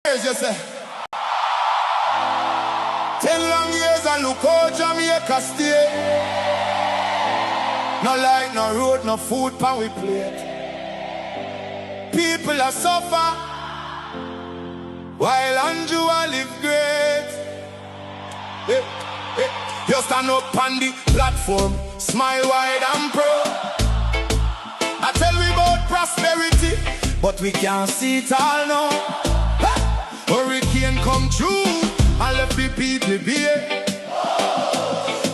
years, you say. 10 long years and look how Jamaica stay. No light, no road, no food pan we plate. People are suffer while Andrew live great. Hey, hey. You stand up on the platform, smile wide and proud. I tell we about prosperity, but we can't see it all now. Hurricane come through and left the people be.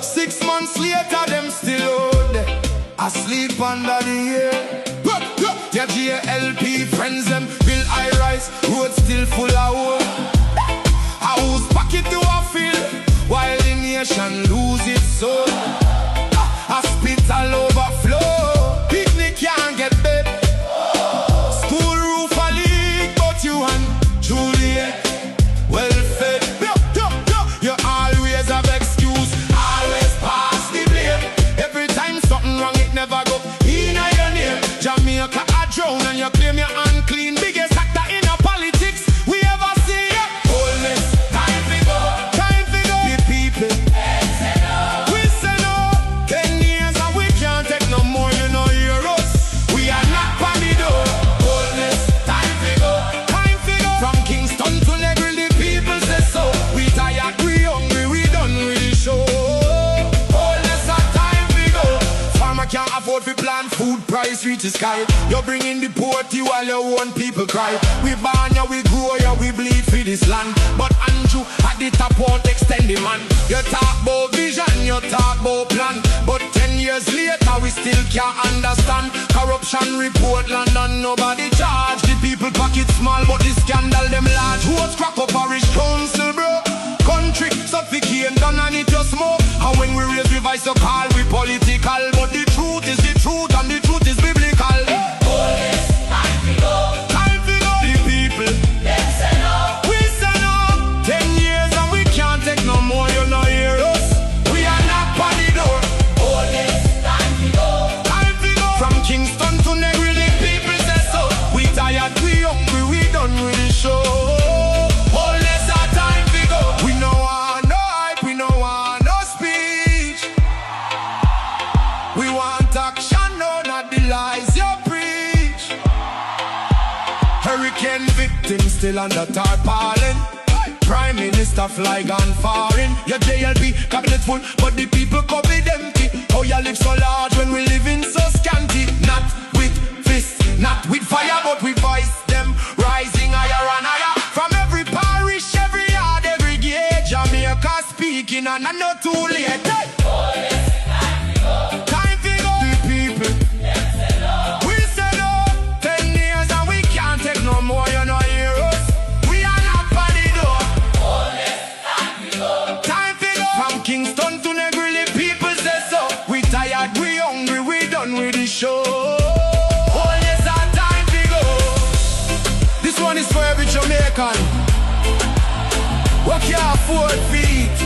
6 months later, them still out there, asleep under the air. Their GLP friends them build high-rise, roads still full of wood. A whose pocket do I feel while the nation lose its soul? Hospital overflow, picnic can't get bed. School roof a leak, but you and Juliet well fed. You always have excuse, always pass the blame. Every time something wrong, it never go in your name. Jamaica a drown and you claim you're unclean. Biggest actor in a politics we ever see. Wholeness, time to go. Time to go. The people we say no. 10 years and we can't take no more, you know, hear us. We are not on the door. Wholeness, time to go. Time to go. From Kingston to Negril, the people say so. We tired, we hungry, we done with the show. Wholeness, time to go. Farmer can't afford to plant, food price reach the sky. You bring in the poverty while your own people cry. We born ya, we grow ya, we bleed for this land. But Andrew at the top won't extend the man. You talk about vision, you talk about plan, but 10 years later we still can't understand. Corruption report London, nobody charge. The people pocket small, but the scandal them large. Who's crack up parish council, bro? Country suffocating down and it just smoke. And when we raise the voice, you call we political, but the truth is the truth and the truth is biblical. Wholeness, time to go. Time to go. The people, Them say no. we say no. 10 years and we can't take no more, you know, hear us. We are not on the door. Wholeness, time to go. Time to go. From Kingston to Negril, the people say so. We tired, we hungry, we done with the show. Wholeness, our time to go. We no want no hype, we no want no speech. We want action, no, not the lies you preach. Hurricane victims still under tarpaulin. Prime Minister fly gone foreign. Your JLP cabinet full, but the people COVID empty. How you live so large when we live in so scanty? Not with fists, not with fire, but with voice them rising higher and higher. From every parish, every yard, every gate, Jamaica speaking and I know too late. Wholeness, time to go. Time to go. The people, Them say no. we say no. 10 years and we can't take no more, you know, hear us. We are not on the door. Wholeness, time to go. Time to go. From Kingston to Negril, the people say so. We tired, we hungry, we done with the show. Oh yes, our time to go. This one is for every Jamaican who can't afford feet.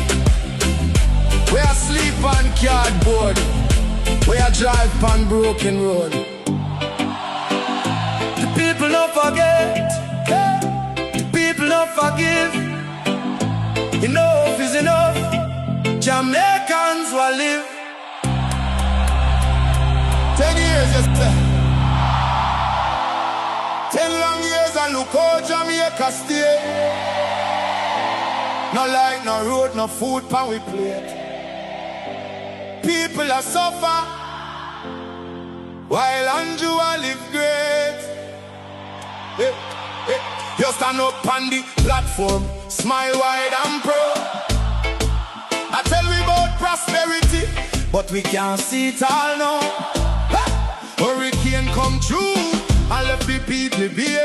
We are sleep on cardboard. We are drive on broken road. The people don't forget. The people don't forgive. Enough is enough. Jamaicans will live. 10 years, yes, sir. 10 long years and look how Jamaica stay. No light, no road, no food pan we plate. People are suffer while Andrew live great. Hey, hey. You stand up on the platform, smile wide and proud. I tell we about prosperity, but we can't see it all now. Hurricane come through and left the people be.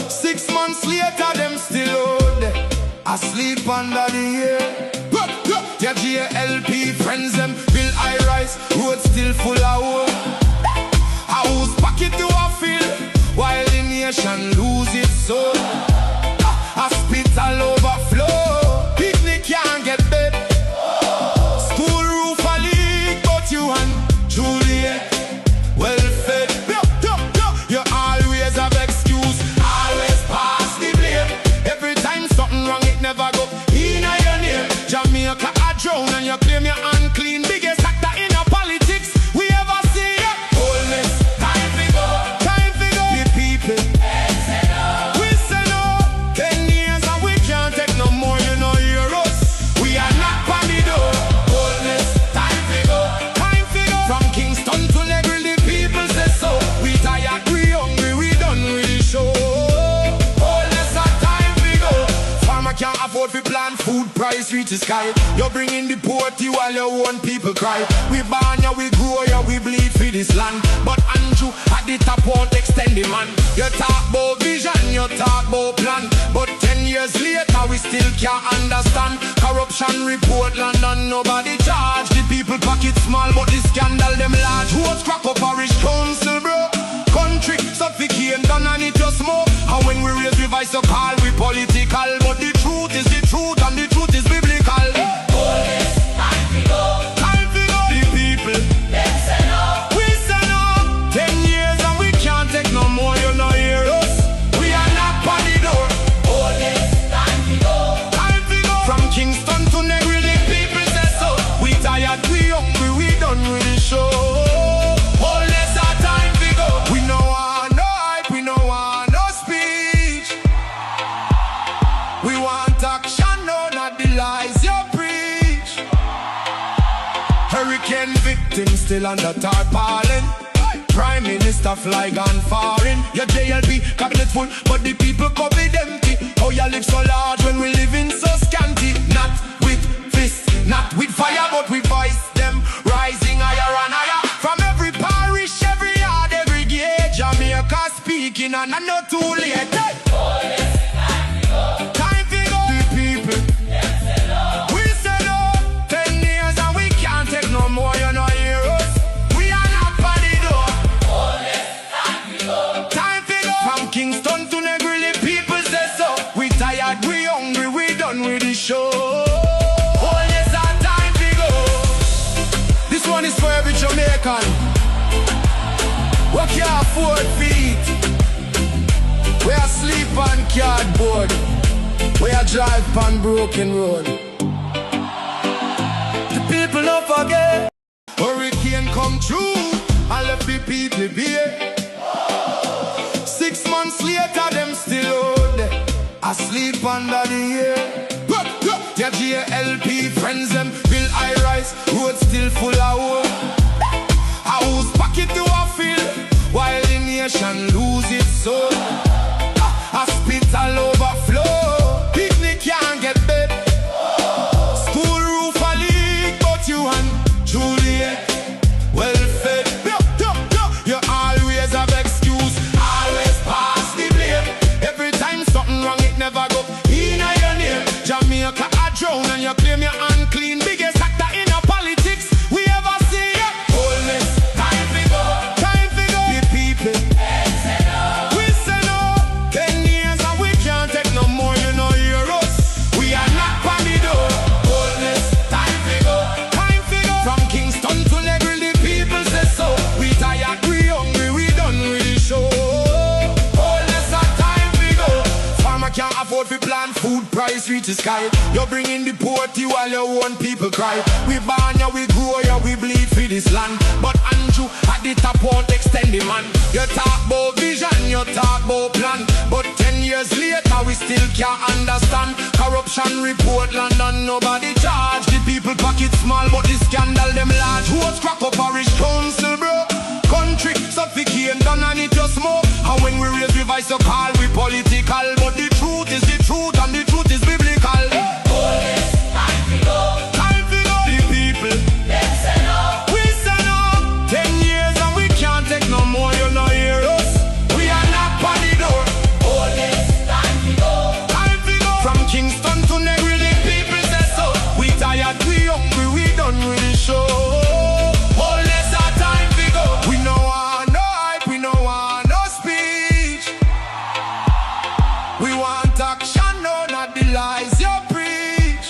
6 months later, them still out there, asleep under the air. Their GLP friends them build high-rise, roads still full of wood. A whose pocket do I feel while the nation lose its soul? Hospital overflow, picnic can't get bed. School roof a leak, but you and Juliet well fed. You always have excuse, always pass the afford to plan, food price reach the sky. You're bringing the poverty while your own people cry. We born ya, we grow ya, we bleed for this land. But Andrew at the top won't extend the man. You talk about vision, you talk about plan, but 10 years later we still can't understand. Corruption report London, nobody charge. The people pocket small, but the scandal them large. Who's crack up parish council, bro? Country suffocating, done and it just more. And when we raise revise, so call we political, but the truth is the truth, and the truth is biblical. Police, time to go. Time to go. The people, Them say no. we say no. 10 years and we can't take no more, you know hear us. We are not on the door. Police, time to go. Time to go. From Kingston to Newell, the people say so. We tired, we hungry, we done with the show. All less our time to go. We no want no hype, we no want no speech. We want action, no, not the lies you preach. Hurricane victims still under tarpaulin. Prime Minister fly gone foreign. Your JLP cabinet full, but the people COVID empty. How you live so large when we live in so scanty? Not with fists, not with fire, but with voice them rising higher and higher. From every parish, every yard, every gate, Jamaica speaking, and I'm not too late. Hey! Police, time to go. Time to go. The people, Them say no. we say no. 10 years and we can't take no more, you know hear us. We are not on the door. Police, time to go. Time to go. From Kingston to Newell, the people say so. We tired, we hungry, we done with the show. Oh yes, our time to go. This one is for every Jamaican. We can't afford feet. We are sleep on cardboard. We are drive on broken road. The people don't forget. Hurricane come through and left the people bare. 6 months later, them still out there, asleep under the air. Their JLP friends them build high rise, road still full of hope. A house pocket to a field, while the nation lose its soul. Hospital overflow, picnic can't get bed. School roof a leak, but you and Juliet well fed. You always have excuse, always pass the blame. Every time something wrong, it never go in your name. Jamaica a drown and you claim you're unclean. Biggest actor in a politics we ever see. Wholeness, time to go. Time to go. The people, Them say no. we say no. 10 years and we can't take no more, you know hear us. We are not on the door. Wholeness, Time to go. time to go. From Kingston to Newell, the people say so. We tired, we hungry, we done with the show. Wholeness, our time to go. Farmer can't afford to plant, food price reach the sky. You're bringing the poverty while your own people cry. We born ya, we grow ya, we bleed for this land. But Andrew at the top won't extend the man. You talk about vision, you talk about plan, but 10 years later we still can't understand. Corruption report London, nobody charge. The people pocket small, but the scandal them large. Who's crack up parish council, bro? Country suffocating, done and it just more. And when we raise revise, so call we political, but the truth is the truth, and the truth is biblical. Police, time to go. Time to go. The people, Them say no. we say no. 10 years and we can't take no more, you know hear us. We are not on the door. Police, time to go. Time to go. From Kingston to Newell, the people say so. We tired, we hungry, we done with the show. All less our time to go. We no want no hype, we no want no speech. We want action, no, not the lies you preach.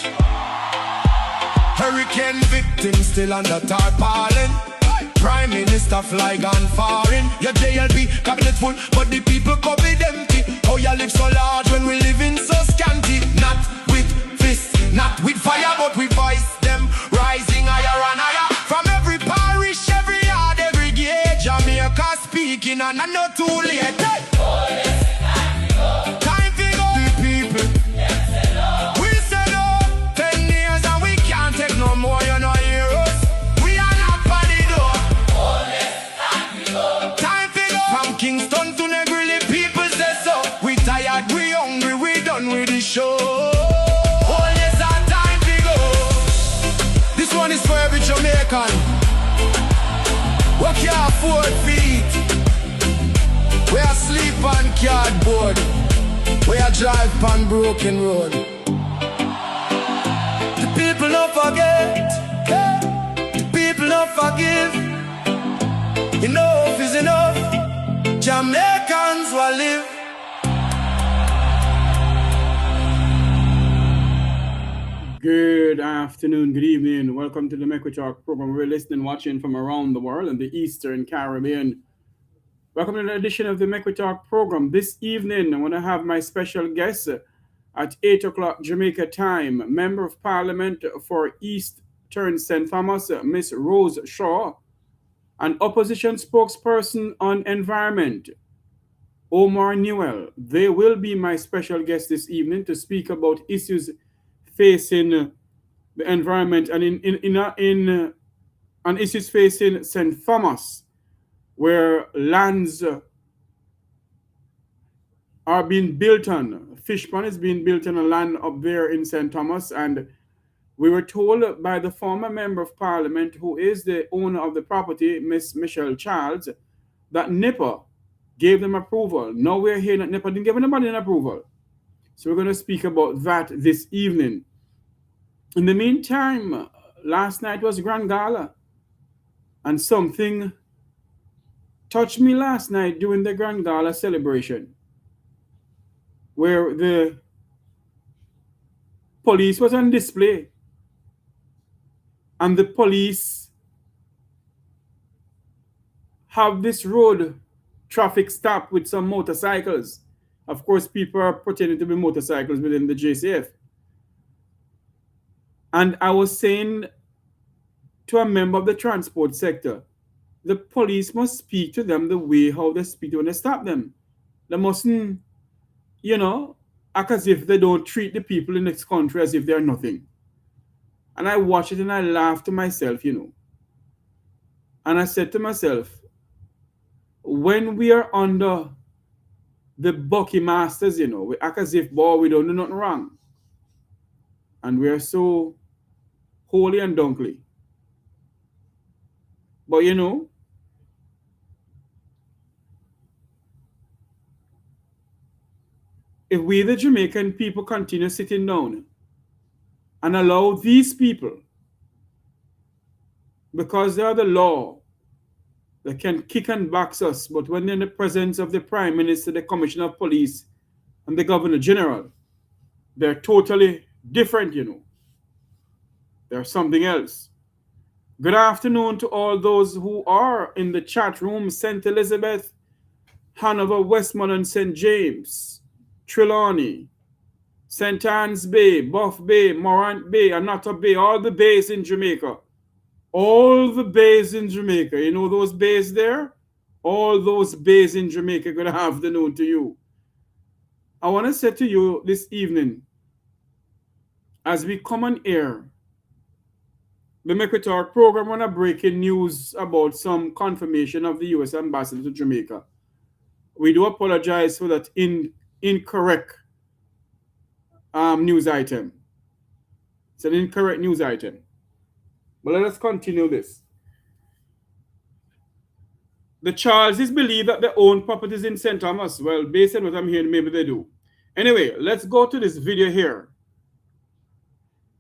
Hurricane victims still under tarpaulin. Prime Minister fly gone foreign. Your JLP cabinet full, but the people COVID empty. How you live so large when we live in so scanty? Not with fists, not with fire, but with voice them rising higher and higher. From every parish, every yard, every gate, Jamaica speaking, and I'm not too late. Hey! Police, time to go. Time to go. The people, Them say no. we say no. 10 years and we can't take no more, you know hear us. We are not on the door. Police, time to go. Time to go. From Kingston to Newell, the people say so. We tired, we hungry, we done with the show. 4 feet. We are sleep on cardboard. We are drive on broken road. The people don't forget. The people don't forgive. Enough is enough. Jamaicans will live. Good afternoon, good evening. Welcome to the NEPA Talk program. We're listening, watching from around the world in the Eastern Caribbean. Welcome to an edition of the NEPA Talk program. This evening, I want to have my special guest at 8 o'clock Jamaica time, Member of Parliament for Eastern St. Thomas, Miss Rose Shaw, and Opposition Spokesperson on Environment, Omar Newell. They will be my special guests this evening to speak about issues facing the environment and on issues facing St. Thomas, where lands are being built on. Fishpond is being built on a land up there in St. Thomas, and we were told by the former Member of Parliament, who is the owner of the property, Miss Michelle Charles, that NEPA gave them approval. Now we're hearing that NEPA didn't give anybody an approval. So we're going to speak about that this evening. In the meantime, last night was Grand Gala, and something touched me last night during the Grand Gala celebration, where the police was on display, and the police have this road traffic stop with some motorcycles. Of course, people are pretending to be motorcycles within the JCF. And I was saying to a member of the transport sector, the police must speak to them the way how they speak when they stop them. They mustn't, act as if they don't treat the people in this country as if they're nothing. And I watched it and I laughed to myself, And I said to myself, when we are under the Bucky Masters, we act as if, boy, we don't do nothing wrong. And we are so holy and donkey. But if we, the Jamaican people, continue sitting down and allow these people, because they are the law, they can kick and box us, but when they're in the presence of the Prime Minister, the Commissioner of Police, and the Governor General, they're totally different, They're something else. Good afternoon to all those who are in the chat room: St. Elizabeth, Hanover, Westmoreland, St. James, Trelawney, St. Anne's Bay, Buff Bay, Morant Bay, Anata Bay, all the bays in Jamaica. All the bays in Jamaica. You know those bays there? All those bays in Jamaica. Good afternoon to you. I want to say to you this evening, as we come on air, the NEPA Talk program on a breaking news about some confirmation of the U.S. ambassador to Jamaica. We do apologize for that incorrect news item. It's an incorrect news item. But let us continue this. The Charleses believe that they own properties in St. Thomas. Well, based on what I'm hearing, maybe they do. Anyway, let's go to this video here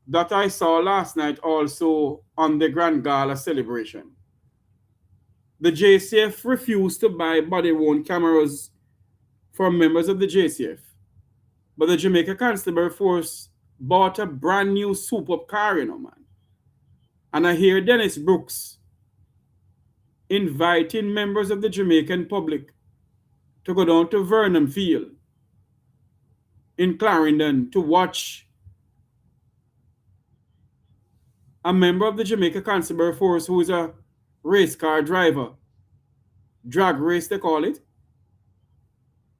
that I saw last night also on the Grand Gala celebration. The JCF refused to buy body-worn cameras for members of the JCF, but the Jamaica Constabulary Force bought a brand new soup-up car, man. And I hear Dennis Brooks inviting members of the Jamaican public to go down to Vernon Field in Clarendon to watch a member of the Jamaica Constabulary Force who is a race car driver, drag race they call it,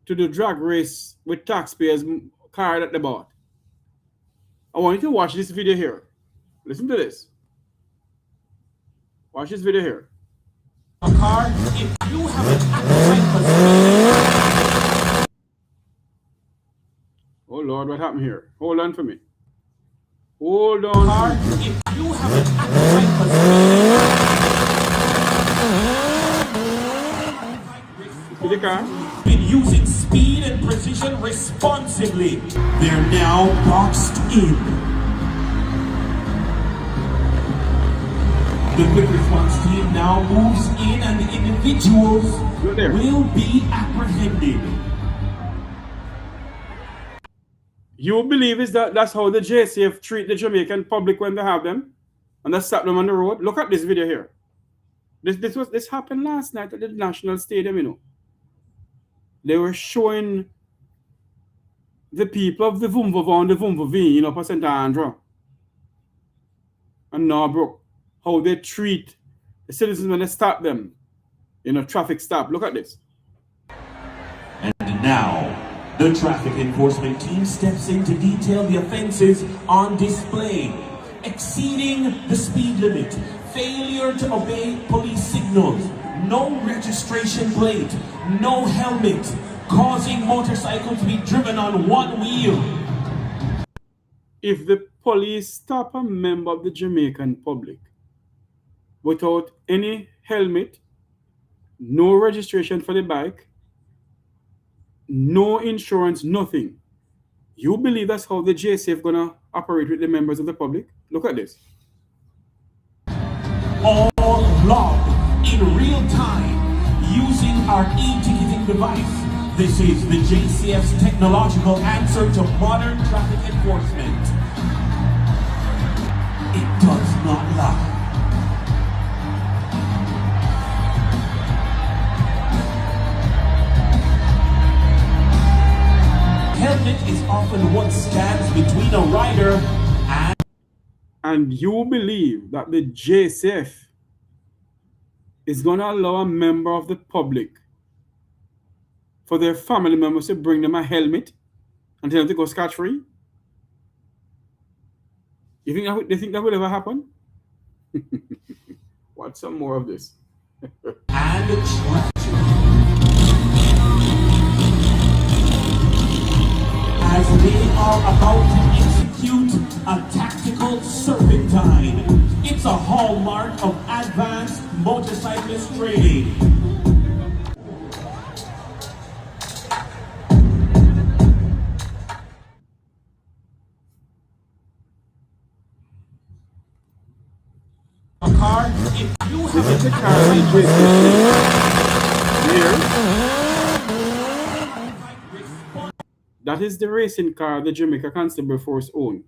to do drag race with taxpayers' car that they bought. I want you to watch this video here. Listen to this. Watch this video here. A car, if you have an appetite for... Oh Lord, what happened here? Hold on for me. Hold on. Car, if you have an appetite for... the car. Been using speed and precision responsibly. They're now boxed in. The quick response team now moves in and the individuals will be apprehended. You believe is that's how the JCF treat the Jamaican public when they have them and they stop them on the road? Look at this video here. This happened last night at the National Stadium, you know. They were showing the people of the Vumvava and the Vumvavi, you know, for St. Andrew and Norbrook, how they treat the citizens when they stop them, you know, traffic stop. Look at this. And now, the traffic enforcement team steps in to detail the offenses on display. Exceeding the speed limit, failure to obey police signals, no registration plate, no helmet, causing motorcycles to be driven on one wheel. If the police stop a member of the Jamaican public without any helmet, no registration for the bike, no insurance, nothing, you believe that's how the JCF gonna operate with the members of the public? Look at this. All logged in real time using our e-ticketing device. This is the JCF's technological answer to modern traffic enforcement. It does not lie. Helmet is often what stands between a rider and you believe that the JCF is going to allow a member of the public for their family members to bring them a helmet and tell them to go scot-free? You think they think that will ever happen? Want some more of this? and treachery. As they are about to execute a tactical serpentine. It's a hallmark of advanced motorcyclist training. A car, if you have a car, that is the racing car the Jamaica Constable Force own.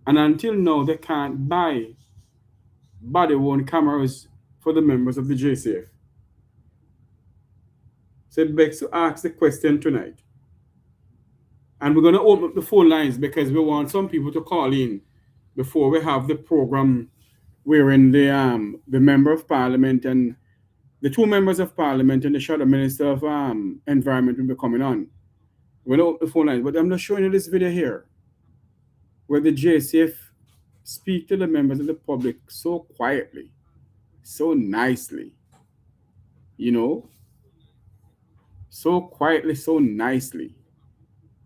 And until now, they can't buy body-worn cameras for the members of the JCF. So it begs to ask the question tonight. And we're going to open up the phone lines because we want some people to call in before we have the program wherein the Member of Parliament and the two members of Parliament and the Shadow Minister of Environment will be coming on. We're going to open the phone lines. But I'm not showing you this video here where the JCF speak to the members of the public so quietly, so nicely, you know, so quietly, so nicely.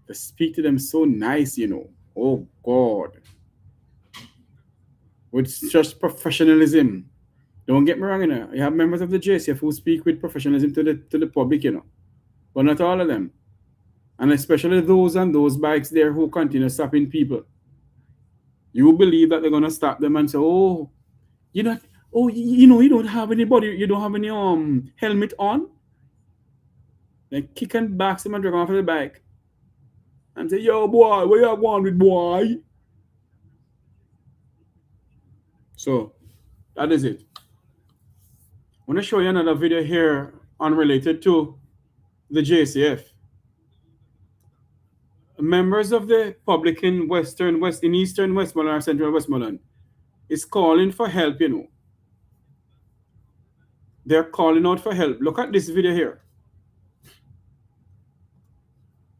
They speak to them so nice, you know. Oh, God. With such professionalism. Don't get me wrong, you know. You have members of the JCF who speak with professionalism to the public, you know. But not all of them. And especially those on those bikes there who continue stopping people. You believe that they're going to stop them and say, oh, you know, you don't have anybody, you don't have any helmet on. They kick and back them and drag off of the bike. And say, yo, boy, where you going with, boy? So, that is it. I want to show you another video here unrelated to the JCF. Members of the public in eastern Westmoreland or central Westmoreland is calling for help, you know. They're calling out for help. Look at this video here.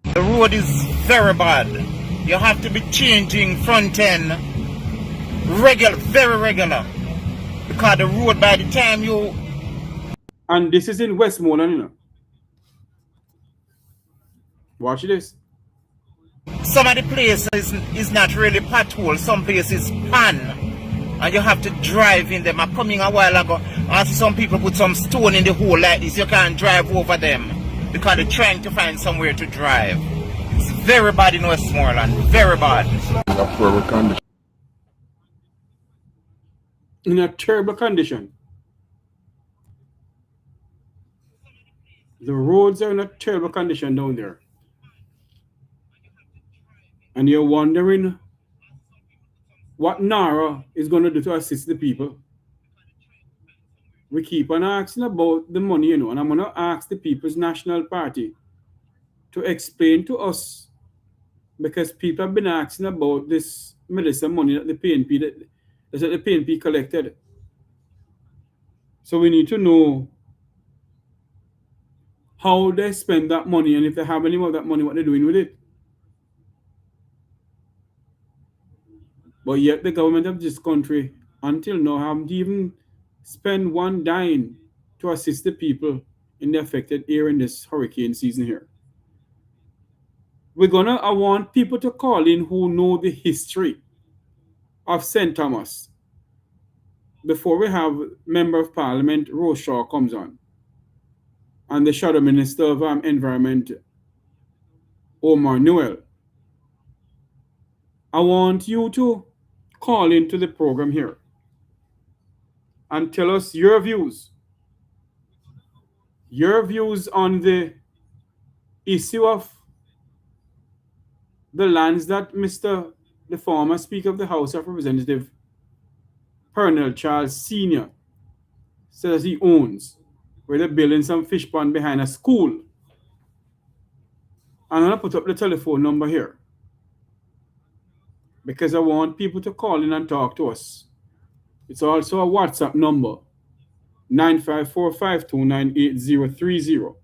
The road is very bad. You have to be changing front end very regular. Because the road by the time you... And this is in Westmoreland, you know. Watch this. Some of the places is not really pothole. Some places pan. and you have to drive in them. I come in a while ago, I see some people put some stone in the hole like this. You can't drive over them because they're trying to find somewhere to drive. It's very bad in Westmoreland, very bad. In a terrible condition. The roads are in a terrible condition down there. And you're wondering what NARA is going to do to assist the people. We keep on asking about the money, and I'm going to ask the People's National Party to explain to us, because people have been asking about this medicine money that the PNP collected. So we need to know how they spend that money, and if they have any more of that money, what they're doing with it. But yet the government of this country, until now, haven't even spent one dime to assist the people in the affected area in this hurricane season here. I want people to call in who know the history of St. Thomas before we have Member of Parliament Rosemarie comes on, and the Shadow Minister of Environment, Omar Newell. I want you to call into the program here and tell us your views on the issue of the lands that the former Speaker of the House of Representatives, Pernell Charles Sr., says he owns, where they're building some fish pond behind a school. I'm going to put up the telephone number here, because I want people to call in and talk to us. It's also a WhatsApp number, 954-529-8030.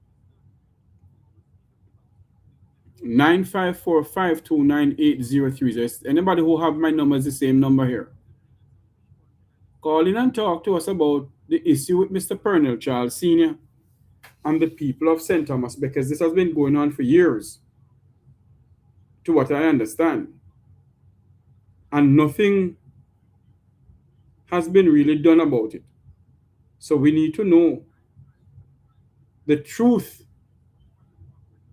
954-529-8030. Anybody who have my number is the same number here. Call in and talk to us about the issue with Mr. Pernell Charles Sr. and the people of St. Thomas, because this has been going on for years, to what I understand. And nothing has been really done about it. So we need to know the truth.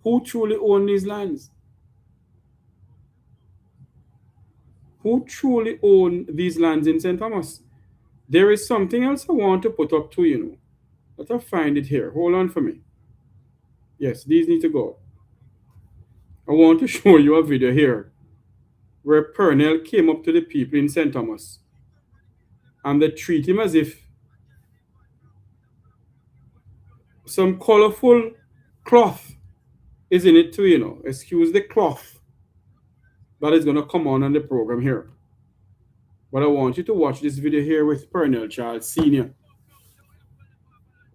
Who truly owns these lands? Who truly owns these lands in St. Thomas? There is something else I want to put up to, Let us find it here. Hold on for me. Yes, these need to go. I want to show you a video here where Pernell came up to the people in St. Thomas and they treat him as if some colorful cloth is in it too, Excuse the cloth that is going to come on the program here. But I want you to watch this video here with Pernell Charles Sr.,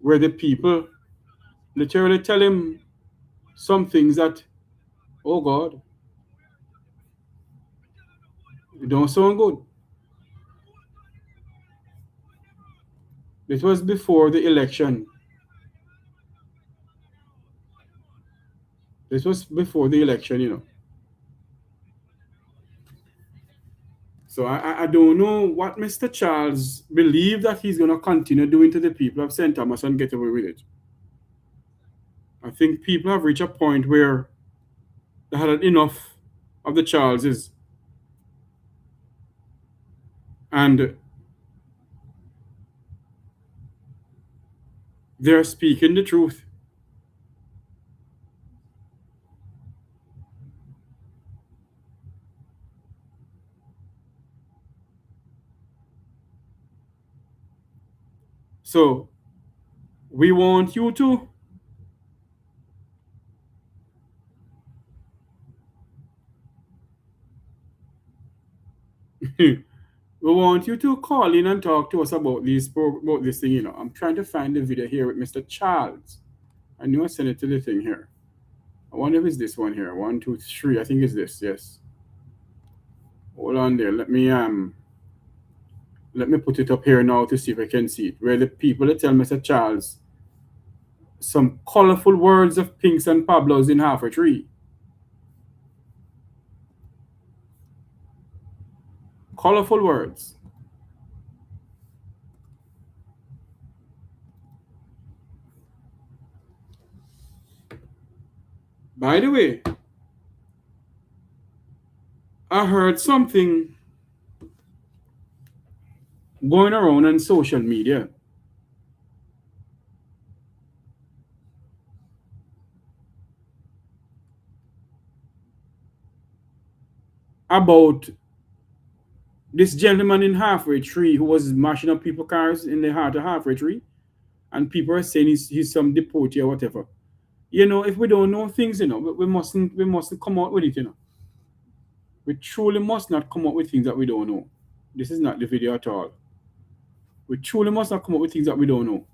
where the people literally tell him some things that, oh God, it don't sound good. This was before the election. So I don't know what Mr. Charles believes that he's going to continue doing to the people of St. Thomas and get away with it. I think people have reached a point where they had enough of the Charleses. And they're speaking the truth. So we want you to call in and talk to us about this thing, I'm trying to find the video here with Mr. Charles. I knew I sent it to the thing here. I wonder if it's this one here. 1, 2, 3. I think it's this. Yes. Hold on there. Let me put it up here now to see if I can see it. Where the people that tell Mr. Charles some colorful words of pinks and pablos in half a tree. Colorful words. By the way, I heard something going around on social media about this gentleman in Halfway Tree who was mashing up people's cars in the heart of Halfway Tree, and people are saying he's some deportee or whatever. You know, if we don't know things, you know, we mustn't come out with it, you know. We truly must not come up with things that we don't know. This is not the video at all. We truly must not come up with things that we don't know.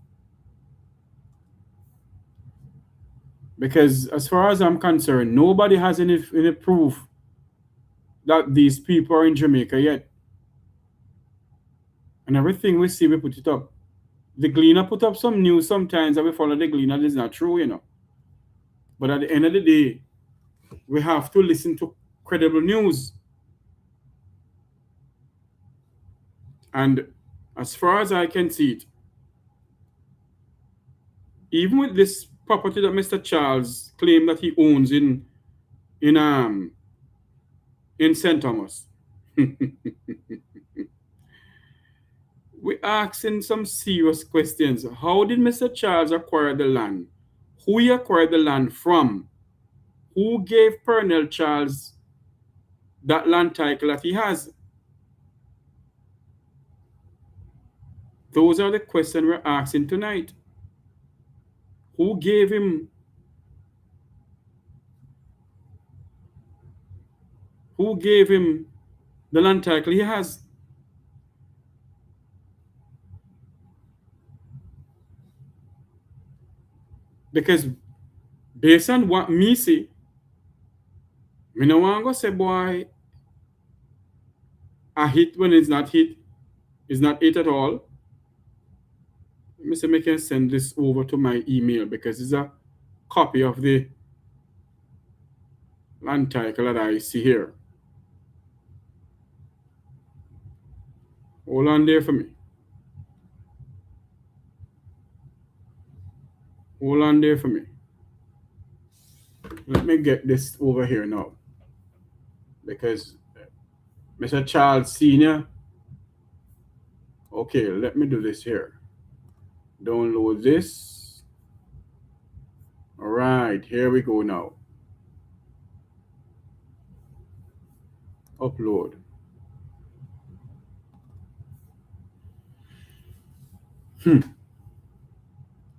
Because as far as I'm concerned, nobody has any proof that these people are in Jamaica yet. And everything we see, we put it up. The Gleaner put up some news sometimes and we follow the Gleaner. It's not true, you know. But at the end of the day, we have to listen to credible news. And as far as I can see it, even with this property that Mr. Charles claimed that he owns in St. Thomas, we're asking some serious questions. How did Mr. Charles acquire the land? Who he acquired the land from? Who gave Pernell Charles that land title that he has? Those are the questions we're asking tonight. Who gave him the land title he has? Because based on what me see, me no want to say, boy, a hit when it's not hit is not it at all. Let me see if I can send this over to my email because it's a copy of the land title that I see here. Hold on there for me. Hold on there for me. Let me get this over here now. Because Mr. Charles Sr. Okay, let me do this here. Download this. All right, here we go now. Upload.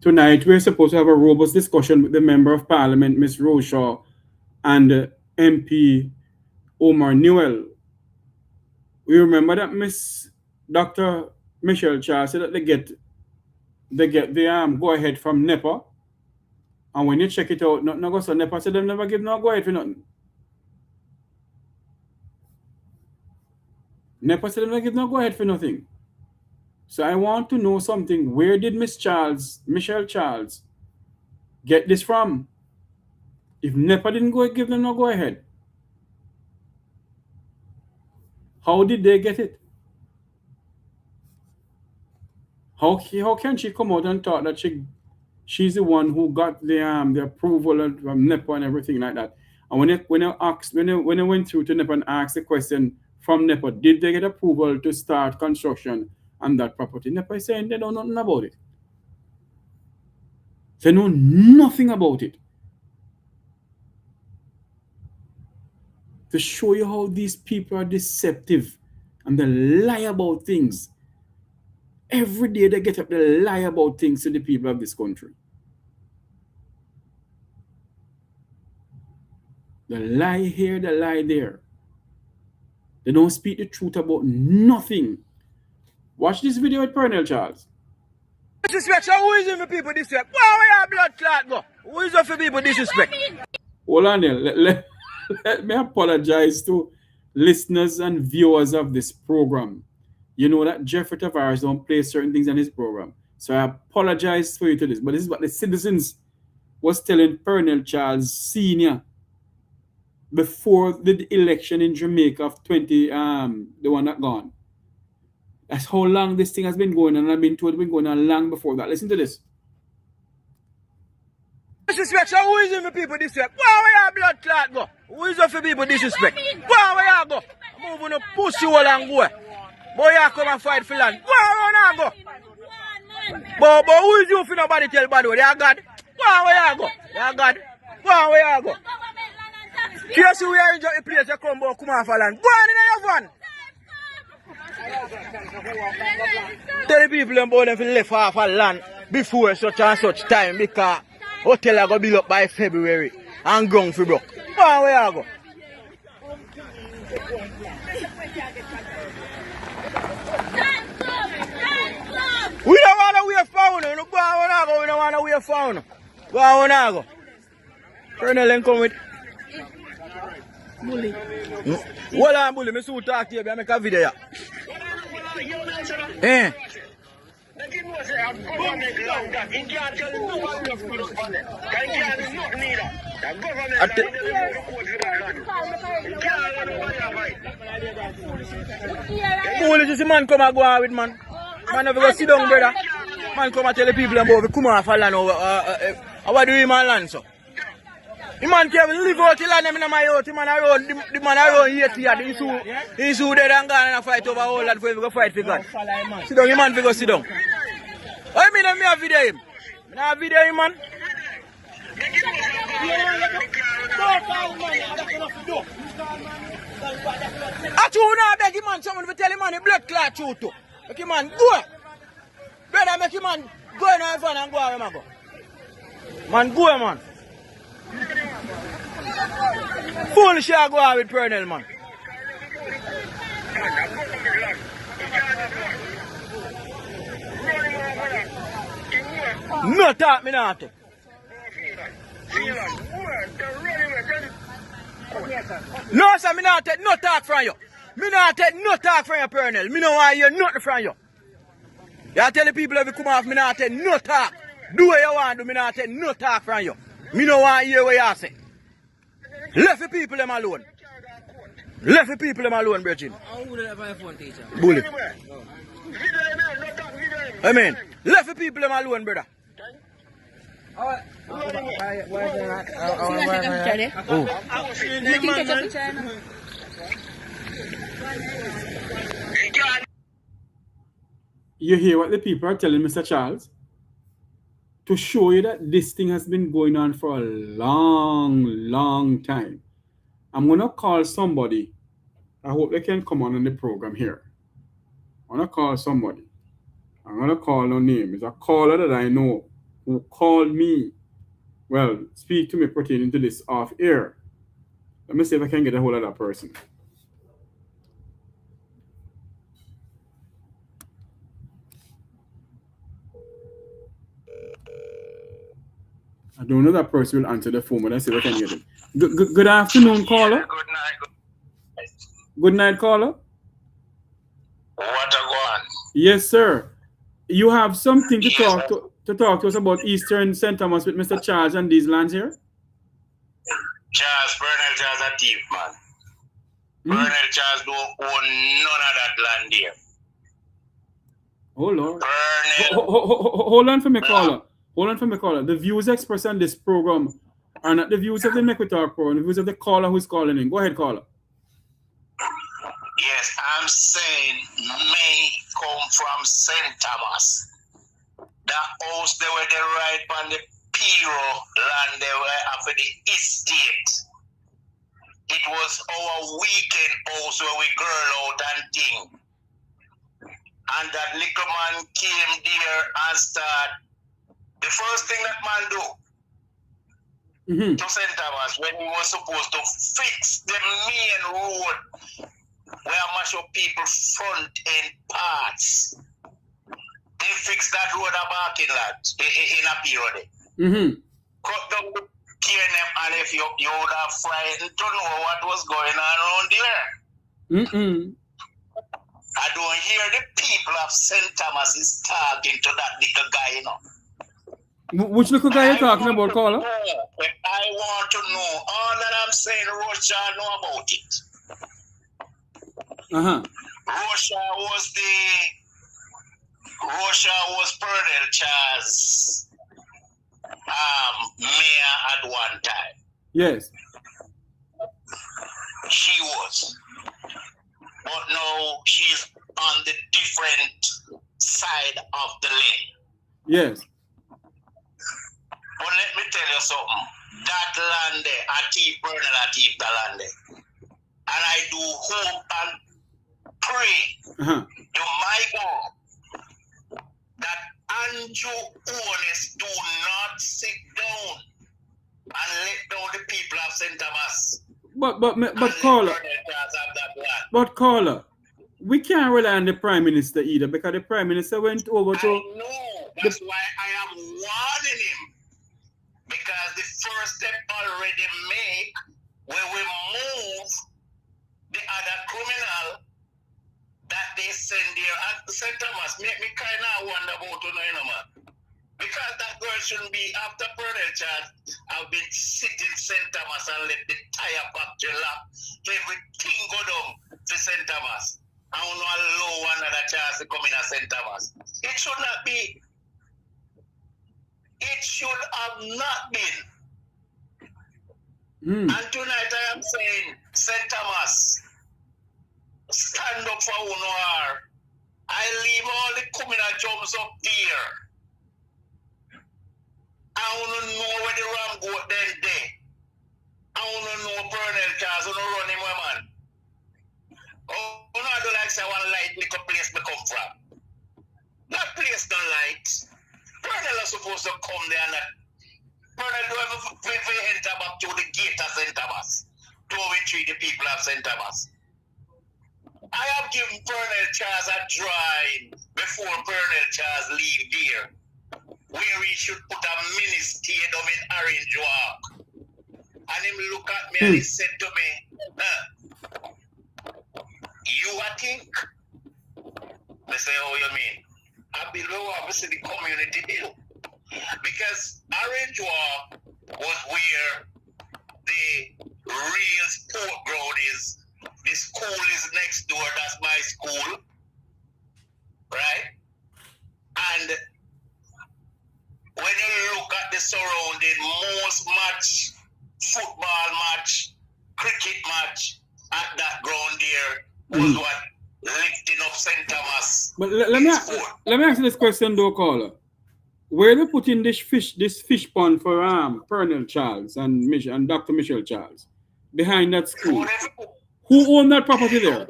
Tonight, we're supposed to have a robust discussion with the Member of Parliament, Ms. Rose Shaw, and MP Omar Newell. We remember that Miss Dr. Michelle Charles said that they get the go ahead from NEPA, and when you check it out, nothing goes to NEPA said them never give no go ahead for nothing. NEPA said them never give no go ahead for nothing. So I want to know something. Where did Michelle Charles, get this from? If NEPA didn't give them no go ahead, how did they get it? How can she come out and talk that she's the one who got the approval from NEPA and everything like that? And when I went through to NEPA and asked the question from NEPA, did they get approval to start construction on that property? NEPA is saying they don't know nothing about it. They know nothing about it. To show you how these people are deceptive and they lie about things. Every day they get up, they lie about things to the people of this country. They lie here, they lie there. They don't speak the truth about nothing. Watch this video with Pernell Charles. Disrespect, so who is in for people disrespect? Why we have blood clot go? Who is in for people disrespect? Hold on there. Let me apologize to listeners and viewers of this program. You know that Jeffrey Tavares don't play certain things on his program. So I apologize for you to this. But this is what the citizens was telling Pernell Charles Sr. before the election in Jamaica of the one that gone. That's how long this thing has been going on. And I've been told it's been going on long before that. Listen to this. Disrespect, so who is in the people disrespect? Why where your blood clot go? Who is up for people disrespect? Why where you go? Move on a pussy hole and go. Boy, you come and fight for land. Why where you go? But who is you for nobody tell bad word? You God? Why where you go? You God? Why where you go? Here see we are enjoy the place you come back, come off a land. Go on in your van. Tell the people about them to left off a land before such and such time because hotel are going to build up by February and ground for broke. Why where you go? We don't want to wait for you. We don't want to wait for you. Go on, go. Colonel come with. Bully. Hold on, bully. I see you talk to you. I make a video. Eh? Bully, just a man come and go out with man. Man never go sit down, brother. Man come and tell the people about come off a land over. What do you man land so? The man can't even live out the land in my house. The man around 80 years. He's who dead and gone and fight over all that for him to go fight for God. Sit down, the man go sit down. I mean, I have video him. I have video him, man. I told you beg him, man. Someone will tell him, man, the blood clot you too. Make him, man, go. Brother, make him, man, go in our van and go out, man. Man, go, man. Foolish, I go out with Pernell, man. No talk, me not take. No, sir, me not take no talk from you. Me not take no talk from you, Pernell. Me no want hear nothing from you. You tell the people if you come off, me not take no talk. Do what you want to do, me not take no talk from you. Me no want hear what you say. Left the people them alone. Left the people them alone, Bridget. Bully. I mean, left the people them alone, brother. You hear what the people are telling Mr. Charles? To show you that this thing has been going on for a long time. I'm going to call somebody. I hope they can come on the program here. I'm going to call somebody. I'm going to call no name. It's a caller that I know who called me. Well, speak to me pertaining to this off air. Let me see if I can get a hold of that person. I don't know that person will answer the phone, but I see if I can get it. Good afternoon, caller. Yeah, good night. Good night, caller. What a one. Yes, sir. You have something to talk to us about Eastern St. Thomas with Mr. Charles and these lands here? Charles, Pernell Charles a thief, man. Pernell Charles don't own none of that land here. Oh, Lord. Pernell. Hold on for me, caller. Hold on for me, caller. The views expressed on this program are not the views of the Make We Talk program, the views of the caller who's calling in. Go ahead, caller. Yes, I'm saying may come from St. Thomas. That house they were the right on the Piro land they were after the estate. It was our weekend house where we girl out and thing. And that little man came there and started. The first thing that man do to St. Thomas when he was supposed to fix the main road where mash up people front end parts. They fixed that road a parking lot in a period. Cut down the KNM and if you would have frightened to know what was going on around there. I don't hear the people of St. Thomas is talking to that little guy, you know. Which little guy are you talking about, caller? I want to know. All that I'm saying, Russia know about it. Russia was Pernell Charles. mayor at one time. Yes. She was. But now she's on the different side of the lane. Yes. But let me tell you something. That land there, I keep burning, I keep the land there. And I do hope and pray to my God that Andrew Owens do not sit down and let down the people of St. Thomas. But caller, we can't rely on the Prime Minister either, because the Prime Minister went over to... I know, that's why I am warning him. Because the first step already made, where we move the other criminal that they send there at St. Thomas, make me kind of wonder about man. Because that girl shouldn't be after Pernell charge. I've been sitting St. Thomas and let the tire factory lock. Everything go down to St. Thomas. I don't know allow another chance to come in at St. Thomas. It should not be. It should have not been. And tonight I am saying, St. Thomas, stand up for who you are. I leave all the criminal jobs up there. I want to know where the ram go then there. I want to know Pernell Charles, I want to run him, man. Oh, no, I don't like say I want to light liquor place me come from. That place don't light. Pernell is supposed to come there and Pernell do ever enter back to the gate of St. Thomas to treat the people of St. Thomas. I have given Pernell Charles a drawing before Pernell Charles leave there, where he should put a mini stadium in Orange Walk. And him look at me and he said to me, you I think? I say, how you mean? I below obviously the community bill. Because Orange Walk was where the real sport ground is. The school is next door, that's my school. Right? And when you look at the surrounding, most match, football match, cricket match at that ground there was what lifting up St. Thomas. But let me ask you this question though, caller. Where they put in this fish pond for Pernell Charles and Dr. Michelle Charles behind that school? Who owned that property there?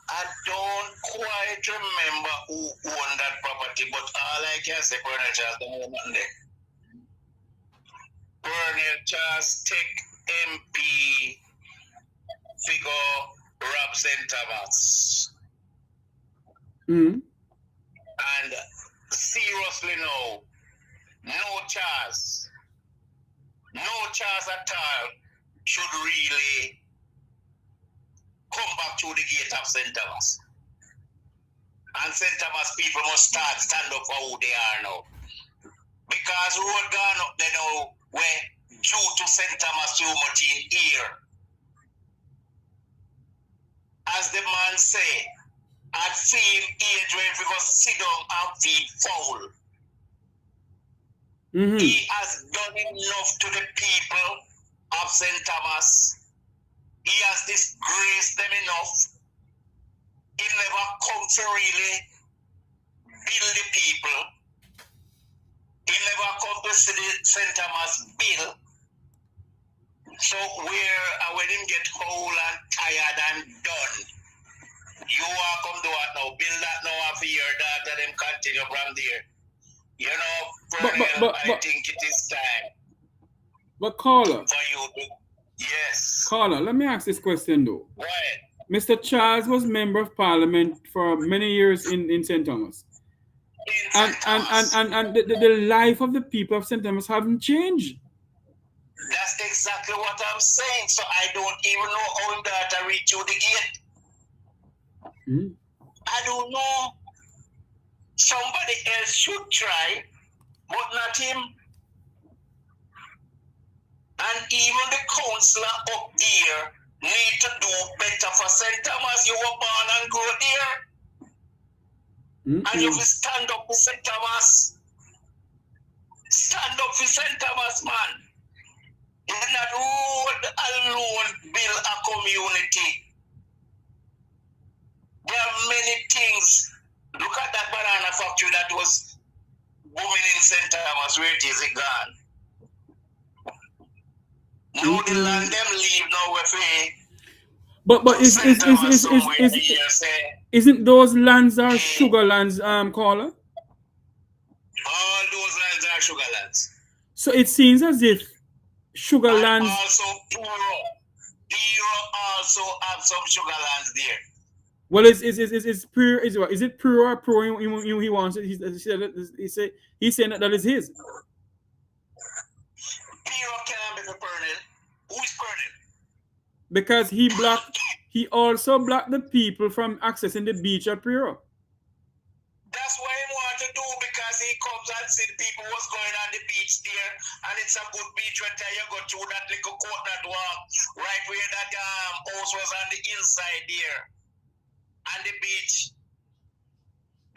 I don't quite remember who owned that property, but all I can say, Pernell Charles don't own nothing there. Pernell Charles take MP figure Rob St. Thomas. And seriously no Charles at all should really come back to the gate of St. Thomas. And St. Thomas people must stand up for who they are now. Because road gone up there now, where due to St. Thomas too much in here. As the man say, at same age when we go sit down and feed foul. He has done enough to the people of St. Thomas. He has disgraced them enough. He never come to really build the people. He never come to see the St. Thomas bill. So when him get old and tired and done, you are come to what now? Build that now after your daughter, them continue from there. You know, I think it is time. But caller. For you to, yes. Caller, let me ask this question though. Right. Mr. Charles was member of parliament for many years in St. Thomas. And the life of the people of St. Thomas haven't changed. That's exactly what I'm saying. So I don't even know how that I reach you the gate. I don't know. Somebody else should try, but not him. And even the councillor up there need to do better for St. Thomas. You were born and grew there. And you will stand up for St. Thomas. Stand up for St. Thomas, man. It's not road alone build a community. There are many things. Look at that banana factory that was booming in St. Thomas. Where it is, it gone. Now the land them leave now with But St. Thomas somewhere here, say. isn't those lands are sugar lands, caller? All those lands are sugar lands. So it seems as if sugar And lands. also Puro also have some sugar lands there. Well, is pure? Is it pure or pro? He wants it. He's saying that is his. Puro can't be for Pernell. Who is Pernell? Because he also blocked the people from accessing the beach at Puro. That's what he want to do, because he comes and see the people what's going on the beach there, and it's a good beach right there. You go through that little coconut walk right where that house was on the inside there, and the beach.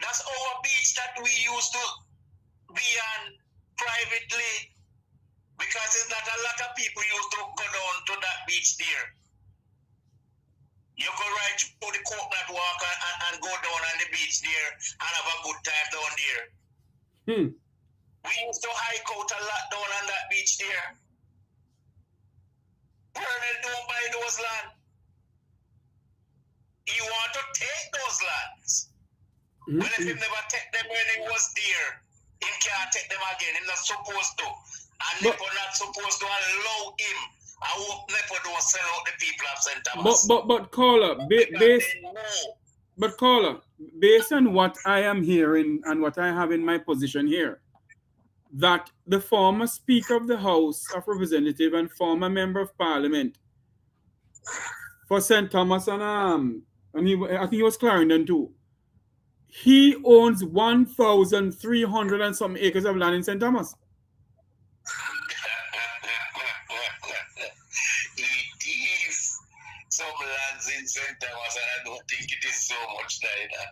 That's our beach that we used to be on privately, because it's not a lot of people used to go down to that beach there. You go right through the coconut walk and go down on the beach there and have a good time down there. We used to hike out a lot down on that beach there. Pernell don't buy those land. He want to take those lands. Well, if he never take them when he was there, he can't take them again. He's not supposed to. And NEPA not supposed to allow him. I hope NEPA don't sell out the people of St. Thomas. But caller, based on what I am hearing and what I have in my position here, that the former Speaker of the House of Representatives and former Member of Parliament for St. Thomas and I think he was Clarendon too. He owns 1,300 and some acres of land in St. Thomas. Some lands in St. Thomas, and I don't think it is so much neither.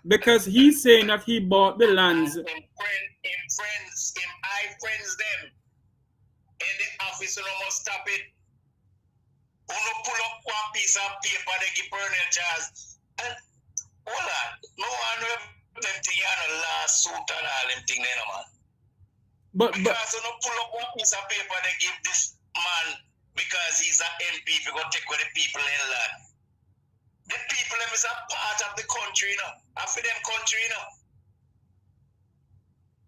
Because he's saying that he bought the lands. I friends them in the office, and almost stop it. Uno pull up one piece of paper, they give Pernell charge. And hold on, no one will them thing on a lawsuit and all them thing there, man. Because uno pull up one piece of paper, they give this man, because he's an MP, we go take with the people in land. The people them is a part of the country, you know. After them country, you know.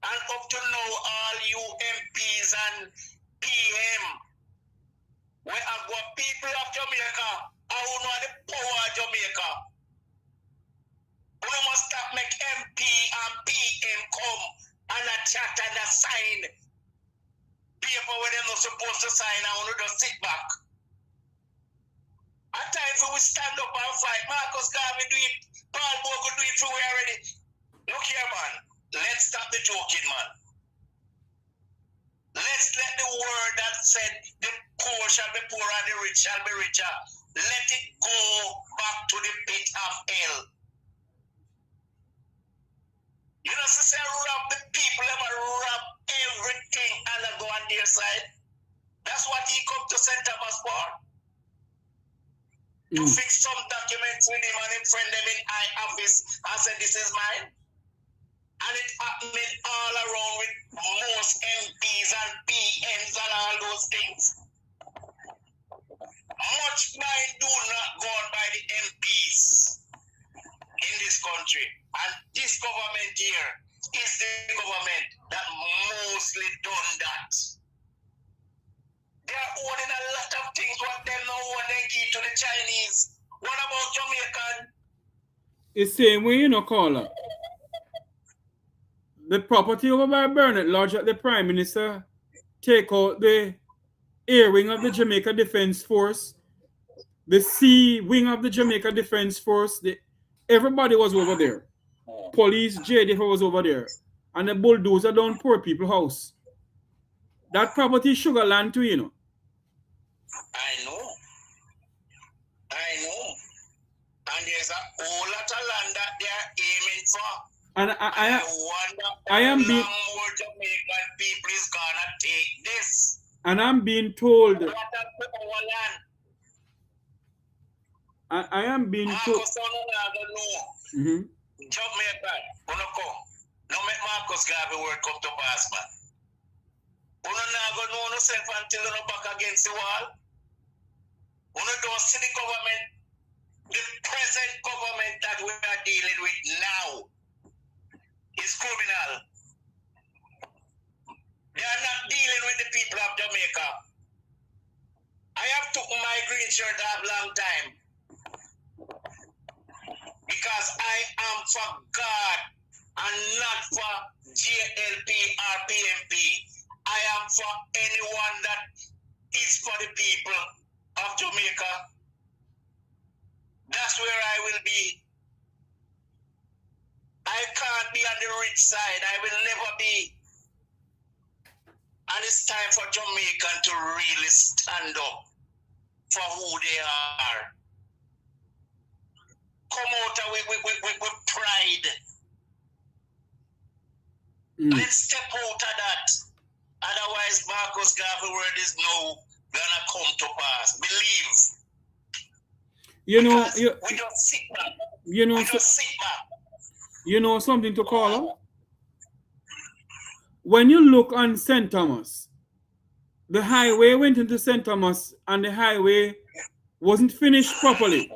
And up to now, all you MPs and PM, we have got people of Jamaica, and who know the power of Jamaica. We must stop make MP and PM come and a chat and a sign paper where they're not supposed to sign, and we just sit back. At times we stand up and fight. Marcus Garvey do it, Paul Bogo do it, we already. Look here, man. Let's stop the joking, man. Let's let the word that said the poor shall be poor and the rich shall be richer. Let it go back to the pit of hell. You know, sister, rob the people, them rob everything and they go on their side. That's what he come to St. Thomas for. To fix some documents with him and him friend them in high office and say this is mine. And it happening all around with most MPs and PMs and all those things. Much mind do not go on by the MPs in this country. And this government here is the government that mostly done that. They are owning a lot of things what them know what they give to the Chinese. What about Jamaican? It's same way, you know, caller. The property over by Burnett Lodge that the Prime Minister take out the air wing of the Jamaica Defence Force, the sea wing of the Jamaica Defence Force, everybody was over there. Police, JDF was over there. And the bulldozer down poor people's house. That property is sugar land too, you know. I know. And there's a whole lot of land that they are aiming for. And I wonder I am how being long more Jamaican people is gonna take this. and I'm being told What happened to our land? I am being told. Marcus don't know. Mm-hmm. Jamaica, uno come. No make Marcus Garvey word come to pass, man. Uno not gonna know yourself until you back against the wall. Uno don't see the government, the present government that we are dealing with now is criminal. They are not dealing with the people of Jamaica. I have took my green shirt off long time because I am for God and not for JLP or PMP. I am for anyone that is for the people of Jamaica. That's where I will be. I can't be on the rich side. I will never be. And it's time for Jamaican to really stand up for who they are. Come out with pride. Let's step out of that. Otherwise, Marcus Garvey word is no gonna come to pass. Believe. You know, Because we just sit back. you know, We just sit back. you know something to call up? When you look on St. Thomas, the highway went into St. Thomas and the highway wasn't finished properly.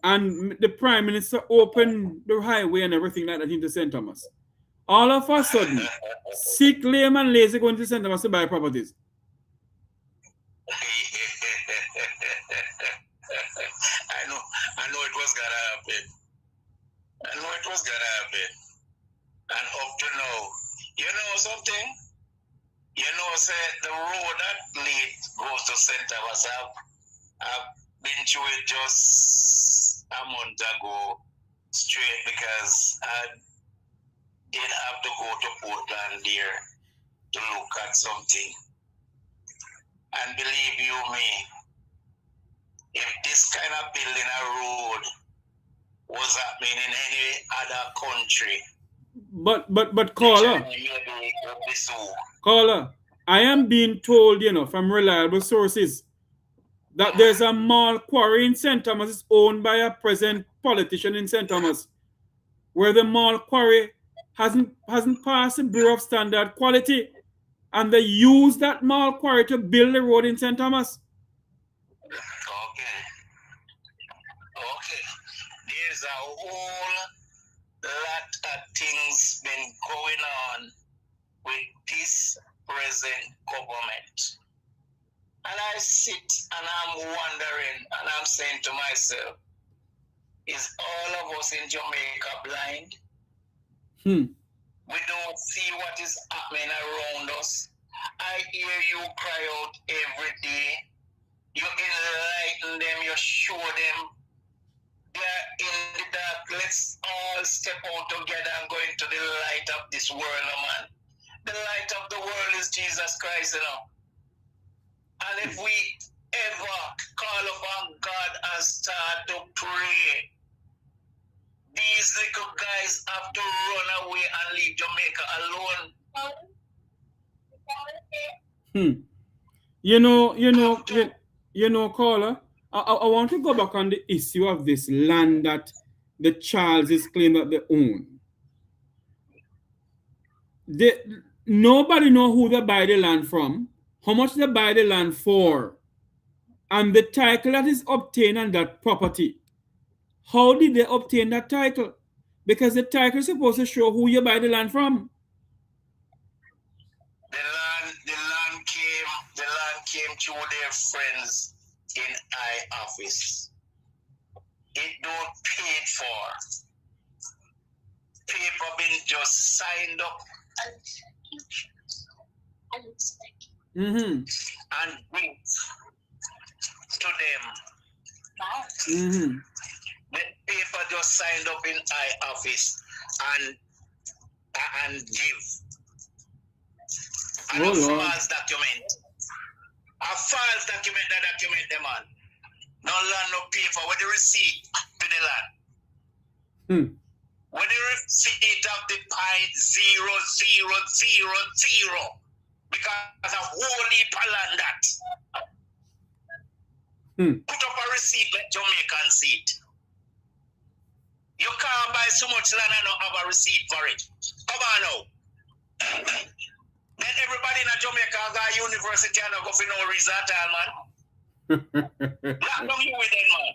And the Prime Minister opened the highway and everything like that into St. Thomas. All of a sudden, sick, lame, and lazy going to St. Thomas to buy properties. I know it was gonna happen. I know it was gonna happen. And up to now, you know something? You know, say the road that goes to St. Thomas. I've been through it just a month ago straight because I did have to go to Portland there to look at something. And believe you me, if this kind of building a road was happening in any other country, But caller, I am being told, you know, from reliable sources that there's a mall quarry in St. Thomas is owned by a present politician in St. Thomas, where the mall quarry hasn't passed the Bureau of Standard Quality, and they use that mall quarry to build the road in St. Thomas. Okay. There's a whole lot of things been going on with this present government. And I sit and I'm wondering and I'm saying to myself, is all of us in Jamaica blind? We don't see what is happening around us. I hear you cry out every day. You enlighten them, you show them they're in the dark. Let's all step out together and go into the light of this world, man. The light of the world is Jesus Christ, you know. And if we ever call upon God and start to pray, these little guys have to run away and leave Jamaica alone. You know, caller, I want to go back on the issue of this land that the Charleses claim that they own. Nobody know who they buy the land from, how much they buy the land for, and the title that is obtained on that property. How did they obtain that title? Because the title is supposed to show who you buy the land from. The land came through their friends in high office. It don't paid for. Paper been just signed up and given to them. The paper just signed up in high office and give. And a false document. A false document that document them on. No land, no paper. With the receipt to the land. With the receipt of the 0.0000 because of whole heap of land that. Put up a receipt like Jamaican seat. You can't buy so much land and not have a receipt for it. Come on now. Then everybody in Jamaica got a university and go for no reason at all, man. Lock down you with them, man.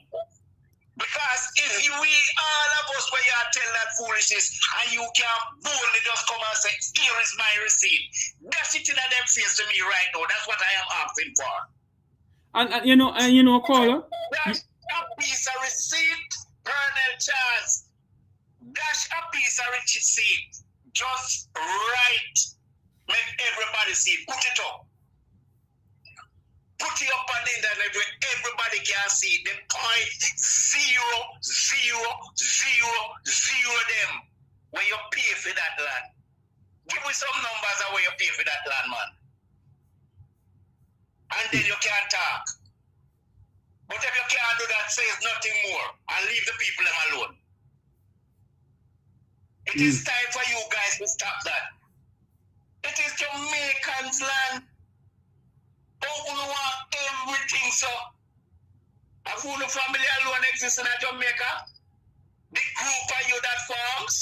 Because if we all of us where you tell that foolishness and you can boldly just come and say, here is my receipt. That's it in them face to me right now. That's what I am asking for. And caller. Dash a piece of receipt, Colonel Charles. Dash a piece of receipt. Just right. Make everybody see. Put it up. Put it up on the internet where everybody can see the 0.0000 them where you pay for that land. Give me some numbers of where you pay for that land, man. And then you can talk. But if you can't do that, say nothing more and leave the people alone. It is time for you guys to stop that. It is Jamaican's land. Don't want everything, so. Have you no family alone exists in Jamaica? The group of you that forms?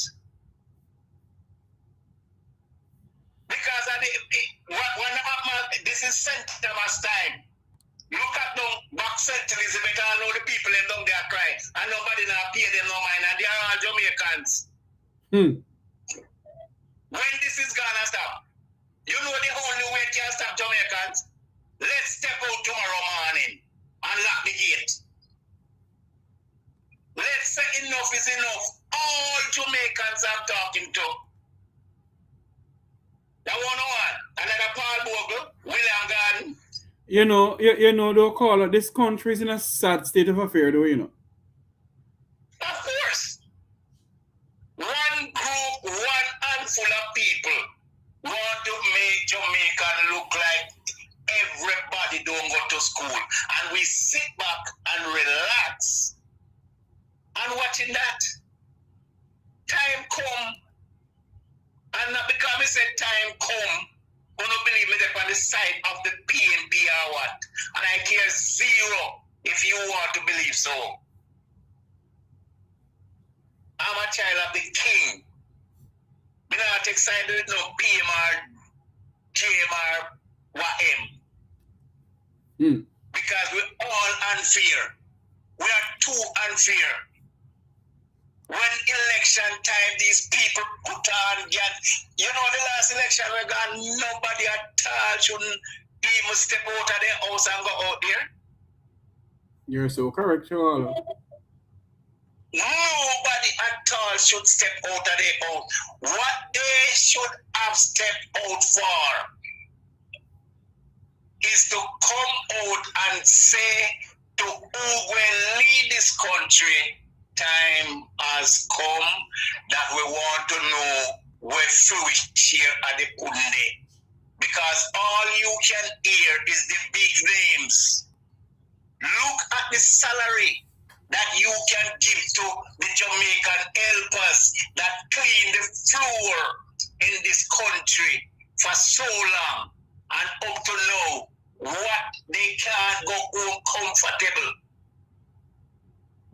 Because this is St. Thomas time. Look at them back St. Elizabeth and all the people in down there cry. And nobody now pay them no mind and they are all Jamaicans. When this is gonna stop? You know the only way to stop Jamaicans? Let's step out tomorrow morning and lock the gate. Let's say enough is enough. All Jamaicans I'm talking to. That one. Another Paul Bogle, William Garden. You know, though, caller, this country is in a sad state of affair, though, you know. Of course. One group, one handful of people want to make Jamaica look like everybody don't go to school. And we sit back and relax and watching that. Time come. And not because I said time come, you don't believe me they're on the side of the PNP or what. And I care zero if you want to believe so. I'm a child of the king. I'm not excited with no PM or JM or WM. Because we're all unfair. We are too unfair. When election time, these people put on, the last election we got nobody at all shouldn't even step out of their house and go out there. You're so correct, Charles. Nobody at all should step out of their house. What they should have stepped out for is to come out and say to who will lead this country, time has come that we want to know where we share at the Kunde. Because all you can hear is the big names. Look at the salary that you can give to the Jamaican helpers that clean the floor in this country for so long. And up to now, what they can't go home comfortable.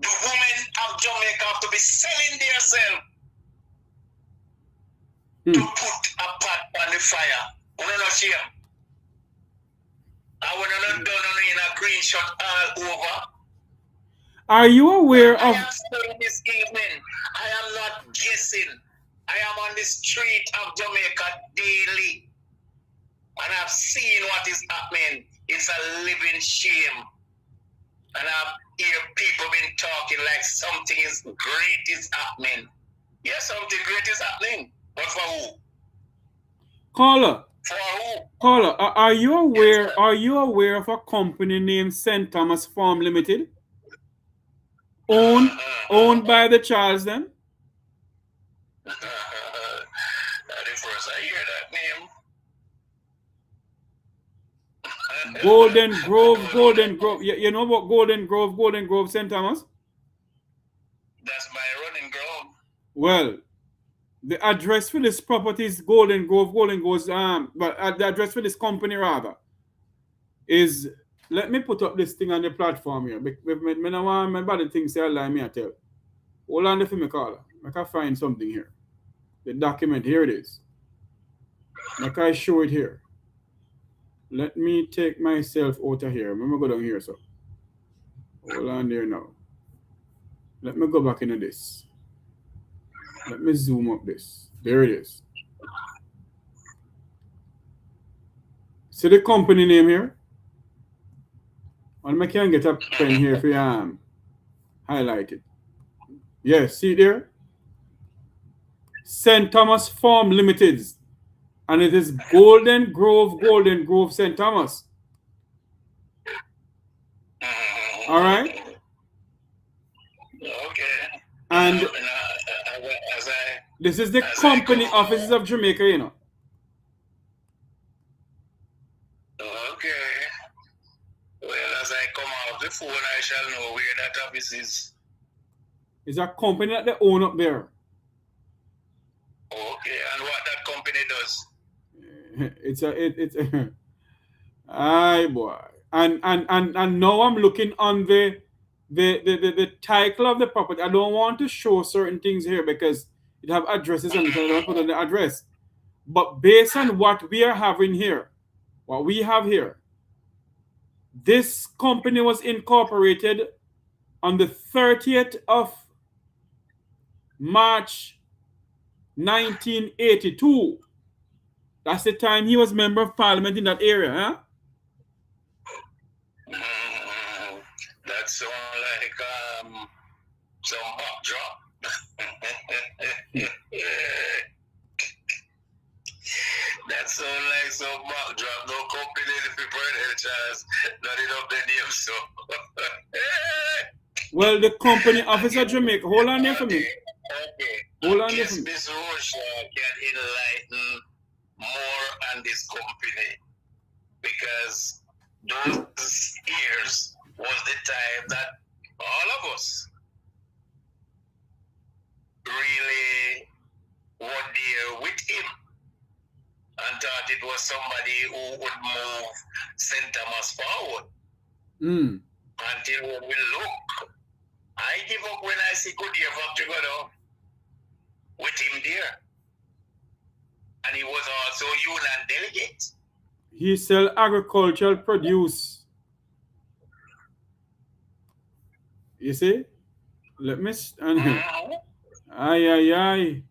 The women of Jamaica have to be selling themselves to put a pot on the fire. We don't share. I would not done in a green shot all over. Are you aware I of... am saying this evening, I am not guessing. I am on the street of Jamaica daily. And I've seen what is happening. It's a living shame. And I've heard people been talking like something is great is happening. Yes, something great is happening. But for who? Caller. For who? Caller, are you aware? Yes, are you aware of a company named St. Thomas Farm Limited, owned by the Charles then? That's the first I hear that name. Golden Grove. You know about Golden Grove, St. Thomas? That's my running grove. Well, The address for this property is Golden Grove, but the address for this company rather is, let me put up this thing on the platform here. I don't want my body things say lie me I tell. Hold on for me caller. I can find something here. The document, here it is. I can show it here. Let me take myself out of here. Let me go down here, so. Hold on there now. Let me go back into this. Let me zoom up this. There it is. See the company name here? And I can get a pen here for you highlight it. Yes, see there? St. Thomas Farm Limited. And it is Golden Grove, St. Thomas. All right? Okay. And this is the company offices of Jamaica, you know. Okay. Well, as I come off the phone, I shall know where that office is. It's a company that they own up there. Okay, and what that company does? It's aye boy. And now I'm looking on the title of the property. I don't want to show certain things here because it have addresses and I don't put on the address. But based on what we are having here, what we have here, this company was incorporated on the 30th of March 1982. That's the time he was member of parliament in that area, huh? That sounds like some backdrop. That sounds like some backdrop. No company the people in Charles not enough the name so. Well, the company officer Jamaica. Hold on there for me. Okay. Hold on there for Yes, me. Miss Rocha can enlighten more on this company because those years was the time that all of us really were there with him and thought it was somebody who would move St. Thomas forward. Until when we look, I give up when I see good year factory go down with him there. And he was also union delegate. He sell agricultural produce. You see? Let me aye.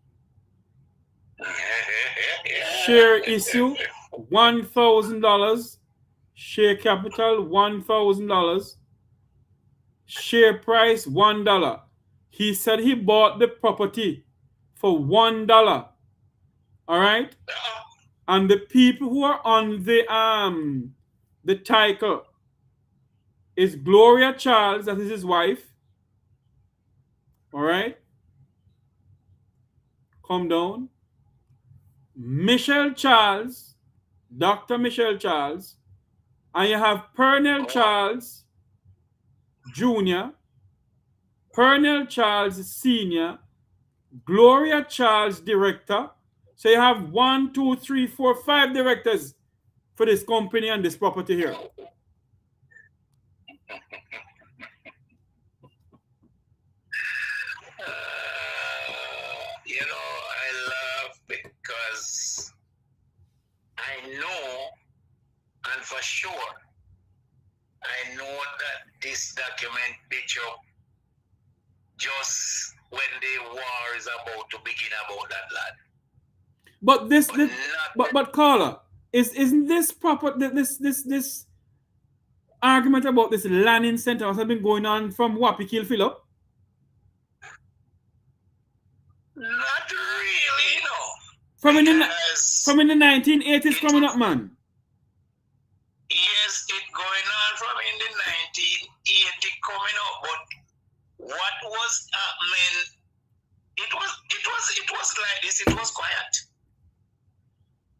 Share issue $1,000. Share capital $1,000. Share price $1. He said he bought the property for $1. All right? And the people who are on the title is Gloria Charles, that is his wife. All right? Come down. Michelle Charles, Dr. Michelle Charles, and you have Pernell Charles Jr., Pernell Charles Sr., Gloria Charles Director. So you have 1, 2, 3, 4, 5 directors for this company and this property here. You know, I laugh because I know, and for sure, I know that this document picture just when the war is about to begin about that land. But but caller, isn't this proper? This argument about this land in St. Thomas has been going on from Wappy Kill Phillip? Not really, no. From in the 1980s coming up, man. Yes, it going on from in the 1980 coming up, but what was happening? It was like this. It was quiet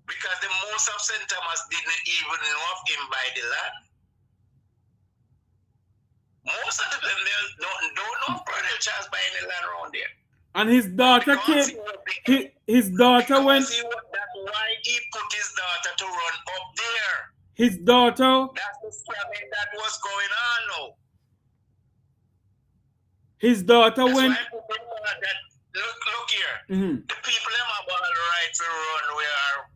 because the most of St. Thomas didn't even know of him by the land. Most of them don't know of Pernell Charles buying the land around there. And his daughter Because came. he was the His daughter went. That's why he put his daughter to run up there. His daughter. That's the scamming that was going on now. His daughter That's went. why I put that, look here. Mhm. The people them have all the right to run where,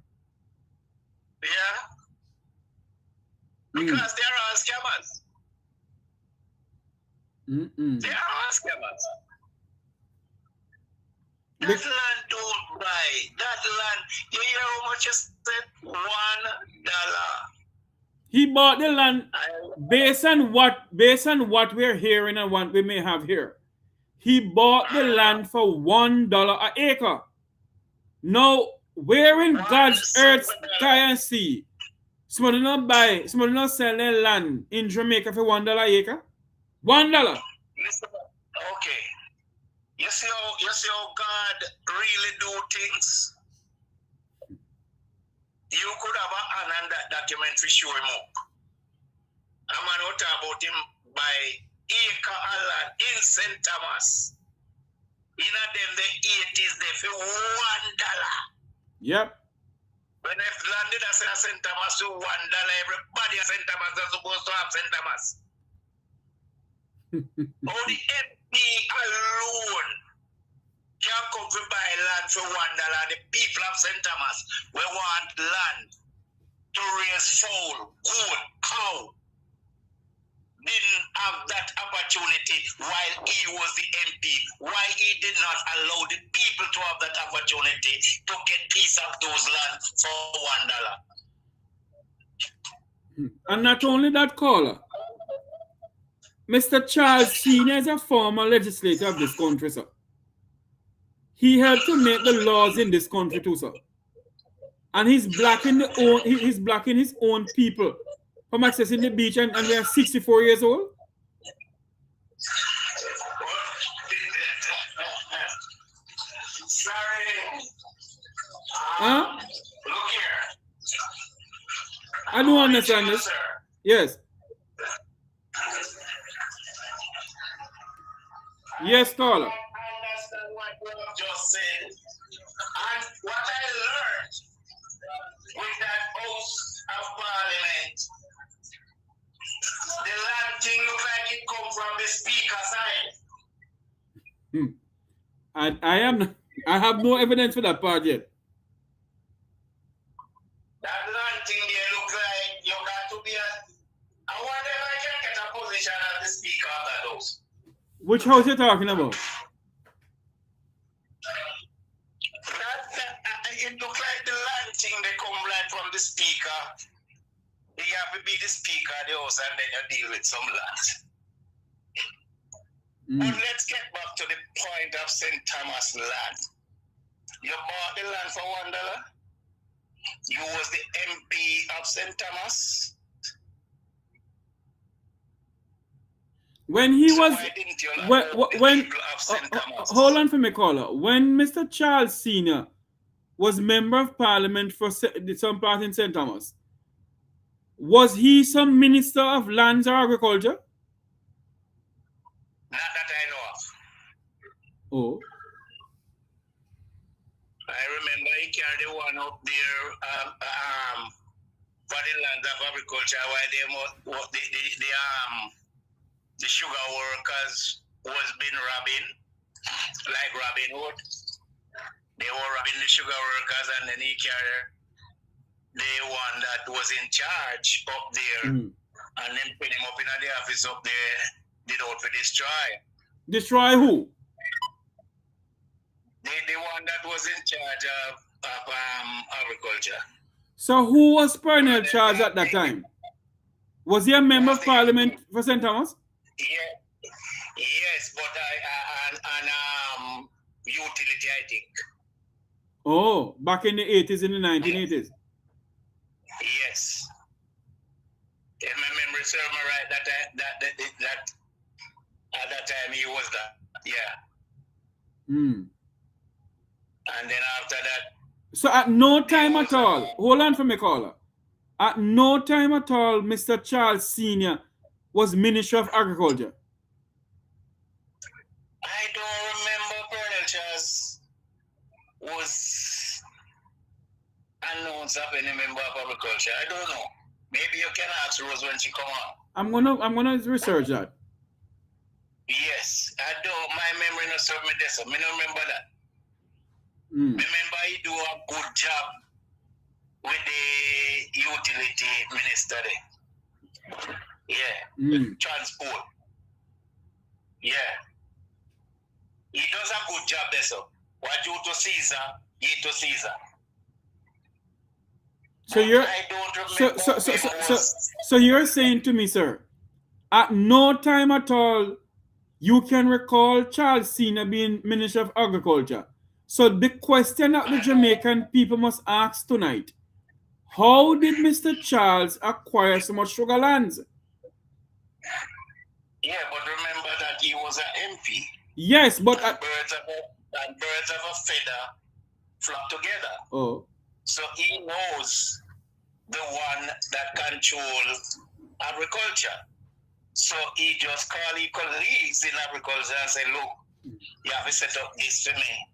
yeah? Because they are all scammers. They are all scammers. That land don't buy. That land, you hear how much you said? $1. He bought the land based on what we're hearing and what we may have here. He bought the land for $1 an acre. Now, where in God's earth, sky and sea, somebody not sell their land in Jamaica for $1 an acre? $1. Listen, okay. You see how God really do things? You could have a hand on that documentary show him up. I'm going to talk about him by acre of land in St. Thomas. In them the 80s, they for $1. Yep. When if landed as in St. Thomas to $1, everybody at St. Thomas is supposed to have St. Thomas. How the MP alone can come to buy land for $1. The people of St. Thomas we want land to raise fowl, goat, cow. Didn't have that opportunity while he was the MP. Why he did not allow the people to have that opportunity to get piece of those land for $1. And not only that, caller, Mr. Charles Sr. is a former legislator of this country, sir. He helped to make the laws in this country too, sir. And he's blocking his own people from accessing the beach, and we are 64 years old. Sorry. Huh? Look here. I don't understand this. Sir. Yes. Yes, caller. I understand what you have just said. And what I learned with that House of Parliament, the land thing look like it come from the speaker side. I have no evidence for that part yet. That land thing there look like you got to be I wonder if I can get a position as the speaker of that house. Which house you talking about? It look like the land thing they come like from the speaker. You have to be the speaker of the house and then you deal with some land. But let's get back to the point of St. Thomas land. You bought the land for $1. You was the MP of St. Thomas. When he So was, why didn't you allow the when people of St. Thomas? hold on for me, caller. When Mr. Charles Sr. was member of parliament for some part in St. Thomas, was he some minister of lands or agriculture? Not that I know of. Oh. I remember he carried the one up there for the land of agriculture where the sugar workers was been robbing, like Robin Hood. They were robbing the sugar workers, and then he carried the one that was in charge up there, and then put him up in the office up there, did out for destroy. Destroy who? The one that was in charge of agriculture. So who was Pernell Charles at that time? Was he a member of parliament for St. Thomas? Yeah. Yes, but utility, I think. Oh, back in the 80s, in the 1980s. Yes. If my memory serves me right, that at that time he was that. Yeah. And then after that. So at no time at all, hold on for me, caller. At no time at all, Mr. Charles Sr. was Minister of Agriculture. I don't remember Pernell agriculture was unknown of any member of agriculture. I don't know. Maybe you can ask Rose when she come on. I'm gonna research that. Yes, I don't. My memory not serve me this. I don't remember that. Remember, he do a good job with the utility minister there. Yeah, transport. Yeah, he does a good job there, so. What you to Caesar, ye to Caesar. So you're I don't remember so you're saying to me, sir, at no time at all you can recall Charles Senior being Minister of Agriculture. So the question that the Jamaican people must ask tonight: how did Mr. Charles acquire so much sugar lands? Yeah, but remember that he was an MP. Yes, but birds of a feather flock together. Oh. So he knows the one that controls agriculture. So he just call his colleagues in agriculture and say, look, you have to set up this for me.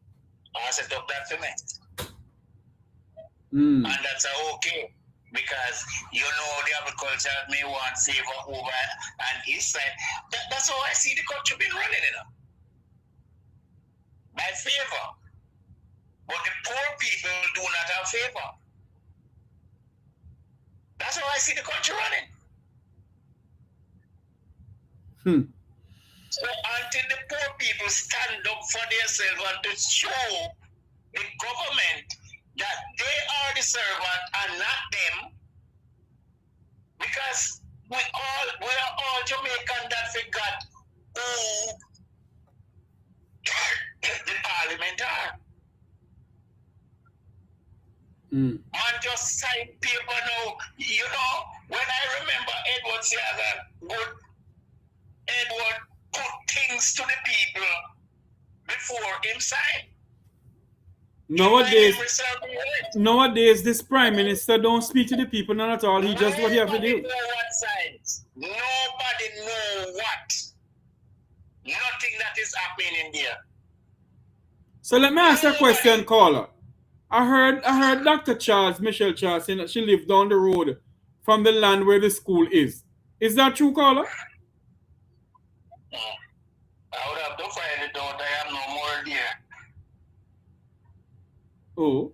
I set up that for me. And that's okay. Because you know the agriculture may want favor over and his side. That's how I see the country been running, you know. By favor. But the poor people do not have favor. That's how I see the country running. So until the poor people stand up for themselves and to show the government that they are the servant and not them, because we are all Jamaican that forgot who the parliament are. Man just sign paper now. You know, when I remember Edward Siaga, Edward put things to the people before him sign. Nowadays, this prime minister don't speak to the people, none at all. He just what he have to do. Nobody know what. Nothing that is happening in there. So let me ask you a question, caller. I heard Dr. Charles, Michelle Charles, saying that she lived down the road from the land where the school is. Is that true, caller? I would have to find it out. I am no more there. Oh.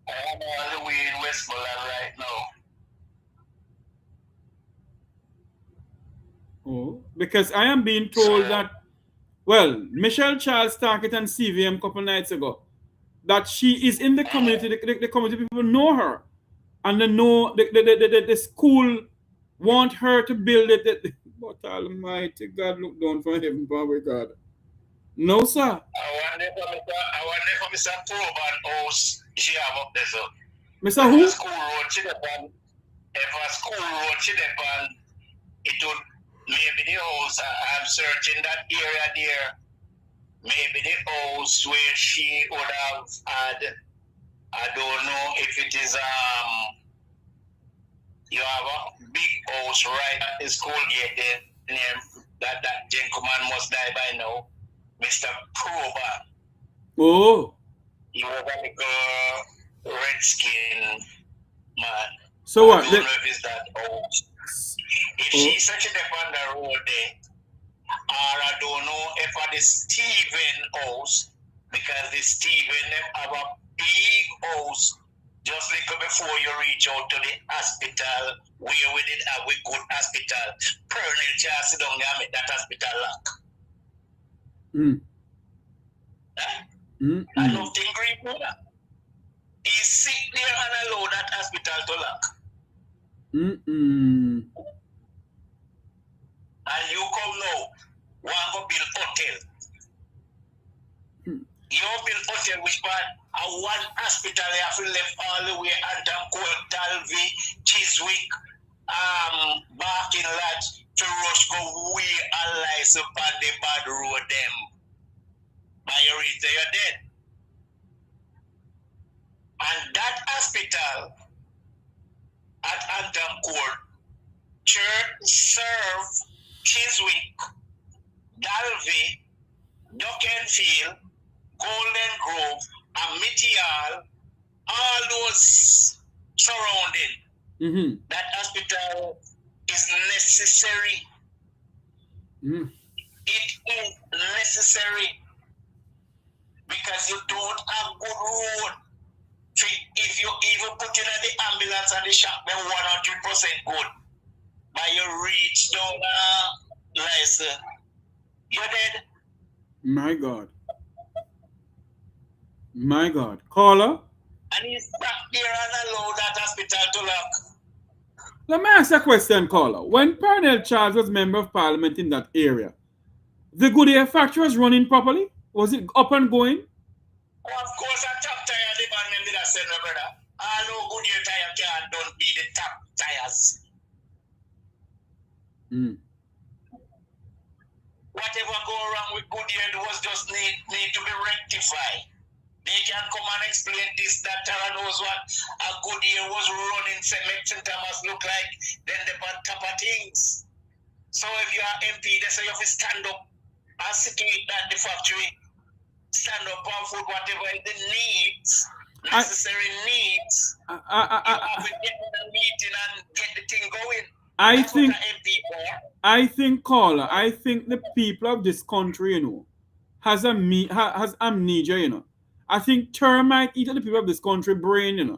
I am all the way in Westmoreland right now. Oh, because I am being told that, well, Michelle Charles Target and CVM a couple nights ago, that she is in the community, the community people know her, and they know the school want her to build it. But Almighty God, look down from heaven, Father God. No, sir. I wonder if Mr. Proban house she have up there, so. Mr. Who? If a school road she depend, it would maybe the house. I'm searching that area there. Maybe the house where she would have had. I don't know if it is you have a big house right at the school gate there. That gentleman must die by now. Mr. Proban. Oh. He was like a redskin man. So what? I don't know if it's that old. If she's such a on the road there, or I don't know if at the Stephen house, because the Stephen have a big house just like before you reach out to the hospital, where we did have a good hospital. Permanent just sit down there and make that hospital lock. I don't think Green Brother. He sit there and allow that hospital to lock. And you come now, want to build hotel. You build hotel which part one hospital you have to left all the way Anthem Court, Dalvey, Chiswick, Barking Lodge to rush go way and lies upon the bad road them. By you reach there, you're dead. And that hospital at Anthem Court church serve Chiswick, Dalvey, Duckenfield, Golden Grove, and Mitial, all those surrounding. Mm-hmm. That hospital is necessary. Mm. It is necessary because you don't have good road. If you even put in the ambulance and the shop, then 100% good. But you reach down, you're dead. My God. My God. Caller? And he's back there and allow that hospital to lock. Let me ask a question, caller. When Pernell Charles was Member of Parliament in that area, the Goodyear factory was running properly? Was it up and going? Oh, of course, a top tire department did I say, my brother. I know Goodyear tire can't don't be the top tires. Mm. Whatever go wrong with Goodyear was just need to be rectified. They can come and explain this, that, Tara knows what a Goodyear was running, make St. Thomas look like, then they on top of things. So if you are MP, they say you have to stand up and situate that the factory, stand up and food, whatever the needs, necessary needs. You have to get in a meeting and get the thing going. I That's think, what an MP for. I think, caller, I think the people of this country, has amnesia, I think termite eat the people of this country brain,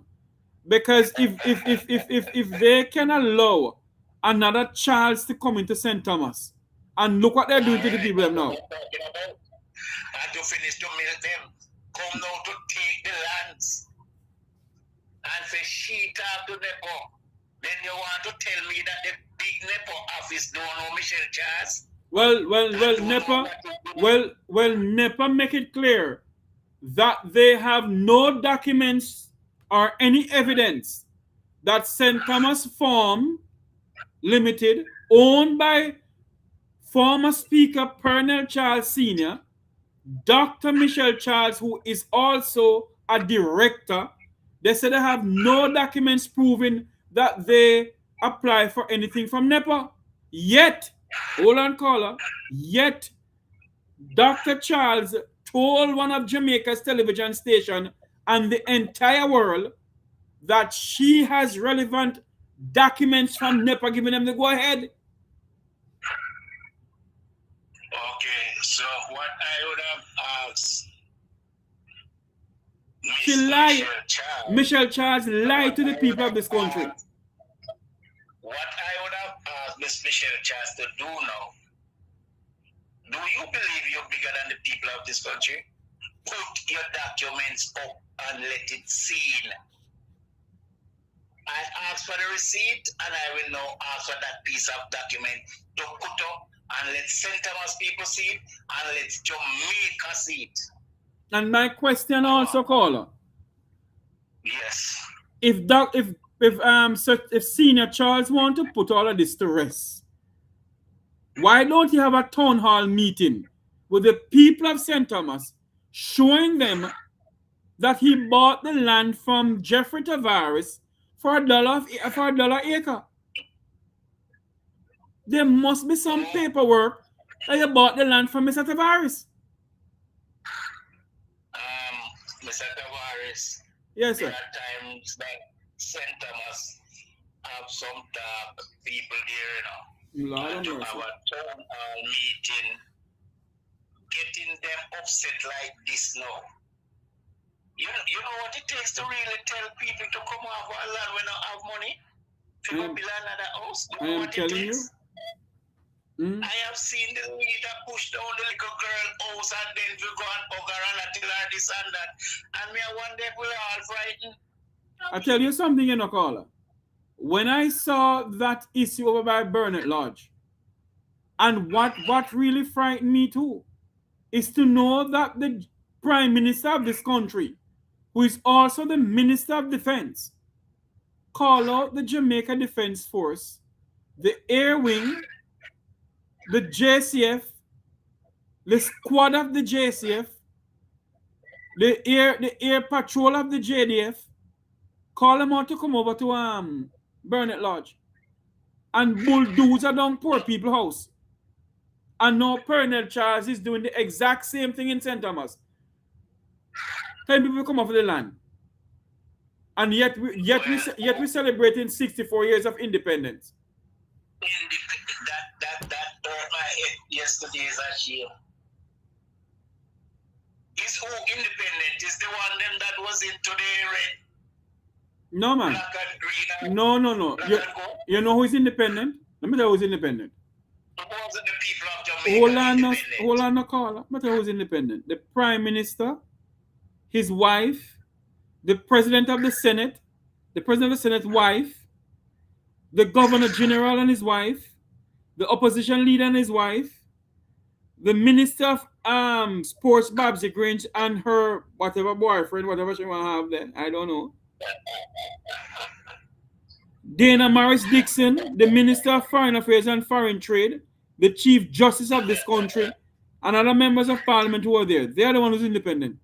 because if they can allow another Charles to come into St. Thomas and look what they're doing to the people now. And to finish to milk them, come now to take the lands and say she talk to NEPA. Then you want to tell me that the big NEPA office don't know Michelle Charles? NEPA make it clear that they have no documents or any evidence that St. Thomas Farm Limited, owned by former Speaker Pernell Charles Sr., Dr. Michelle Charles, who is also a director, they said they have no documents proving that they apply for anything from NEPA. Yet, hold on, caller, yet Dr. Charles told one of Jamaica's television station and the entire world that she has relevant documents from NEPA giving them the go-ahead. Okay, so what I would have asked She lied. Michelle Charles lied to the people of this country. What I would have asked Miss Michelle Charles to do now, do you believe you're bigger than the people of this country? Put your documents up and let it seen. I ask for the receipt and I will now ask for that piece of document to put up and let St. Thomas people see it and let Jamaica see it. And my question also, caller. Yes. If Senior Charles want to put all of this to rest, why don't you have a town hall meeting with the people of St. Thomas, showing them that he bought the land from Jeffrey Tavares for $1 acre? There must be some paperwork that you bought the land from Mr. Tavares. Mr. Tavares. Yes, sir. There are times that St. Thomas have some dark people there, Lord to have have mercy. a town hall meeting, getting them upset like this now. You know what it takes to really tell people to come off our land when they have money? To go build another house? You know what it takes? I have seen the leader push down the little girl house and then we go and hug her and tell her this and that. And me one day we're all frightened. I tell you something, caller. When I saw that issue over by Burnett Lodge, and what really frightened me too, is to know that the Prime Minister of this country, who is also the Minister of Defense, call out the Jamaica Defense Force, the Air Wing, the JCF, the squad of the JCF, the air patrol of the JDF, call them out to come over to Burnett Lodge and bulldoze down poor people's house. And now Pernell Charles is doing the exact same thing in St. Thomas. 10 people come off of the land. And yet we're celebrating 64 years of independence. That hurt my head yesterday is a shame. Is who independent? Is the one them that was in today red? No, man. Black and green. No. You know who is independent? Let me tell you who's independent. Those are the people of Jamaica. Hold on, no caller. Let me tell you who's independent. The Prime Minister, his wife, the President of the Senate, the President of the Senate's wife, the Governor General and his wife, the opposition leader and his wife, the Minister of Sports, Babsy Grinch, and her whatever boyfriend, whatever she want to have there. I don't know. Dana Morris Dixon, the Minister of Foreign Affairs and Foreign Trade, the Chief Justice of this country, and other members of Parliament who are there. They are the ones who's independent.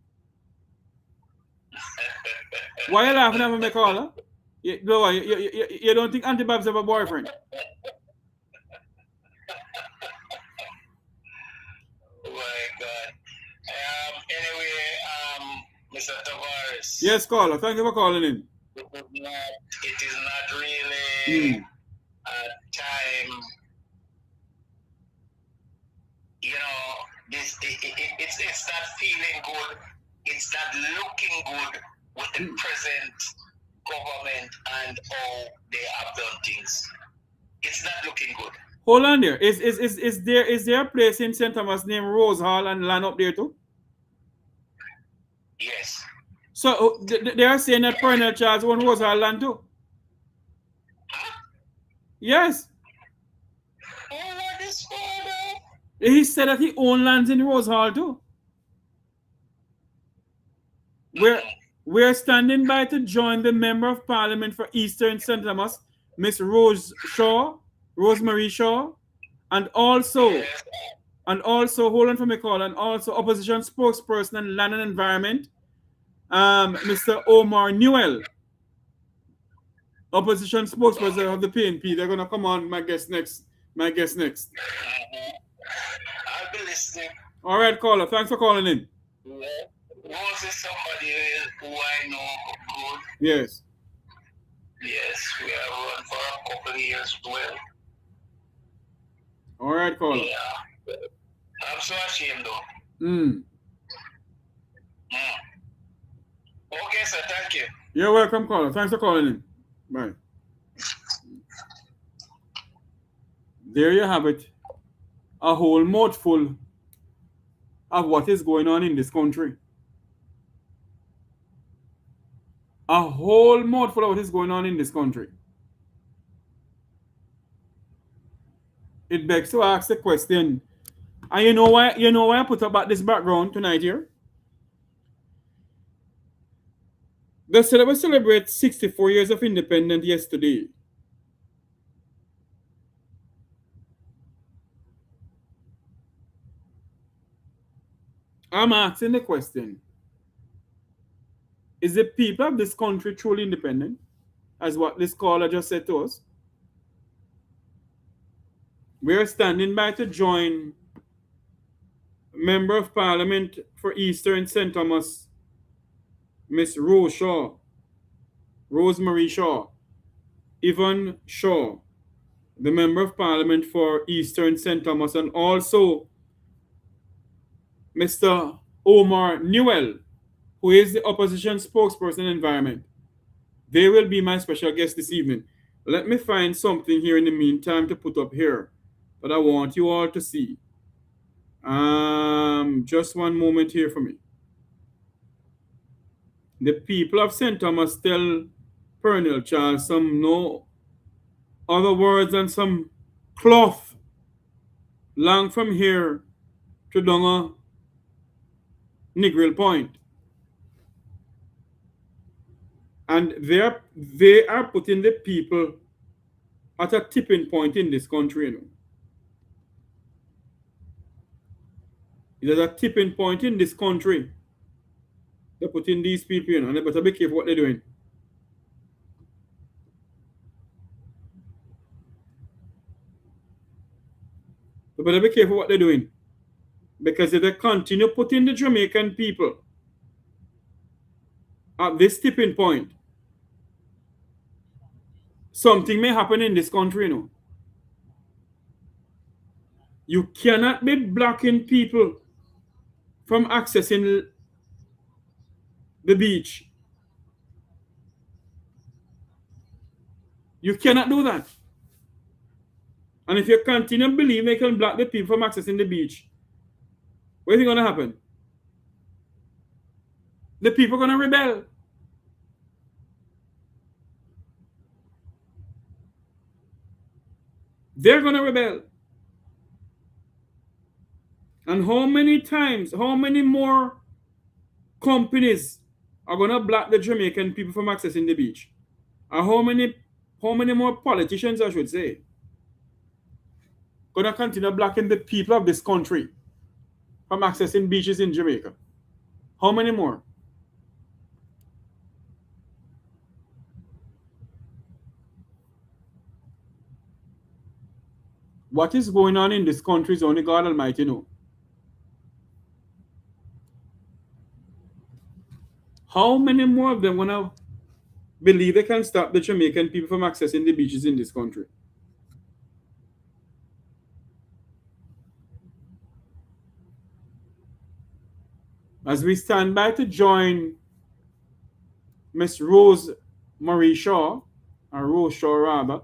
Why are you laughing at me, caller? You don't think Auntie Babs have a boyfriend? Oh my God. Anyway, Mr. Tavares. Yes, caller. Thank you for calling in. It is not really a time. You know, it's not feeling good. It's not looking good with the present government and how they have done things. It's not looking good. Hold on there. Is there a place in St. Thomas named Rose Hall and land up there too? Yes. So they are saying that Colonel Charles owned Rose Hall land too? Yes. Oh, what is going on? He said that he owned lands in Rose Hall too. We're standing by to join the Member of Parliament for Eastern St. Thomas, Miss Rosemarie Shaw, and also, hold on for me call, and also opposition spokesperson on land and environment, Mr. Omar Newell, opposition spokesperson of the PNP. They're gonna come on. My guest next. I'll be listening. All right, caller. Thanks for calling in. Was it somebody who I know good? Yes. Yes, we have run for a couple of years as well. All right, caller. Yeah. I'm so ashamed though. Okay, sir. Thank you. You're welcome, caller. Thanks for calling in. Bye. There you have it. A whole mouthful of what is going on in this country. A whole mouthful of what is going on in this country. It begs to ask the question, and you know why I put up this background tonight here? They said we celebrate 64 years of independence yesterday. I'm asking the question, is the people of this country truly independent, as what this caller just said to us? We are standing by to join Member of Parliament for Eastern St. Thomas, Miss Rosemarie Shaw, Yvonne Shaw, the Member of Parliament for Eastern St. Thomas, and also Mr. Omar Newell, who is the opposition spokesperson in environment. They will be my special guest this evening. Let me find something here in the meantime to put up here that I want you all to see. Just one moment here for me. The people of St. Thomas tell Colonel Charles some no other words than some cloth long from here to down Negril Point. And they are putting the people at a tipping point in this country, you know. It is a tipping point in this country. They're putting these people in, and they better be careful what they're doing. They better be careful what they're doing. Because if they continue putting the Jamaican people at this tipping point, something may happen in this country, you know. You cannot be blocking people from accessing the beach. You cannot do that. And if you continue to believe they can block the people from accessing the beach, what is going to happen? The people are going to rebel. They're going to rebel. And how many times, how many more companies are going to block the Jamaican people from accessing the beach? And how many more politicians, I should say, going to continue blocking the people of this country from accessing beaches in Jamaica? How many more? What is going on in this country is only God Almighty knows. How many more of them going to believe they can stop the Jamaican people from accessing the beaches in this country? As we stand by to join Miss Rosemarie Shaw, or Rose Shaw rather,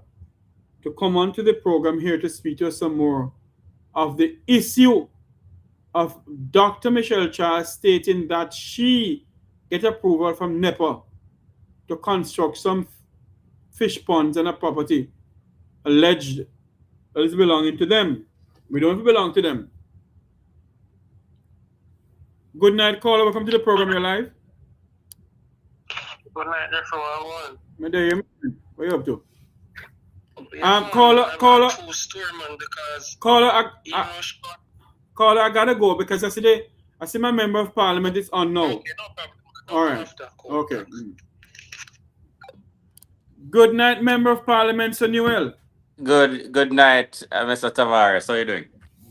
to come onto the program here to speak to us some more of the issue of Dr. Michelle Charles stating that she get approval from NEPA to construct some fish ponds on a property alleged that is belonging to them. We don't belong to them. Good night, caller. Welcome to the program. You're live. Good night, everyone. My day, what are you up to? Yeah, caller, true story, man, because caller, caller, I gotta go because I see my member of parliament is on now. Okay, no problem. All right. Okay. Good night, member of parliament, Sir Newell. Good night, Mr. Tavares. How are you doing?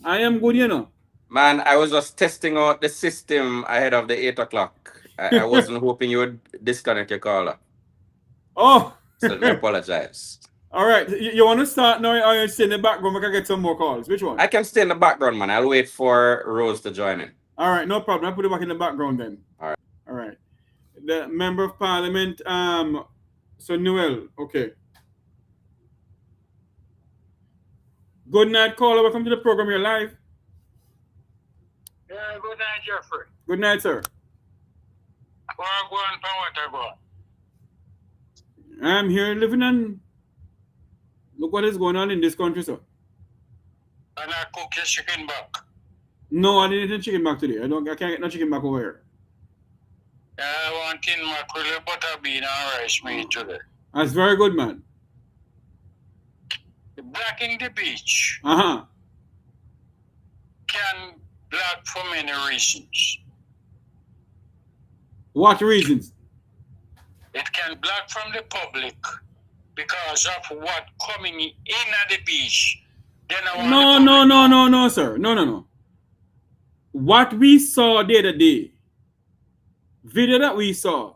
I am good, you know. Man, I was just testing out the system ahead of the 8 o'clock. I wasn't hoping you would disconnect your caller. Oh. So I apologize. All right. You want to start now or you stay in the background? We can get some more calls. Which one? I can stay in the background, man. I'll wait for Rose to join in. All right. No problem. I'll put it back in the background then. All right. All right. The member of parliament, so Newell. Okay. Good night, caller. Welcome to the program. You're live. Yeah, good night, Jeffrey. Good night, sir. I'm here living on. Look what is going on in this country, sir. And I cook your chicken back. No, I didn't eat chicken back today. I can't get no chicken back over here. I want tin mackerel, butter bean, and rice meat today. That's very good, man. Blocking the beach Uh-huh. can block for many reasons. What reasons? It can block from the public because of what coming in at the beach. Then No, sir. No. What we saw the other day, video that we saw,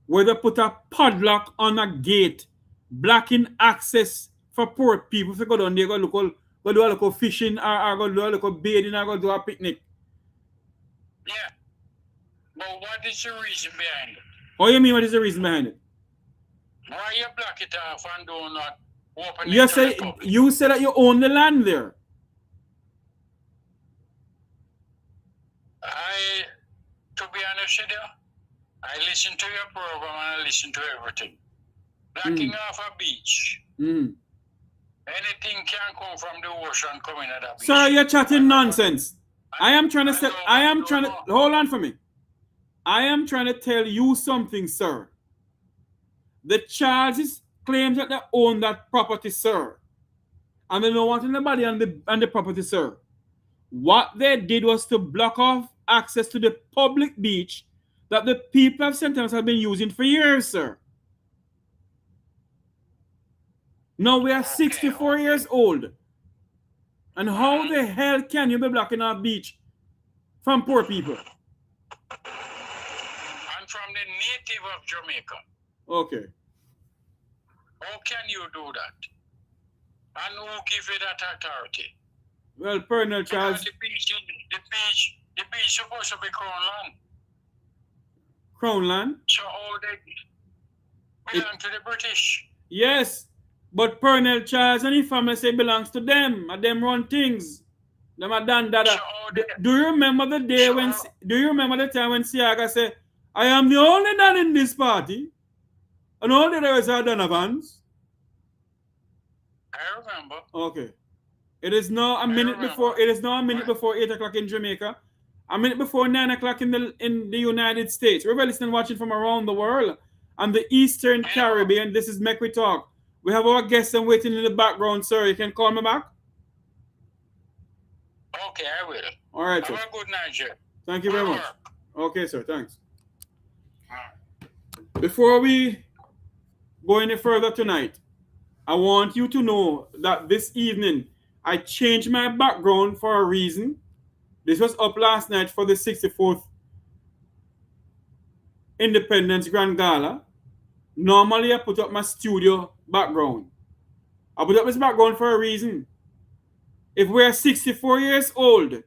where they put a padlock on a gate, blocking access for poor people to go down there, go do a little fishing, or go do a little bathing, or go do a picnic. Yeah. But what is the reason behind it? What do you mean, what is the reason behind it? Why you block it off and do not open You it to say the public? you said that you own the land there. To be honest with you, I listen to your program and I listen to everything. Blocking off a beach. Mm. Anything can come from the ocean coming at that beach. Sir, you're chatting nonsense. I am trying to hold on for me. I am trying to tell you something, sir. The Charles claims that they own that property, sir. And they don't want anybody on the property, sir. What they did was to block off access to the public beach that the people of St. Thomas have been using for years, sir. Now we are 64 years old. And how the hell can you be blocking our beach from poor people? And from the native of Jamaica. Okay. How can you do that? And who give you that authority? Well, Colonel Charles. Because the beach supposed to be Crown land. Crown land? So how they belong to the British? Yes. But Colonel Charles and his family say belongs to them. And them run things. Them are done that. Do you remember the day when? Do you remember the time when Siaga said, "I am the only man in this party, and all the others are Donovans"? I remember. Okay. It is now a minute before. It is now a minute before 8 o'clock in Jamaica. A minute before 9 o'clock in the United States. We're listening, watching from around the world and the Eastern Caribbean. This is Make We Talk. We have our guests and waiting in the background, sir. You can call me back. Okay, I will. All right, sir. Have a good night, sir. Thank you very much. Okay, sir. Thanks. Before we go any further tonight, I want you to know that this evening I changed my background for a reason. This was up last night for the 64th Independence Grand Gala. Normally I put up my studio background. I put up this background for a reason. If we're 64 years old,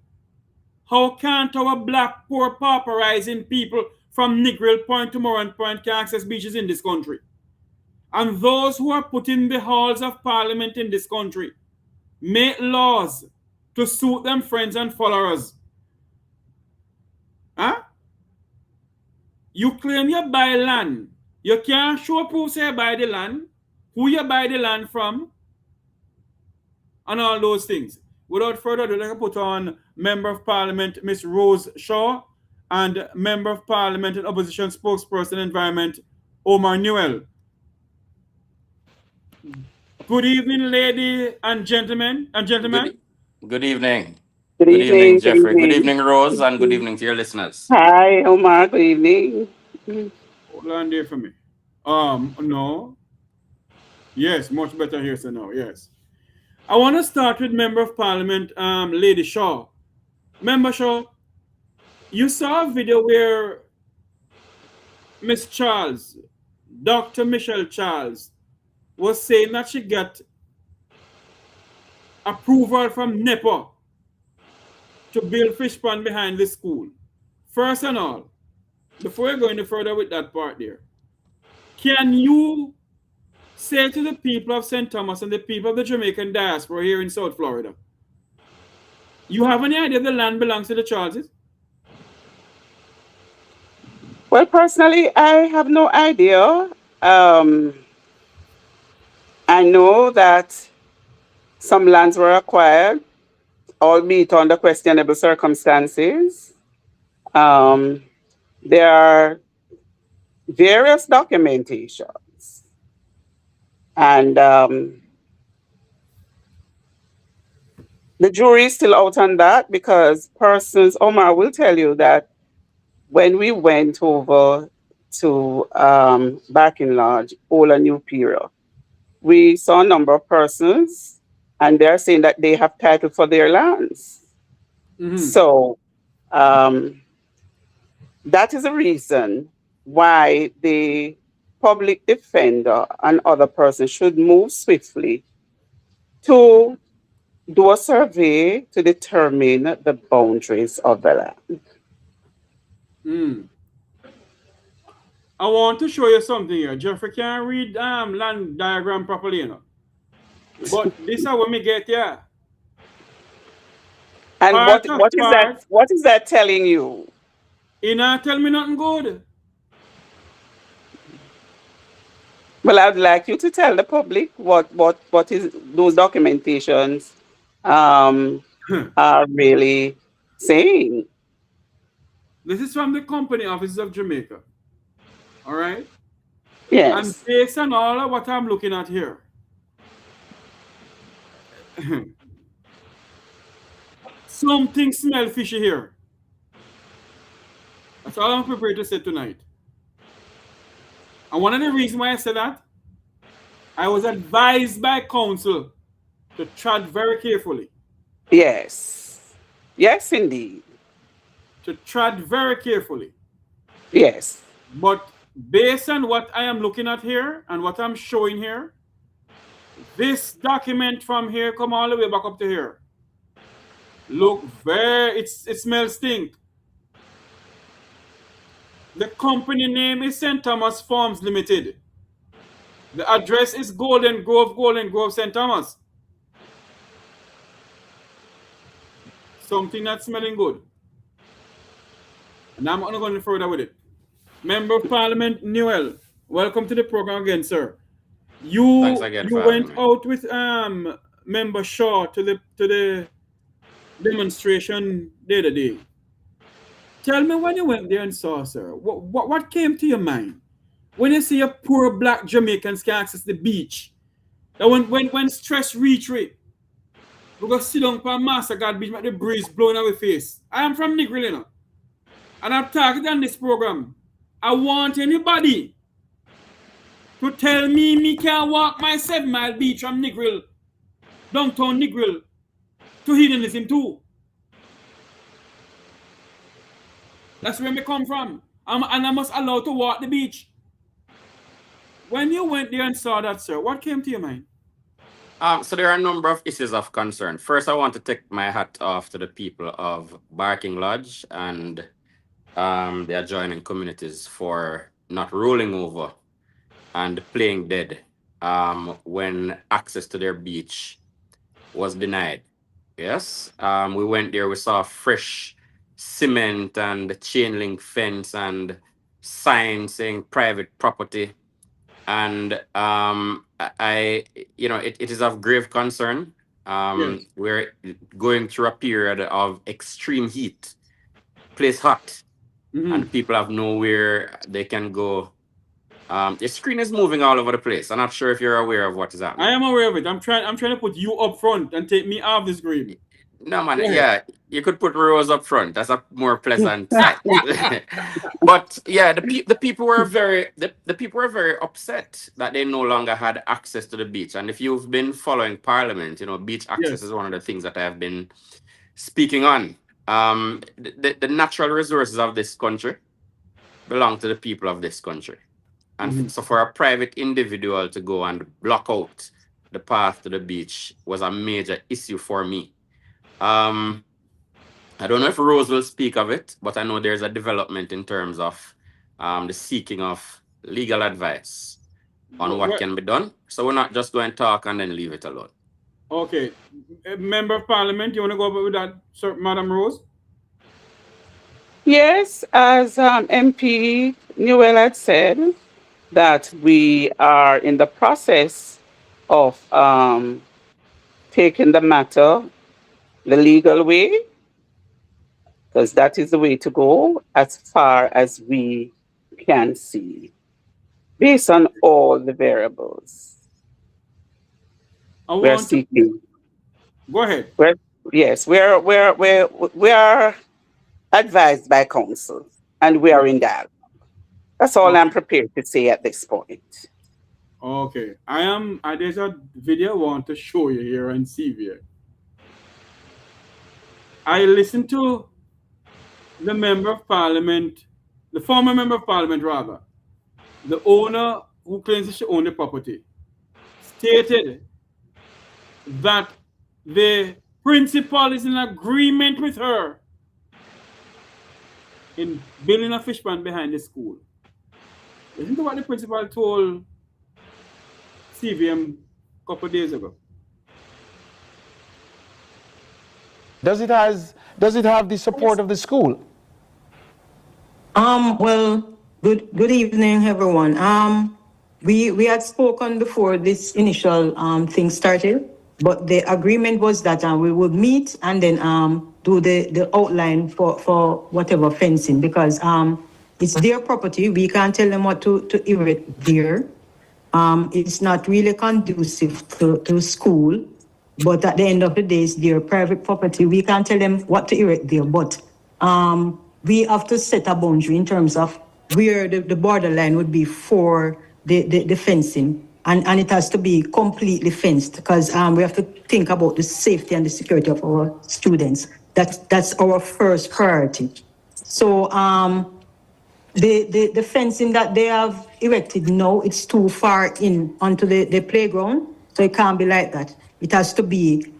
how can't our black poor pauperizing people from Negril Point to Moran Point can access beaches in this country? And those who are put in the halls of parliament in this country make laws to suit them friends and followers. Huh? You claim you buy land. You can't show proof say you buy the land, who you buy the land from, and all those things. Without further ado, I can put on Member of Parliament Miss Rose Shaw and Member of Parliament and Opposition Spokesperson Environment Omar Newell. Good evening, lady and gentlemen. Good evening. Good evening, Jeffrey. Good evening, Rose, and good evening to your listeners. Hi, Omar. Good evening. Hold on there for me. No. Yes, much better here, so now. Yes. I want to start with Member of Parliament, Lady Shaw. Member Shaw, you saw a video where Miss Charles, Dr. Michelle Charles, was saying that she got approval from NEPA to build Fishpond behind the school. First and all, before you go any further with that part there, can you say to the people of St. Thomas and the people of the Jamaican diaspora here in South Florida, you have any idea the land belongs to the Charleses? Well, personally, I have no idea. I know that some lands were acquired, albeit under questionable circumstances. There are various documentations. And the jury is still out on that because persons, Omar will tell you that when we went over to Barking Lodge, Ola New Period, we saw a number of persons and they're saying that they have title for their lands. Mm-hmm. So that is a reason why the public defender and other persons should move swiftly to do a survey to determine the boundaries of the land. I want to show you something here. Jeffrey can't read land diagram properly, you know. But this is what me get here. And what is that telling you? It not tell me nothing good. Well, I'd like you to tell the public what is those documentations are really saying. This is from the Company Offices of Jamaica. All right? Yes. And based on all of what I'm looking at here, something smells fishy here. That's all I'm prepared to say tonight. And one of the reasons why I said that, I was advised by counsel to tread very carefully. Yes. Yes, indeed. To tread very carefully. Yes. But based on what I am looking at here and what I'm showing here, this document from here come all the way back up to here. Look, it smells stink. The company name is St. Thomas Farms Limited. The address is Golden Grove, St. Thomas. Something that's smelling good. And I'm not going further with it. Member of Parliament Newell, welcome to the program again, sir. Thanks again You for went having me. out with Member Shaw to the demonstration the other day. Tell me when you went there and saw, sir, what came to your mind when you see a poor black Jamaicans can access the beach? That when stress reach it, we go sit down on Master God Beach, make the breeze blowing our face. I am from Newell, you know, and I'm talking on this program. I want anybody to tell me can walk my 7-mile beach from Newell, downtown Newell, to hedonism too. That's where me come from. And I must allow to walk the beach. When you went there and saw that, sir, what came to your mind? So there are a number of issues of concern. First, I want to take my hat off to the people of Barking Lodge and the adjoining communities for not rolling over and playing dead when access to their beach was denied. Yes, we went there, we saw fresh cement and chain link fence and signs saying private property. And it is of grave concern. Yes. We're going through a period of extreme heat, place hot, and people have nowhere they can go. Your screen is moving all over the place. I'm not sure if you're aware of what is happening. I am aware of it. I'm trying to put you up front and take me off the screen. No, man. Go ahead. Yeah, you could put Rose up front. That's a more pleasant sight. But yeah, the people were very upset that they no longer had access to the beach. And if you've been following Parliament, you know, beach access Yes. is one of the things that I have been speaking on. The natural resources of this country belong to the people of this country. And so for a private individual to go and block out the path to the beach was a major issue for me. I don't know if Rose will speak of it, but I know there's a development in terms of the seeking of legal advice on what can be done. So we're not just going to talk and then leave it alone. Okay. Member of Parliament, you want to go over with that, sir, Madam Rose? Yes, as MP Newell had said, that we are in the process of taking the matter the legal way, because that is the way to go as far as we can see, based on all the variables. We're seeking. Go ahead. We are advised by counsel, and we are in dialogue. That's all I'm prepared to say at this point. Okay. There's a video I want to show you here and see here. I listened to the Member of Parliament, the former Member of Parliament rather, the owner who claims to own the property, stated that the principal is in agreement with her in building a fish pond behind the school. Listen to what the principal told CVM a couple of days ago. Does it have the support of the school? Well, good evening, everyone. We had spoken before this initial thing started, but the agreement was that we would meet and then do the outline for whatever fencing, because it's their property. We can't tell them what to erect there. It's not really conducive to school, but at the end of the day, it's their private property. We can't tell them what to erect there, but we have to set a boundary in terms of where the borderline would be for the fencing. And it has to be completely fenced, because we have to think about the safety and the security of our students. That's our first priority. So the fencing that they have erected now, it's too far in onto the playground, so it can't be like that. It has to be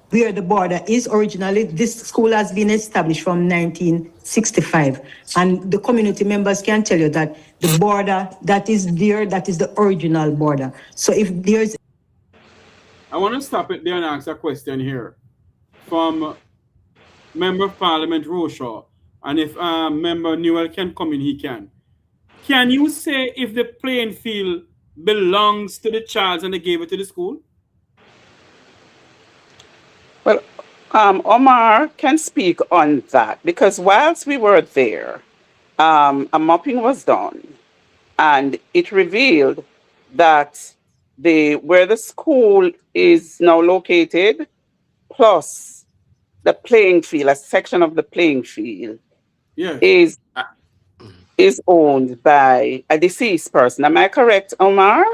where the border is originally. This school has been established from 1965, and the community members can tell you that the border that is there, that is the original border. So if there's I want to stop it there and ask a question here from Member of Parliament Roshaw. And if Member Newell can come in, he can. Can you say if the playing field belongs to the child and they gave it to the school? Well, Omar can speak on that because whilst we were there, a mapping was done, and it revealed that where the school is now located, plus the playing field, a section of the playing field, yes, is owned by a deceased person. Am I correct, Omar?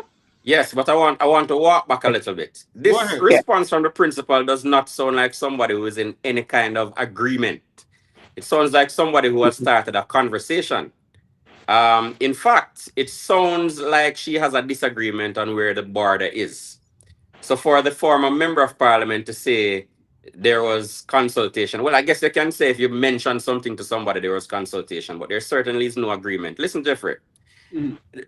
Yes, but I want to walk back a little bit. This ahead. response from the principal does not sound like somebody who is in any kind of agreement. It sounds like somebody who has started a conversation. In fact, it sounds like she has a disagreement on where the border is. So for the former member of parliament to say there was consultation, well, I guess you can say if you mention something to somebody, there was consultation, but there certainly is no agreement. Listen, Jeffrey,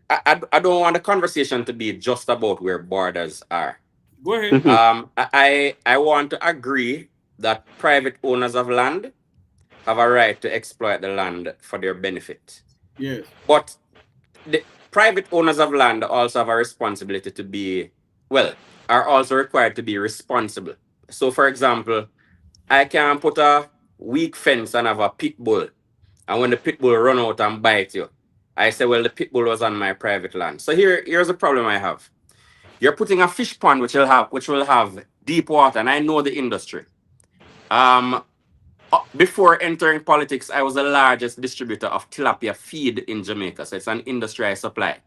I don't want the conversation to be just about where borders are. Go ahead. I want to agree that private owners of land have a right to exploit the land for their benefit. Yes. But the private owners of land also have a responsibility to be, well, are also required to be responsible. So, for example, I can put a weak fence and have a pit bull. And when the pit bull run out and bite you, I say, well, the pit bull was on my private land. So here's a problem I have. You're putting a fish pond which will have deep water, and I know the industry. Before entering politics, I was the largest distributor of tilapia feed in Jamaica. So it's an industry I supply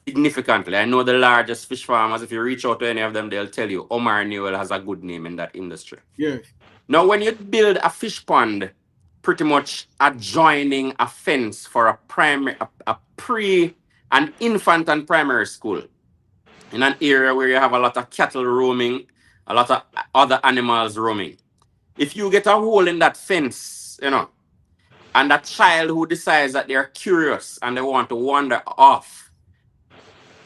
significantly. I know the largest fish farmers. If you reach out to any of them, they'll tell you Omar Newell has a good name in that industry. Yes. Now, when you build a fish pond pretty much adjoining a fence for an infant and primary school in an area where you have a lot of cattle roaming, a lot of other animals roaming, if you get a hole in that fence, and that child who decides that they're curious and they want to wander off,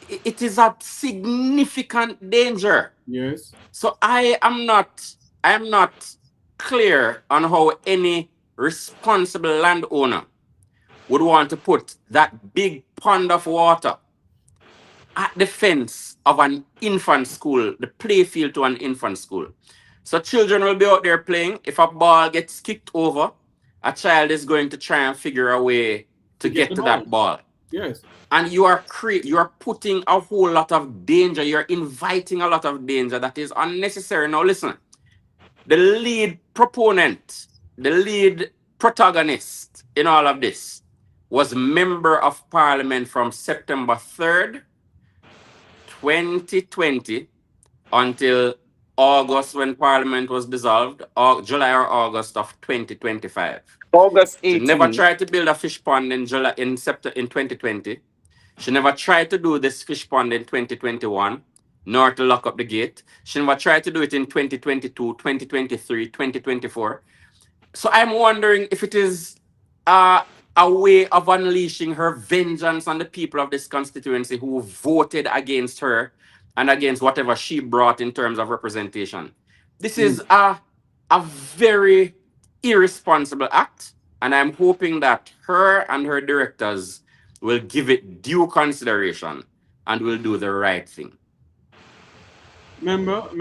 it is a significant danger. Yes. So I am not clear on how any responsible landowner would want to put that big pond of water at the fence of an infant school, the play field to an infant school. So children will be out there playing. If a ball gets kicked over, a child is going to try and figure a way to get to that ball. Yes. And you are putting a whole lot of danger. You're inviting a lot of danger that is unnecessary. Now listen, the lead proponent, the lead protagonist in all of this was Member of Parliament from September 3rd, 2020 until August when Parliament was dissolved, or July or August of 2025. August 18. She never tried to build a fish pond in 2020. She never tried to do this fish pond in 2021, nor to lock up the gate. She never tried to do it in 2022, 2023, 2024. So I'm wondering if it is a way of unleashing her vengeance on the people of this constituency who voted against her and against whatever she brought in terms of representation. This is a very irresponsible act, and I'm hoping that her and her directors will give it due consideration and will do the right thing. Member of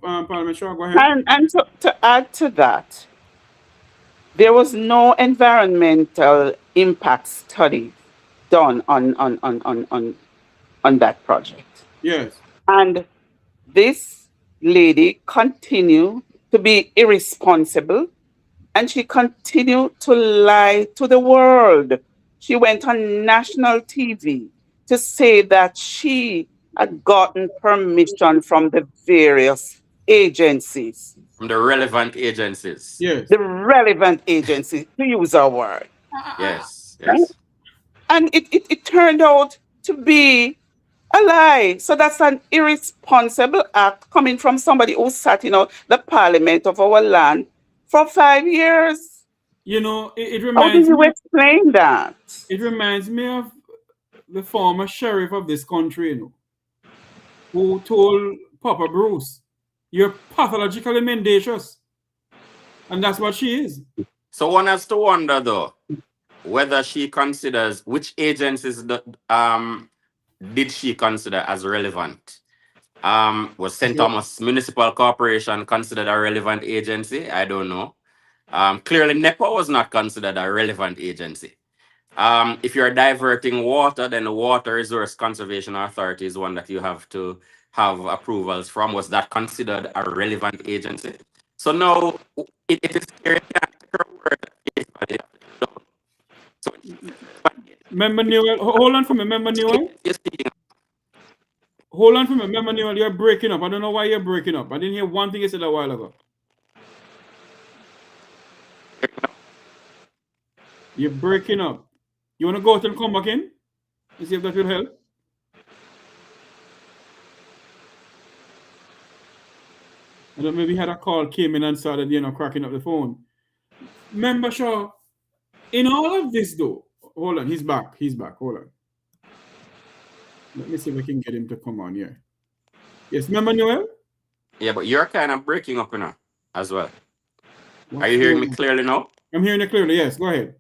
Parliament, sure, go ahead. And to add to that, there was no environmental impact study done on that project. Yes. And this lady continued to be irresponsible, and she continued to lie to the world. She went on national TV to say that she had gotten permission from the various agencies. From the relevant agencies. Yes. The relevant agencies, to use our word. Yes. right? Yes. And it turned out to be a lie. So that's an irresponsible act coming from somebody who sat in the parliament of our land for 5 years. You know, it How do reminds you me. explain that? It reminds me of the former sheriff of this country, who told Papa Bruce, "You're pathologically mendacious," and that's what she is. So one has to wonder though whether she considers which agencies did she consider as relevant. Was St. Okay. Thomas Municipal Corporation considered a relevant agency? I don't know. Clearly, NEPA was not considered a relevant agency. If you're diverting water, then the Water Resource Conservation Authority is one that you have to have approvals from. Was that considered a relevant agency? So now it is clear you can't take her word at face value. So Member Newell, hold on for me, Member Newell. you're speaking. Hold on for me, Member Newell. You're breaking up. I don't know why you're breaking up. I didn't hear one thing you said a while ago. You're breaking up. You want to go out and come back in? And see if that will help? I don't know, maybe had a call, came in and started, cracking up the phone. Member Shaw, in all of this though, hold on, he's back. Hold on. Let me see if I can get him to come on here. Yes, Member Newell? Yeah, but you're kind of breaking up as well. Are you hearing me clearly now? I'm hearing you clearly, yes. Go ahead.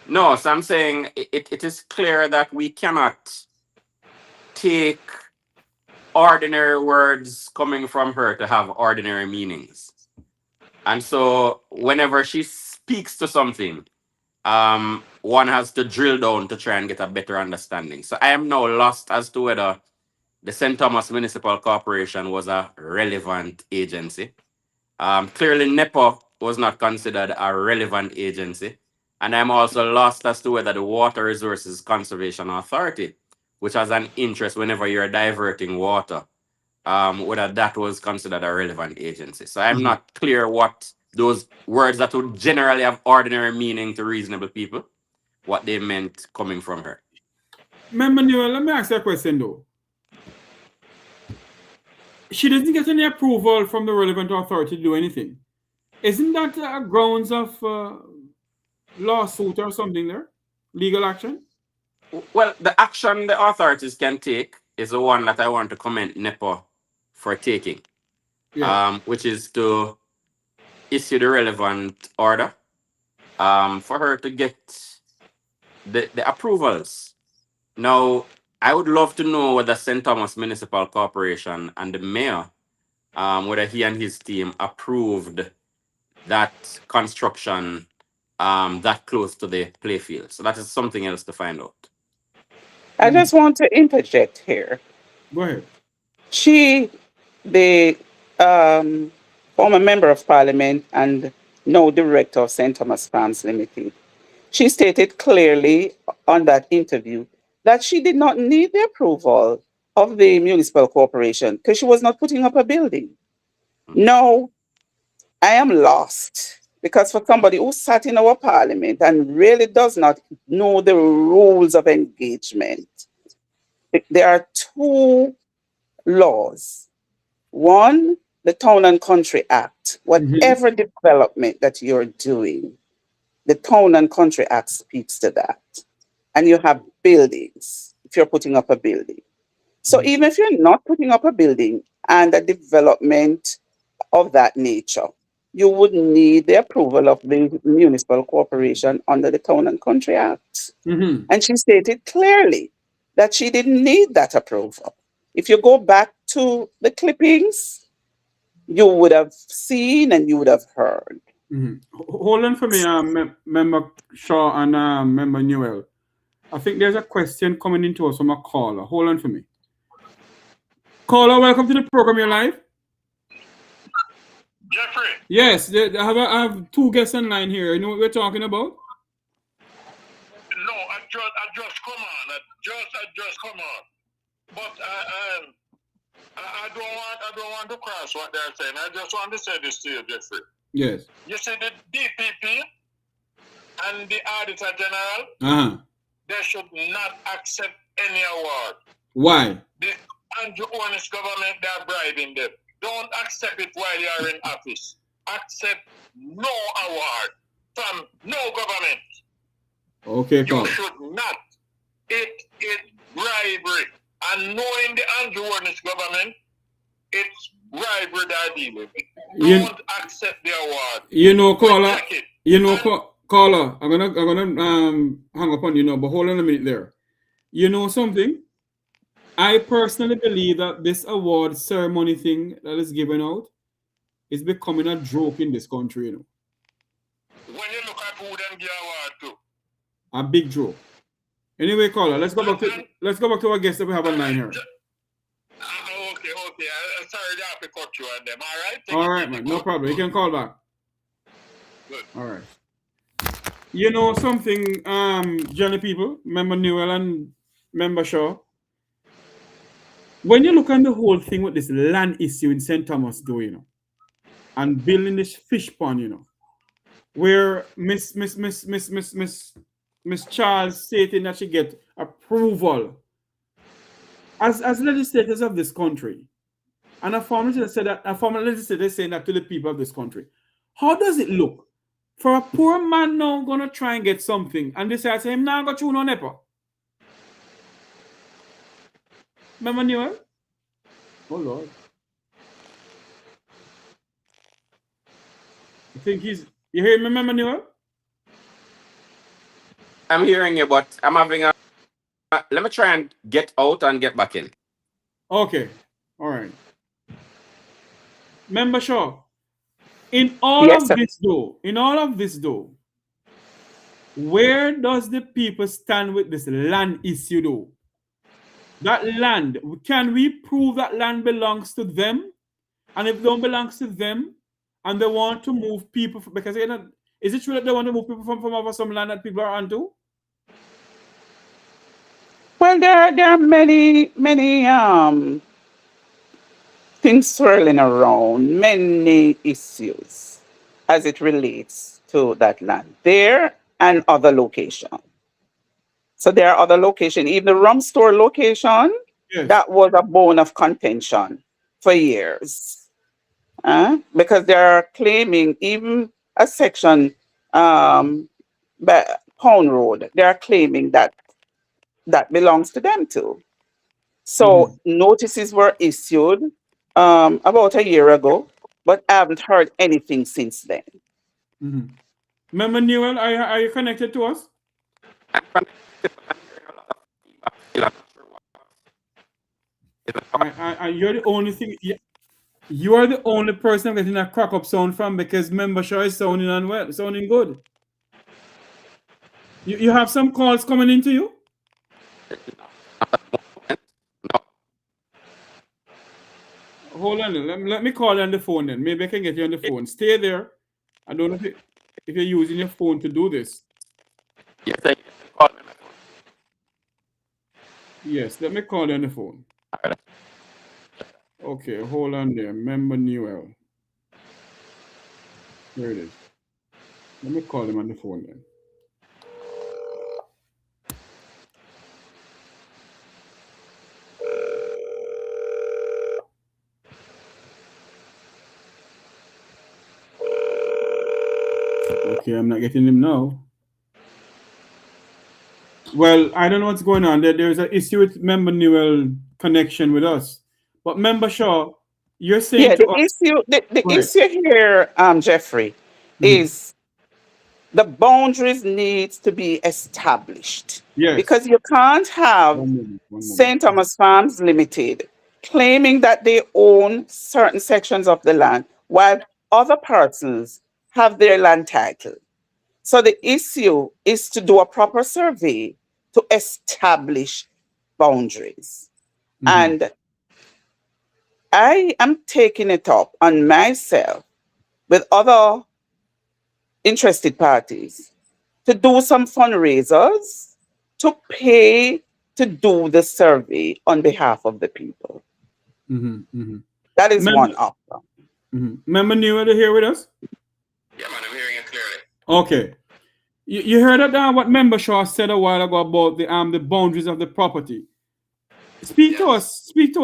No, so I'm saying it is clear that we cannot take ordinary words coming from her to have ordinary meanings. And so whenever she speaks to something, one has to drill down to try and get a better understanding. So I am now lost as to whether the St. Thomas Municipal Corporation was a relevant agency. Clearly, NEPA was not considered a relevant agency. And I'm also lost as to whether the Water Resources Conservation Authority, which has an interest whenever you're diverting water, whether that was considered a relevant agency. So I'm not clear what those words that would generally have ordinary meaning to reasonable people, what they meant coming from her. Member Newell, let me ask you a question though. She doesn't get any approval from the relevant authority to do anything. Isn't that grounds of lawsuit or something there? Legal action? Well, the action the authorities can take is the one that I want to commend NEPA for taking, which is to issue the relevant order for her to get the approvals. Now, I would love to know whether St. Thomas Municipal Corporation and the mayor, whether he and his team approved that construction that close to the playfield. So that is something else to find out. I just want to interject here. Go ahead. She, the former member of parliament and now director of St. Thomas Farms Limited, she stated clearly on that interview that she did not need the approval of the municipal corporation because she was not putting up a building. No, I am lost because for somebody who sat in our parliament and really does not know the rules of engagement, there are two laws. One, the Town and Country Act. Whatever development that you're doing, the Town and Country Act speaks to that. And you have buildings, if you're putting up a building. So even if you're not putting up a building and a development of that nature, you would need the approval of the municipal corporation under the Town and Country Act. And she stated clearly that she didn't need that approval. If you go back to the clippings, you would have seen and you would have heard. Hold on for me, Member Shaw and Member Newell. I think there's a question coming into us from a caller. Hold on for me. Caller, welcome to the program. You're live. Jeffrey. Yes, I have two guests online here. You know what we're talking about? No, I just come on. I just come on. But I don't want to cross what they're saying. I just want to say this to you, Jeffrey. Yes. You see the DPP and the Auditor General, Uh-huh. they should not accept any award. Why? The Andrew Ornish government, they are bribing them. Don't accept it while you are in office. Accept no award from no government. Okay, You Paul. should not. It is bribery. And knowing the Andrew Ornish government, it's bribery they're dealing with. Don't accept the award. You know, caller. Reject it. You know, caller. I'm gonna hang up on you now, but hold on a minute there. You know something? I personally believe that this award ceremony thing that is given out is becoming a joke in this country, you know. When you look at who them give award to. A big joke. Anyway, caller, let's go back to our guest that we have online here. Okay. Sorry, I have to cut you on them. All right. All right, man. No problem. You can call back. Good. All right. You know something, Johnny people, member Newell and member Shaw. When you look at the whole thing with this land issue in St. Thomas, you know, and building this fish pond, you know, where Miss Charles stating that she get approval as legislators of this country, and a former legislator saying that to the people of this country. How does it look for a poor man now gonna try and get something and decide to him now go through no NEPA? Remember Newell? Oh Lord. I think you hear me, remember Newell? I'm hearing you, but I'm having a. Let me try and get out and get back in. Okay. All right. Member Shaw, in all of this though, where does the people stand with this land issue though? That land, can we prove that land belongs to them? And if it don't belongs to them, and they want to move people, because is it true that they want to move people from over some land that people are onto? Well, there are many things swirling around, many issues as it relates to that land there and other locations. So there are other locations, even the rum store location, Yes. that was a bone of contention for years. Because they're claiming even a section by Pound Road, they're claiming that belongs to them too. So notices were issued about a year ago, but I haven't heard anything since then. Member Newell, are you connected to us? You're the only thing. You are the only person I'm getting a crack up sound from, because Member Shaw is sounding good. You have some calls coming into you? Hold on, let me call you on the phone then. Maybe I can get you on the phone. Stay there. I don't know if you're using your phone to do this. Yes, I can call me. Yes, let me call you on the phone. Okay, hold on there. Member Newell. Here it is. Let me call him on the phone then. Okay, I'm not getting him now. Well, I don't know what's going on. There's an issue with Member Newell connection with us. But Member Shaw, you're saying the issue here, Jeffrey, is the boundaries needs to be established. Yes. Because you can't have St. Thomas Farms Limited claiming that they own certain sections of the land while other persons have their land title. So the issue is to do a proper survey to establish boundaries. And I am taking it up on myself with other interested parties to do some fundraisers to pay to do the survey on behalf of the people. That is one option. Member Newell, are you here with us? Yeah, man, I'm hearing you clearly. Okay. You heard that what Member Shaw said a while ago about the boundaries of the property. Speak to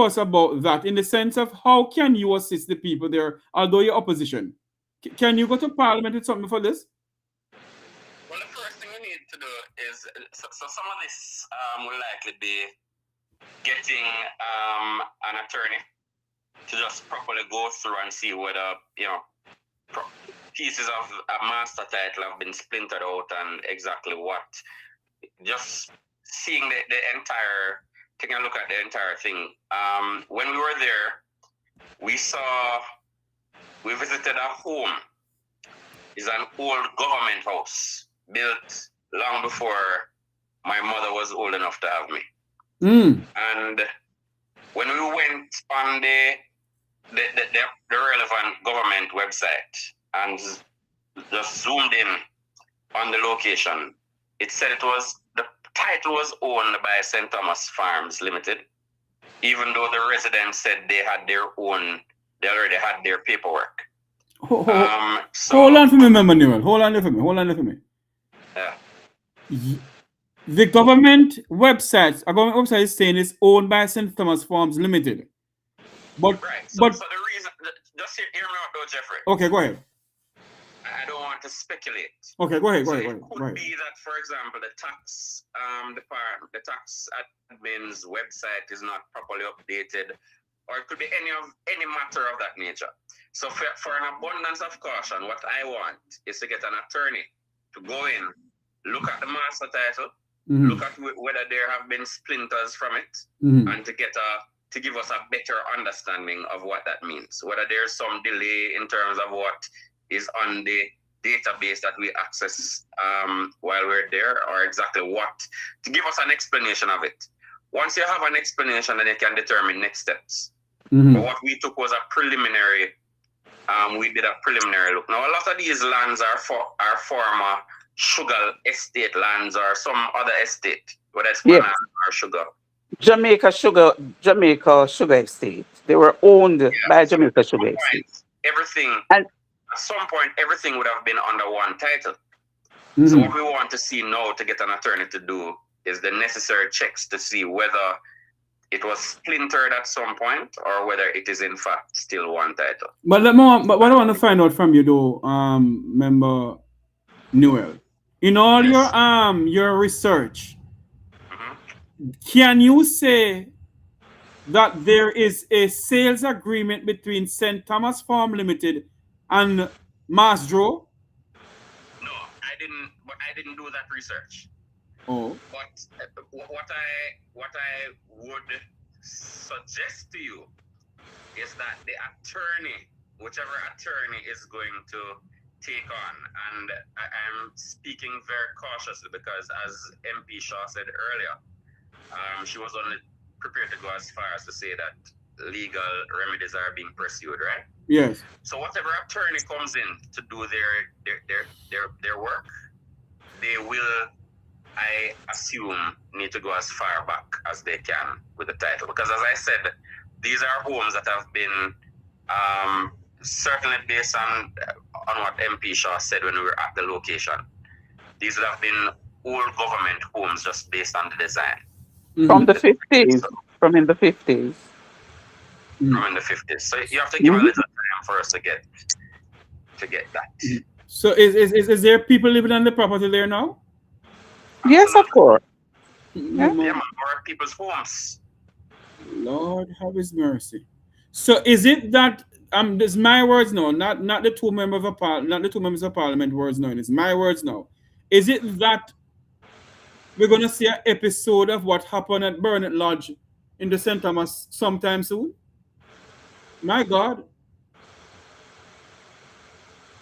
us about that in the sense of how can you assist the people there, although you're opposition. Can you go to Parliament with something for this? Well, the first thing we need to do is so some of this will likely be getting an attorney to just properly go through and see whether pieces of a master title have been splintered out and exactly what. Just seeing the entire, taking a look at the entire thing. When we were there, we visited a home. It's an old government house built long before my mother was old enough to have me. And when we went on the relevant government website and just zoomed in on the location, it said the title was owned by St. Thomas Farms Limited, even though the residents said they already had their paperwork. Hold on for me, Member Newell. Hold on for me. Yeah. The government website is saying it's owned by St. Thomas Farms Limited. But so the reason, just hear me out though, Jeffrey. Okay, go ahead. I don't want to speculate. Okay, go ahead. It could be that, for example, the tax department, the tax admin's website is not properly updated, or it could be any matter of that nature. So for an abundance of caution, what I want is to get an attorney to go in, look at the master title, look at whether there have been splinters from it, and to give us a better understanding of what that means. Whether there's some delay in terms of what is on the database that we access while we're there, or exactly what, to give us an explanation of it. Once you have an explanation, then you can determine next steps. But what we took was a preliminary, we did a preliminary look. Now, a lot of these lands are former sugar estate lands or some other estate, whether it's banana or sugar. Jamaica Sugar Estate. They were owned by Jamaica Sugar Estate. At some point, everything would have been under one title. So what we want to see now to get an attorney to do is the necessary checks to see whether it was splintered at some point or whether it is in fact still one title. But what I want to find out from you though, Member Newell, in all your research, can you say that there is a sales agreement between St. Thomas Farm Limited and Masdro? No, I didn't do that research. Oh. But what I would suggest to you is that the attorney, whichever attorney is going to take on, and I'm speaking very cautiously because, as MP Shaw said earlier, she was only prepared to go as far as to say that legal remedies are being pursued, right? Yes. So whatever attorney comes in to do their work, they will, I assume, need to go as far back as they can with the title. Because as I said, these are homes that have been, certainly based on what MP Shaw said when we were at the location, these would have been old government homes just based on the design. From the 50s. From in the 50s. From in the 50s. So you have to give a little time for us to get that. So is there people living on the property there now? Yes, of course. Yeah, or people's homes. Lord have his mercy. So is it that this is my words now, not the two members of parliament words now, it's my words now. Is it that we're gonna see an episode of what happened at Burnett Lodge in the St. Thomas sometime soon? My God.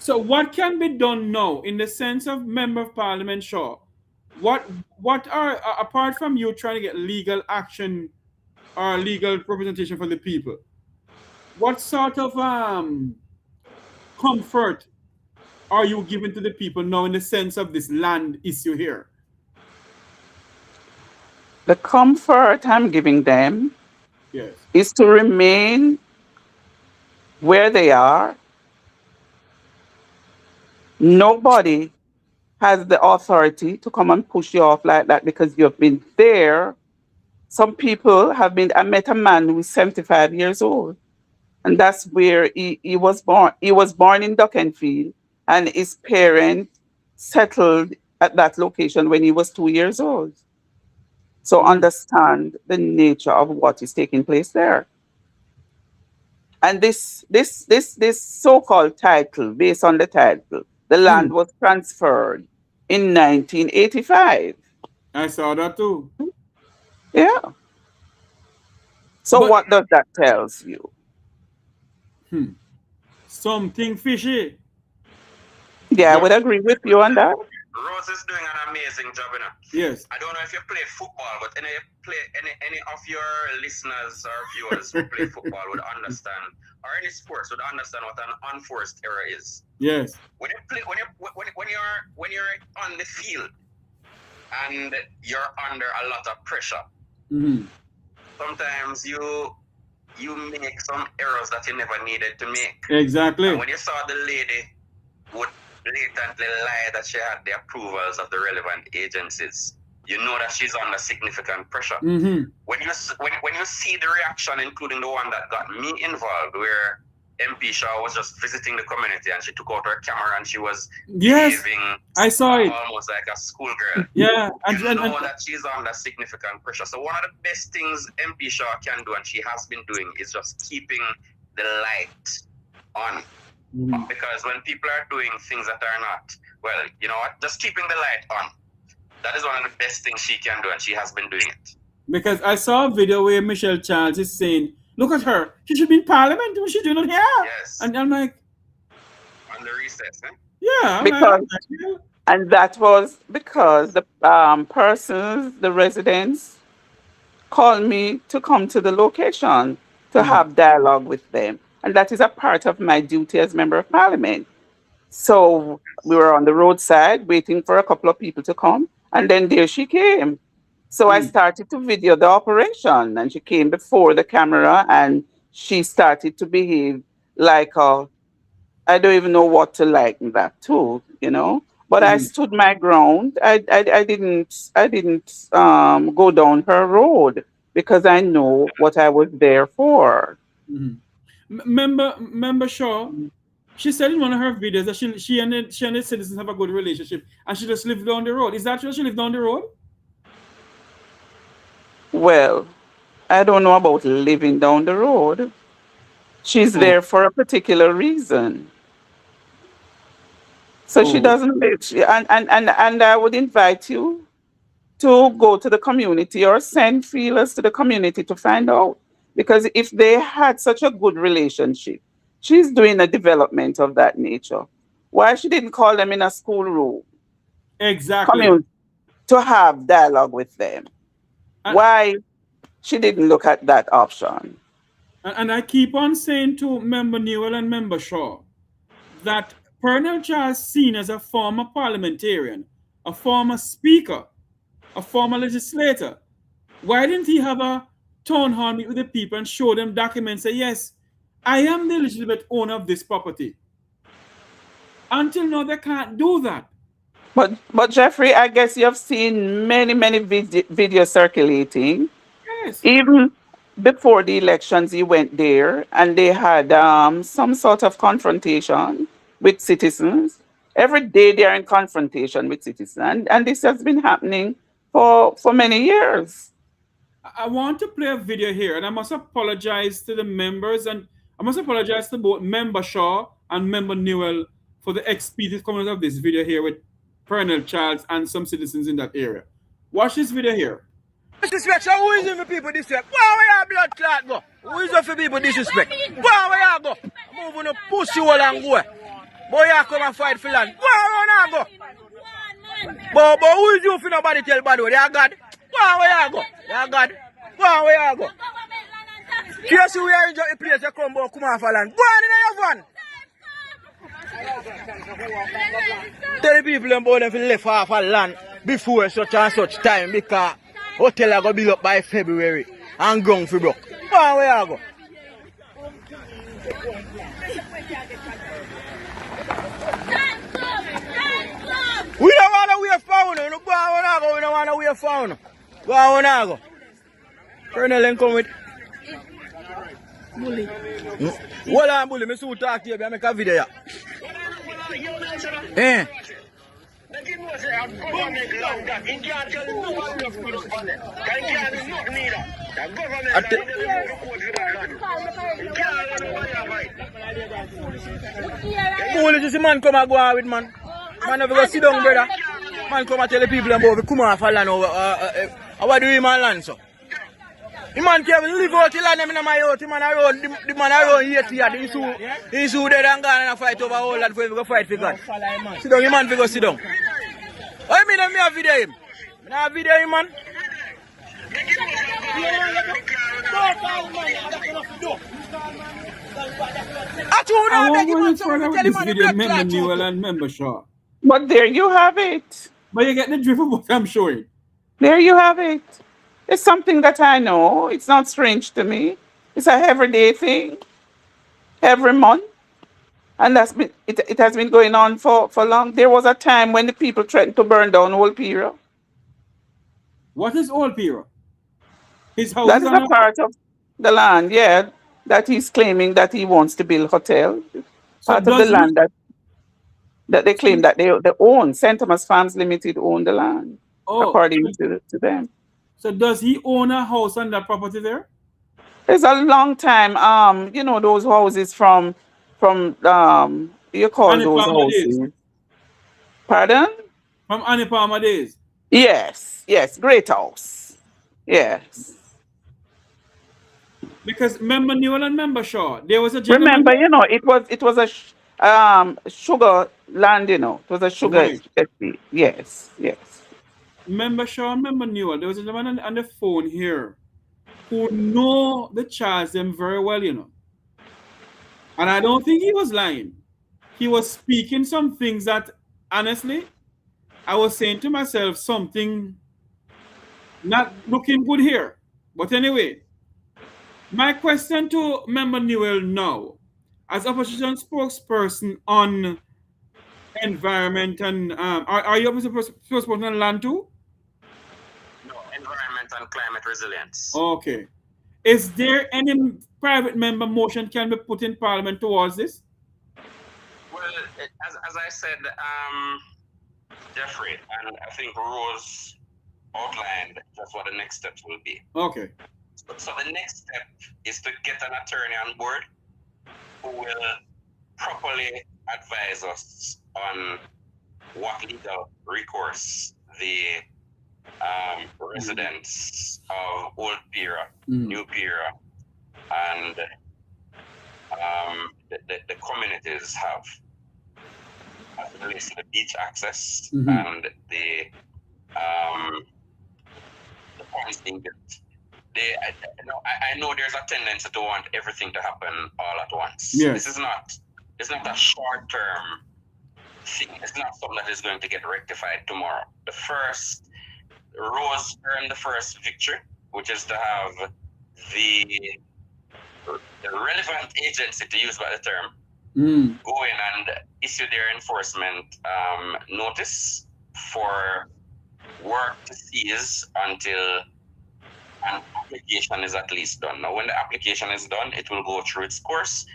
So what can be done now in the sense of Member of Parliament Shaw? What are, apart from you trying to get legal action or legal representation for the people, what sort of comfort are you giving to the people now in the sense of this land issue here? The comfort I'm giving them is to remain where they are. Nobody has the authority to come and push you off like that because you've been there. Some people have been. I met a man who is 75 years old, and that's where he was born. He was born in Duckenfield, and his parents settled at that location when he was 2 years old. So understand the nature of what is taking place there. And this so-called title, based on the title, the land was transferred in 1985. I saw that too. Yeah. So But- what does that tells you? Something fishy. Yeah, I would agree with you on that. Rose is doing an amazing job, you know. Yes. I don't know if you play football, but any of your listeners or viewers who play football would understand, or any sports would understand what an unforced error is. Yes. When you're on the field and you're under a lot of pressure, sometimes you make some errors that you never needed to make. Exactly. And when you saw the lady would blatantly lie that she had the approvals of the relevant agencies, you know that she's under significant pressure. When you see the reaction, including the one that got me involved, where MP Shaw was just visiting the community and she took out her camera and she was behaving I saw it. almost like a schoolgirl. Yeah, You know that she's under significant pressure. So one of the best things MP Shaw can do, and she has been doing, is just keeping the light on. Because when people are doing things that are not, well, you know what, just keeping the light on. That is one of the best things she can do, and she has been doing it. Because I saw a video where Michelle Charles is saying, look at her, she should be in parliament, what she doing here? Yes. And I'm like, On the recess, eh? yeah. Because, and that was because the persons, the residents, called me to come to the location to have dialogue with them. And that is a part of my duty as member of parliament. So we were on the roadside waiting for a couple of people to come. And then there she came. So I started to video the operation. And she came before the camera and she started to behave like I don't even know what to like that too, you know. But I stood my ground. I didn't go down her road because I know what I was there for. Member Shaw, she said in one of her videos that she and the citizens have a good relationship and she just lived down the road. Is that true? She lived down the road? Well, I don't know about living down the road. She's there for a particular reason. So she doesn't live. And I would invite you to go to the community or send feelers to the community to find out. Because if they had such a good relationship, she's doing a development of that nature. Why she didn't call them in a school room? Exactly. To have dialogue with them. Why she didn't look at that option? And I keep on saying to Member Newell and Member Shaw that Colonel Charles seen as a former parliamentarian, a former speaker, a former legislator. Why didn't he have a town hall meet with the people and show them documents, say, yes, I am the legitimate owner of this property? Until now, they can't do that. But Jeffrey, I guess you have seen many videos circulating. Yes. Even before the elections, he went there and they had some sort of confrontation with citizens. Every day they are in confrontation with citizens. And this has been happening for many years. I want to play a video here, and I must apologize to the members, and I must apologize to both Member Shaw and Member Newell for the expedient comment of this video here with Colonel Charles and some citizens in that area. Watch this video here. Disrespect, so who is it for people disrespect? Where your blood clot go? Who is it for people disrespect? Where you go? Move on a pussy hole and go. Boy, you come and fight for land. Where you go? But who is you for nobody tell bad word? You God? Where you go? You God? Where you go? Just we are enjoy the place you come off for land. Go on in your van. Tell the people about them to left half a land before such and such time because hotel are going to build up by February and ground for broke. Where you go? We don't you found. Go on now go. Colonel and come with. Bully. Hold on, bully. Me soon talk to you. I make a video. Eh? Foolish is the man come and go out with man. Man never go sit down, brother. Man come and tell the people about come off a land over. What do you man land so? The man can't even live out the land in my house. The man around, the man around here to here. He's who dead and gone and fight over all that for him to go fight for God. Sit down, the man go sit down. I mean, I have video him. I have video him, man. I want going further with this video, member Newell and member Shaw. But there you have it. But you get the drift of what I'm showing. There you have it. It's something that I know. It's not strange to me. It's a everyday thing. Every month. And it has been going on for long. There was a time when the people threatened to burn down Old Piero. What is Old Piero? His house That is a part of the land, yeah, that he's claiming that he wants to build hotel. So Part of the land that they claim that they own. St. Thomas Farms Limited own the land, according to them. So does he own a house on that property there? It's a long time. You know those houses from you call Annie those Palmer houses. days. Pardon? From Annie Palmer days. Yes, great house. Yes. Because member Newell and member Shaw, there was a gentleman. Remember, you know, it was a sugar land, you know. It was a sugar estate. Yes. Member Shaw and member Newell, there was a gentleman on the phone here who know the Charles them very well, you know. And I don't think he was lying. He was speaking some things that, honestly, I was saying to myself, something not looking good here. But anyway, my question to member Newell now, as opposition spokesperson on environment and are you opposition spokesperson on land too? No, environment and climate resilience. Okay. Is there any private member motion can be put in parliament towards this? Well, as I said, Jeffrey, and I think Rose outlined just what the next steps will be. Okay. So the next step is to get an attorney on board who will properly advise us on what legal recourse the residents of Old Piera, New Piera, and the communities have as it relates to the beach access and the points being built. I know there's a tendency to want everything to happen all at once. Yes. It's not a short-term thing. It's not something that is going to get rectified tomorrow. Rose earned the first victory, which is to have the relevant agency, to use by the term, go in and issue their enforcement notice for work to cease until an application is at least done. Now, when the application is done, it will go through its course.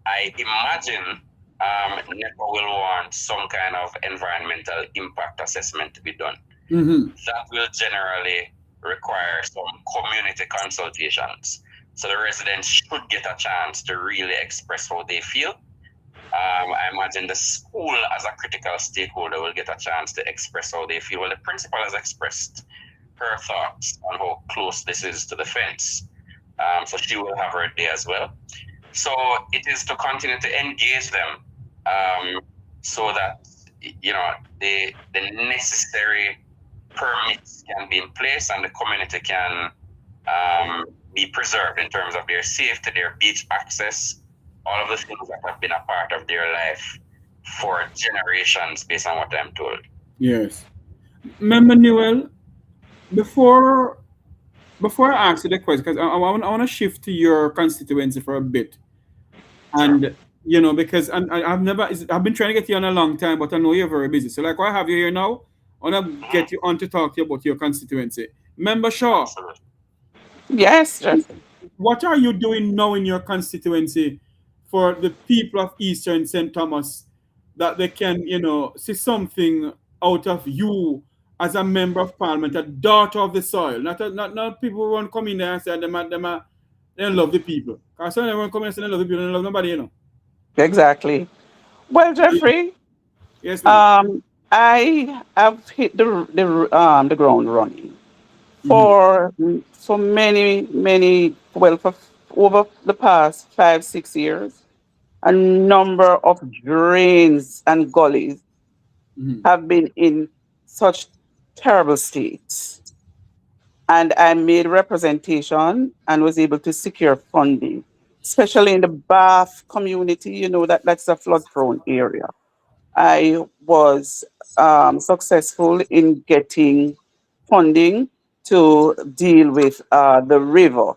I imagine NEPA will want some kind of environmental impact assessment to be done. That will generally require some community consultations. So the residents should get a chance to really express how they feel. I imagine the school as a critical stakeholder will get a chance to express how they feel. Well, the principal has expressed her thoughts on how close this is to the fence. So she will have her day as well. So it is to continue to engage them so that, you know, the necessary permits can be in place and the community can be preserved in terms of their safety, their beach access, all of the things that have been a part of their life for generations based on what I'm told. Yes. Member Newell, before I ask you the question, because I want to shift to your constituency for a bit. And, you know, because I've been trying to get you on a long time, but I know you're very busy. So like, why I have you here now? I want to get you on to talk to you about your constituency. Member Shaw, Yes, Jeffrey. what are you doing now in your constituency for the people of Eastern St. Thomas that they can, see something out of you as a member of parliament, a daughter of the soil, not people who want to come in there and say they don't love the people. Because some everyone come in and say they love the people, they don't love nobody. Exactly. Well, Jeffrey, Yes, ma'am. I have hit the ground running Mm-hmm. for many, well, for over the past 5 6 years. A number of drains and gullies Mm-hmm. have been in such terrible states, and I made representation and was able to secure funding, especially in the Bath community. That's a flood-prone area. I was successful in getting funding to deal with the river.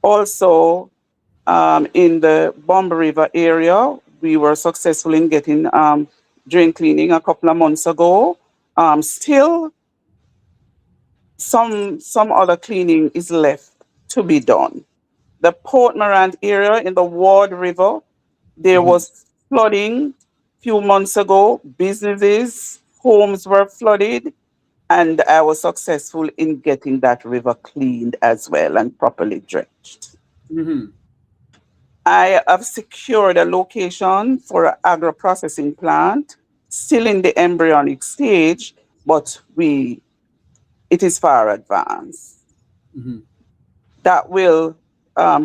Also, in the Bomber River area, we were successful in getting drain cleaning a couple of months ago. Still, some other cleaning is left to be done. The Port Morant area in the Ward River, there Mm-hmm. was flooding few months ago. Businesses, homes were flooded, and I was successful in getting that river cleaned as well and properly dredged. Mm-hmm. I have secured a location for an agro-processing plant, still in the embryonic stage, but it is far advanced. Mm-hmm. That will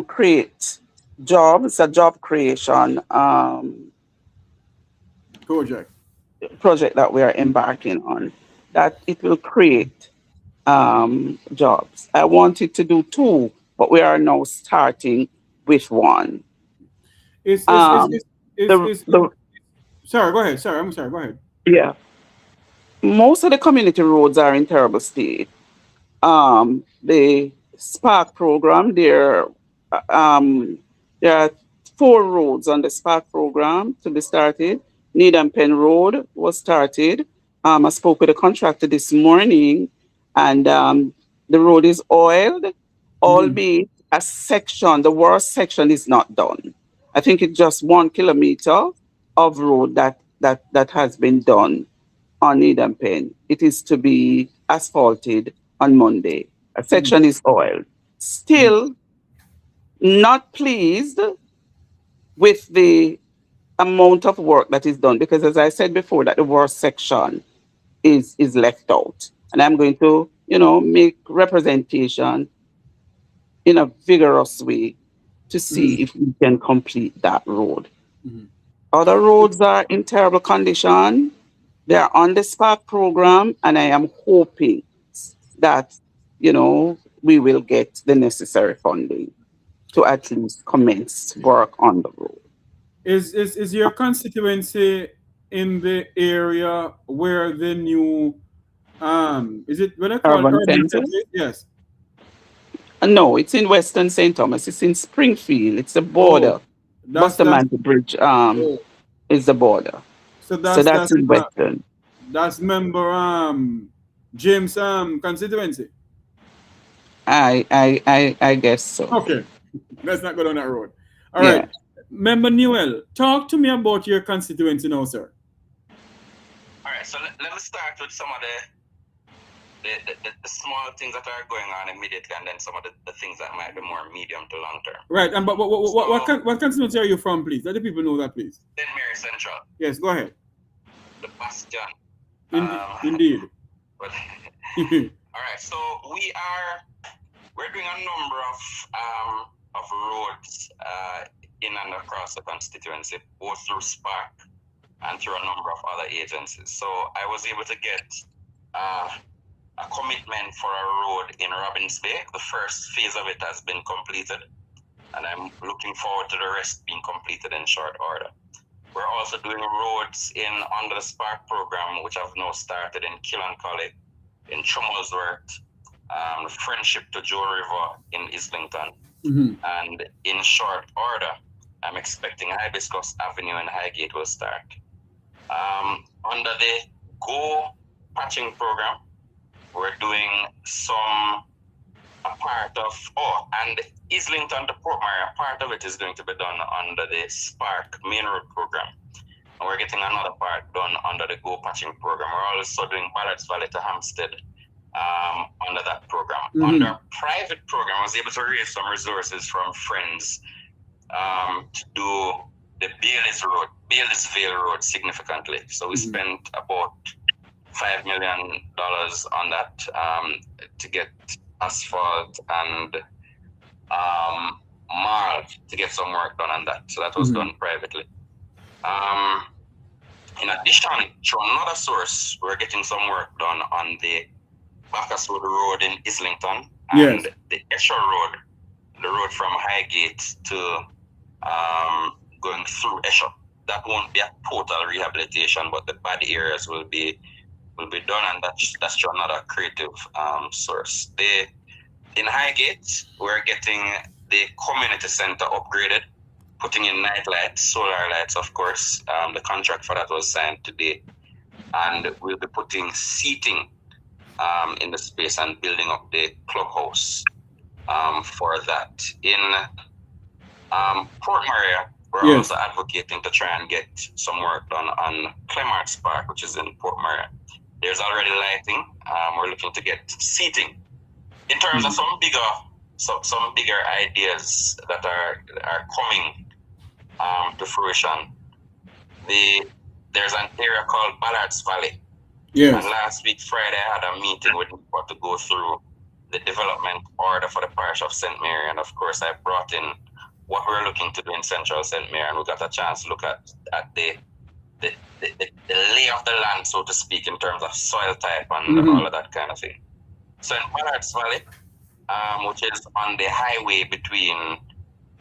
create jobs, a job creation Project. project that we are embarking on, that it will create jobs. I wanted to do two, but we are now starting with one. Is is is Um, is is, the, is, is the, Sorry, go ahead. Sorry, I'm sorry. Go ahead. yeah, most of the community roads are in terrible state. The Spark program, there are four roads on the Spark program to be started. Needham Pen Road was started. I spoke with a contractor this morning, and the road is oiled, Mm-hmm. albeit a section, the worst section is not done. I think it's just 1 kilometer of road that has been done on Needham Pen. It is to be asphalted on Monday. A Mm-hmm. section is oiled. Still not pleased with the amount of work that is done, because as I said before, that the worst section is left out. And I'm going to, make representation in a vigorous way to see if we can complete that road. Mm-hmm. Other roads are in terrible condition. They are on the Spark program, and I am hoping that, we will get the necessary funding to at least commence work on the road. Is your constituency in the area where the new is it what I call Urban urban center? center? Yes. No, it's in Western St. Thomas. It's in Springfield. It's the Oh, border. that's Bustamante Bridge oh, is the border. so So that's in Western. that's member James constituency. I guess so. Okay, let's not go down that road. All Yeah. right, member Newell, talk to me about your constituency now, sir. All right, so let me start with some of the small things that are going on immediately, and then some of the things that might be more medium to long term. Right, and but what constituency are you from, please? Let the people know that, please. St. Mary Central, Yes, go ahead. the bastion. Indeed. But, all right, so we're doing a number of roads in and across the constituency, both through Spark and through a number of other agencies. So I was able to get a commitment for a road in Robbins Bay. The first phase of it has been completed, and I'm looking forward to the rest being completed in short order. We're also doing roads under the Spark program, which have now started in Killancolly, in Chumelsworth, Friendship to Joe River in Islington. Mm-hmm. And in short order, I'm expecting Hibiscus Avenue and Highgate will start. Under the Go patching program. We're doing a part of, and Islington to Port Mary, a part of it is going to be done under the Spark Main Road program. And we're getting another part done under the Go Patching program. We're also doing Ballards Valley to Hampstead under that program. Under a private program, I was able to raise some resources from friends to do the Bailey'sville Road significantly. So we spent about $5 million on that to get asphalt and marl to get some work done on that. So that was done privately. In addition, through another source, we're getting some work done on the Bakerswood Road in Islington and the Esher Road, the road from Highgate to going through Esher. That won't be a total rehabilitation, but the bad areas will be done, and that's through another creative source. In Highgate, we're getting the community center upgraded, putting in night lights, solar lights, of course. The contract for that was signed today, and we'll be putting seating in the space and building up the clubhouse for that. In Port Maria, we're also advocating to try and get some work done on Clemart's Park, which is in Port Maria. There's already lighting. We're looking to get seating. In terms of some bigger ideas that are coming to fruition, there's an area called Ballards Valley. And last week, Friday, I had a meeting with NEPA to go through the development order for the parish of St. Mary. And of course, I brought in what we're looking to do in central St. Mary, and we got a chance to look at the lay of the land, so to speak, in terms of soil type and all of that kind of thing. So in Ballards Valley, which is on the highway between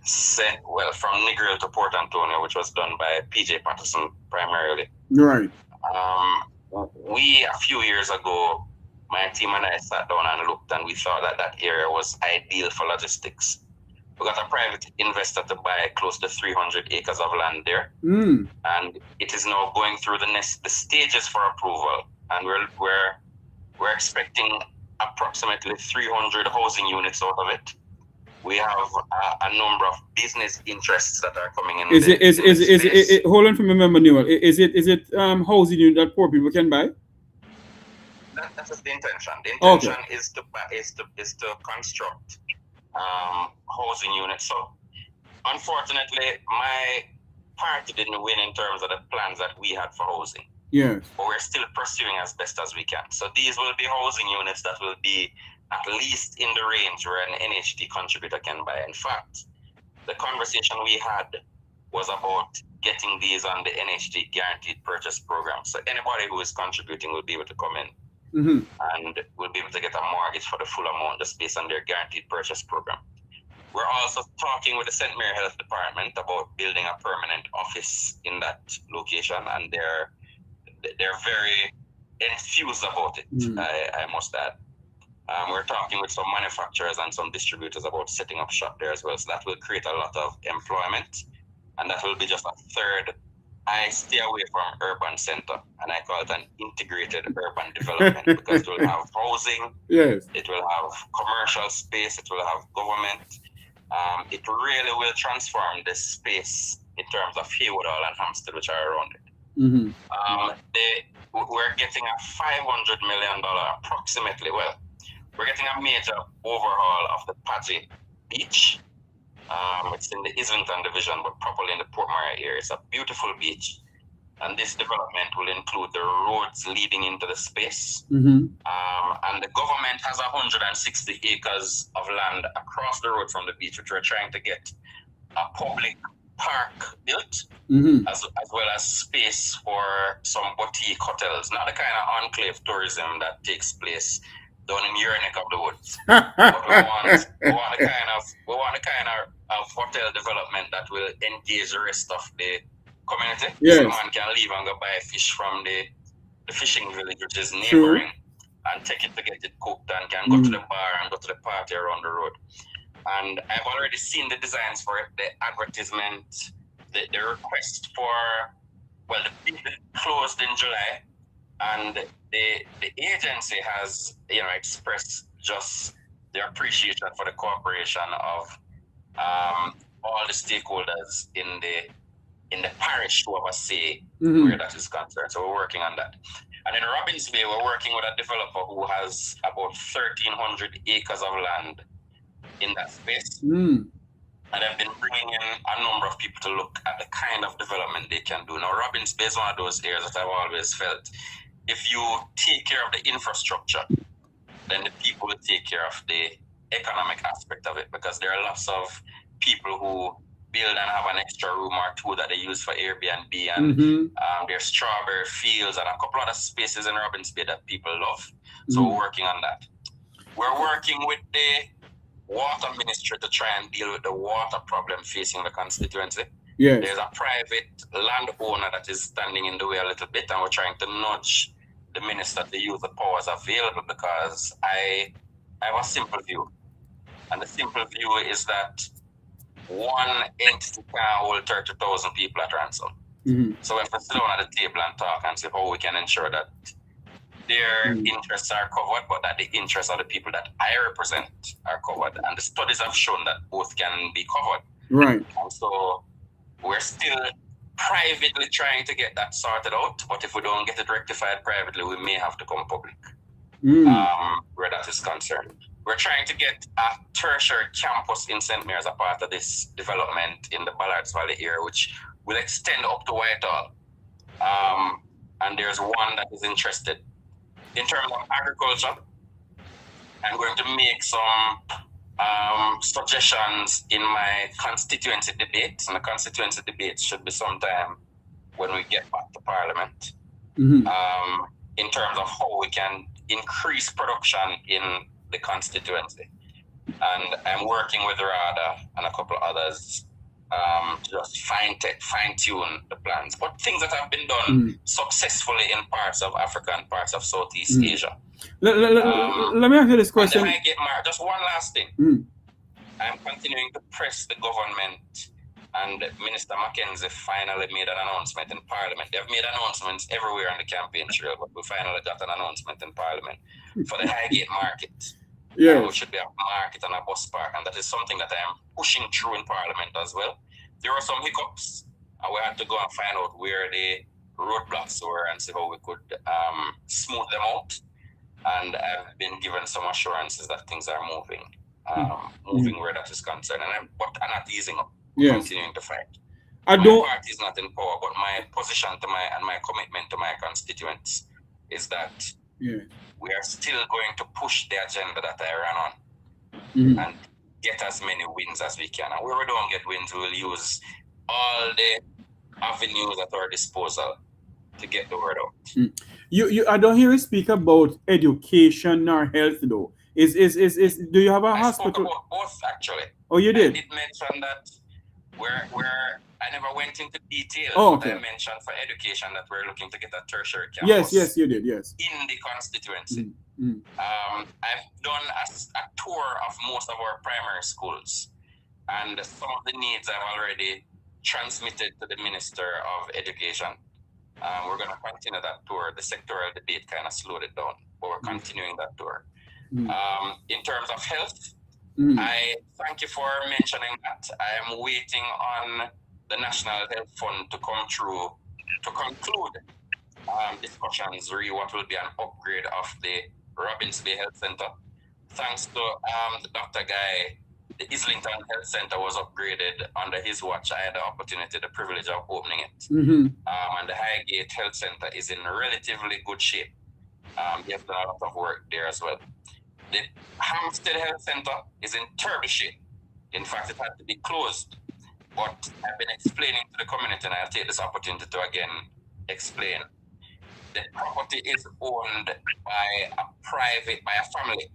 from Negril to Port Antonio, which was done by PJ Patterson primarily. Right. We, a few years ago, my team and I sat down and looked, and we thought that area was ideal for logistics. We got a private investor to buy close to 300 acres of land there, and it is now going through the stages for approval, and we're expecting approximately 300 housing units out of it. We have a number of business interests that are coming in. Is it hold on for me, remember, Newell. Is it housing unit that poor people can buy? That is the intention. The intention is to construct housing units. So unfortunately, my party didn't win in terms of the plans that we had for housing. Yes. But we're still pursuing as best as we can. So these will be housing units that will be at least in the range where an NHD contributor can buy. In fact, the conversation we had was about getting these on the NHD guaranteed purchase program. So anybody who is contributing will be able to come in and will be able to get a mortgage for the full amount just based on their guaranteed purchase program. We're also talking with the St. Mary Health Department about building a permanent office in that location, and they're very enthused about it, I must add. We're talking with some manufacturers and some distributors about setting up shop there as well. So that will create a lot of employment, and that will be just a third. I stay away from urban center, and I call it an integrated urban development because it will have housing, it will have commercial space, it will have government. It really will transform this space in terms of Haywood Hall and Hampstead, which are around it. We're getting a $500 million approximately. Well, we're getting a major overhaul of the Padgett Beach. It's in the Islington division, but properly in the Port Maria area. It's a beautiful beach, and this development will include the roads leading into the space. And the government has 160 acres of land across the road from the beach, which we're trying to get a public park built, as well as space for some boutique hotels, not the kind of enclave tourism that takes place down in your neck of the woods. But we want the kind of hotel development that will engage the rest of the community. So man can leave and go buy fish from the fishing village, which is neighboring, and take it to get it cooked, and can go to the bar and go to the party around the road. And I've already seen the designs for it, the advertisement, the request for, well, the bid closed in July. And the agency has, expressed just their appreciation for the cooperation of all the stakeholders in the parish to have a say where that is concerned. So we're working on that. And in Robbins Bay, we're working with a developer who has about 1,300 acres of land in that space. And they've been bringing in a number of people to look at the kind of development they can do. Now, Robbins Bay is one of those areas that I've always felt, if you take care of the infrastructure, then the people will take care of the economic aspect of it, because there are lots of people who build and have an extra room or two that they use for Airbnb, and there's strawberry fields and a couple other spaces in Robbins Bay that people love. So we're working on that. We're working with the water ministry to try and deal with the water problem facing the constituency. There's a private landowner that is standing in the way a little bit, and we're trying to nudge the minister to use the powers available, because I have a simple view. And the simple view is that one entity can hold 30,000 people at ransom. So we have to sit down at the table and talk and see how we can ensure that their interests are covered, but that the interests of the people that I represent are covered. And the studies have shown that both can be covered. Right. And so we're still privately trying to get that sorted out, but if we don't get it rectified privately, we may have to come public where that is concerned. We're trying to get a tertiary campus in St. Mary's as a part of this development in the Ballards Valley area, which will extend up to Whitehall. And there's one that is interested. In terms of agriculture, I'm going to make some suggestions in my constituency debates, and the constituency debates should be sometime when we get back to Parliament, in terms of how we can increase production in the constituency. And I'm working with Rada and a couple others to just fine-tune the plans. But things that have been done successfully in parts of Africa and parts of Southeast Asia. Let me ask you this question. And then I get married. Just one last thing. I'm continuing to press the government, and Minister Mackenzie finally made an announcement in Parliament. They've made announcements everywhere on the campaign trail, but we finally got an announcement in Parliament for the Highgate Market. Which should be a market and a bus park, and that is something that I am pushing through in Parliament as well. There were some hiccups, and we had to go and find out where the roadblocks were and see how we could smooth them out. And I've been given some assurances that things are moving where that is concerned, and I'm not easing up. Continuing to fight. My party is not in power, but my position and my commitment to my constituents is that we are still going to push the agenda that I ran on and get as many wins as we can. And where we don't get wins, we will use all the avenues at our disposal to get the word out. I don't hear you speak about education or health though. Do you have a hospital? I spoke about both actually. Oh, you did? I did mention that where I never went into detail. Okay. I mentioned for education that we're looking to get a tertiary campus. Yes, you did. Yes. In the constituency. I've done a tour of most of our primary schools, and some of the needs I've already transmitted to the Minister of Education. We're going to continue that tour. The sectoral debate kind of slowed it down, but we're continuing that tour. In terms of health, I thank you for mentioning that. I am waiting on the National Health Fund to come through to conclude discussions re what will be an upgrade of the Robbins Bay Health Center. Thanks to Dr. Guy, the Islington Health Center was upgraded under his watch. I had the opportunity, the privilege of opening it. And the Highgate Health Center is in relatively good shape. They have done a lot of work there as well. The Hampstead Health Center is in terrible shape. In fact, it had to be closed. But I've been explaining to the community, and I'll take this opportunity to again explain. The property is owned by a family.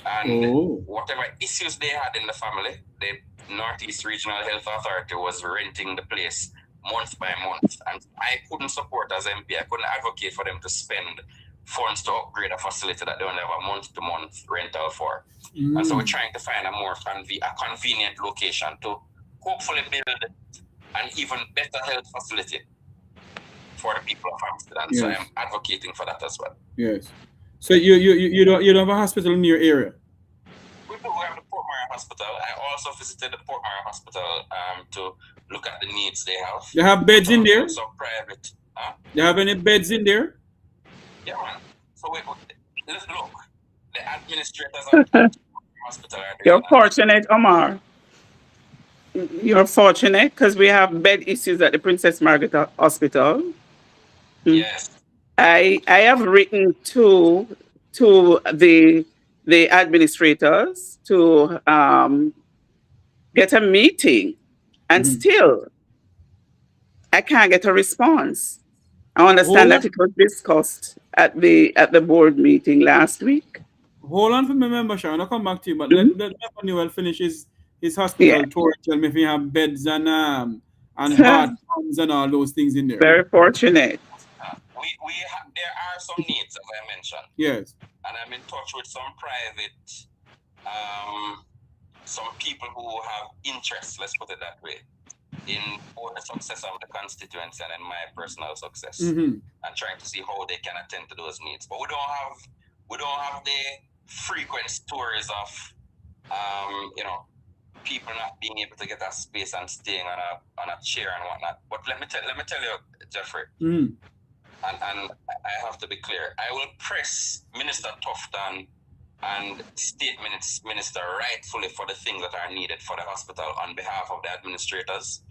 And whatever issues they had in the family, the Northeast Regional Health Authority was renting the place month by month. And I couldn't support as MP, I couldn't advocate for them to spend funds to upgrade a facility that they only have a month-to-month rental for. And so we're trying to find a more convenient location to hopefully build an even better health facility for the people of Amsterdam. Yes. So I'm advocating for that as well. Yes. So you don't have a hospital in your area? We have the Port Mara Hospital. I also visited the Port Mara Hospital to look at the needs they have. They have beds in there? So private. Huh? They have any beds in there? Yeah, man. So let's look. The administrators of the hospital are You're fortunate, Omar. You're fortunate because we have bed issues at the Princess Margaret Hospital. Yes. I have written to the administrators to get a meeting, and still I can't get a response. I understand that it was discussed at the board meeting last week. Hold on for me, member, Sean. I'll come back to you, but let Newell finish his hospital tour. Tell me if you have beds and bathrooms and all those things in there. Very fortunate. There are some needs, as I mentioned. Yes. And I'm in touch with some private, some people who have interests, let's put it that way, in both the success of the constituency and in my personal success, and trying to see how they can attend to those needs. But we don't have the frequent stories of, people not being able to get a space and staying on a chair and whatnot. But let me tell you, Jeffrey. And I have to be clear. I will press Minister Tufton and State Minister rightfully for the things that are needed for the hospital on behalf of the administrators.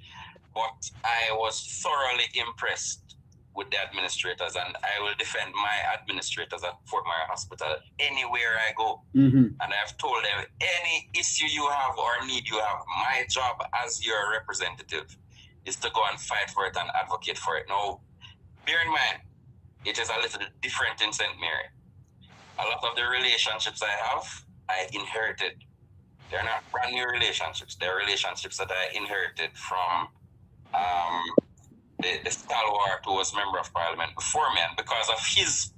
But I was thoroughly impressed with the administrators, and I will defend my administrators at Fort Mara Hospital anywhere I go. And I've told them, any issue you have or need you have, my job as your representative is to go and fight for it and advocate for it. Now, bear in mind, it is a little different in St. Mary. A lot of the relationships I have, I inherited. They're not brand new relationships. They're relationships that I inherited from the stalwart who was member of parliament before me, and because of his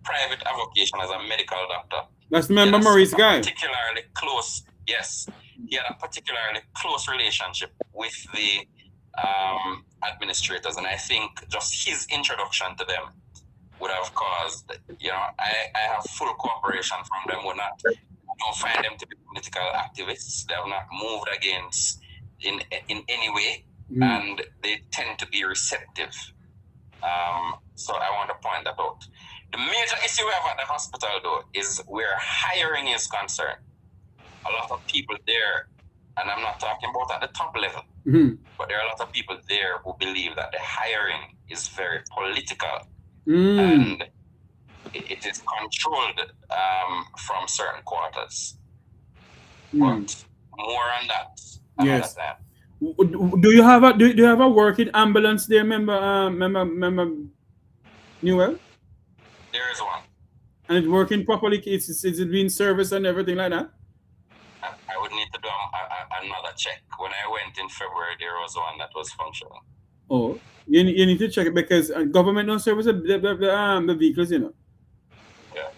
private avocation as a medical doctor. That's Member Murray's guy. Particularly close, yes. He had a particularly close relationship with the administrators, and I think just his introduction to them would have caused, I have full cooperation from them. I don't find them to be political activists. They have not moved against in any way, and they tend to be receptive. So I want to point that out. The major issue we have at the hospital, though, is where hiring is concerned. A lot of people there, and I'm not talking about at the top level, but there are a lot of people there who believe that the hiring is very political, and it is controlled from certain quarters. But more on that. Yes. Do you have a working ambulance there, member Newell? There is one. And it's working properly? Is it being serviced and everything like that? I would need to do another check. When I went in February, there was one that was functional. Oh, you need to check it because government don't service the vehicles, Yeah.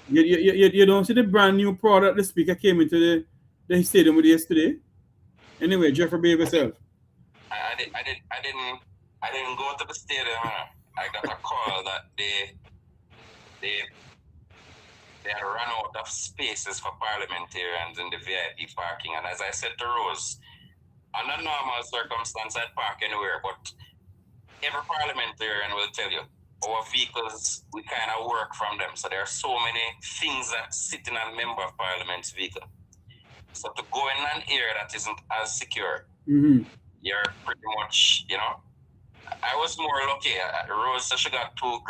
You don't see the brand new product the speaker came into the stadium with yesterday. Anyway, Jeffrey, behave yourself. I didn't go to the stadium. I got a call that they had run out of spaces for parliamentarians in the VIP parking. And as I said to Rose, under normal circumstance, I'd park anywhere, but every parliamentarian will tell you, our vehicles, we kind of work from them. So there are so many things that sit in a member of parliament's vehicle. So to go in an area that isn't as secure, you're pretty much, I was more lucky. Rose said she got two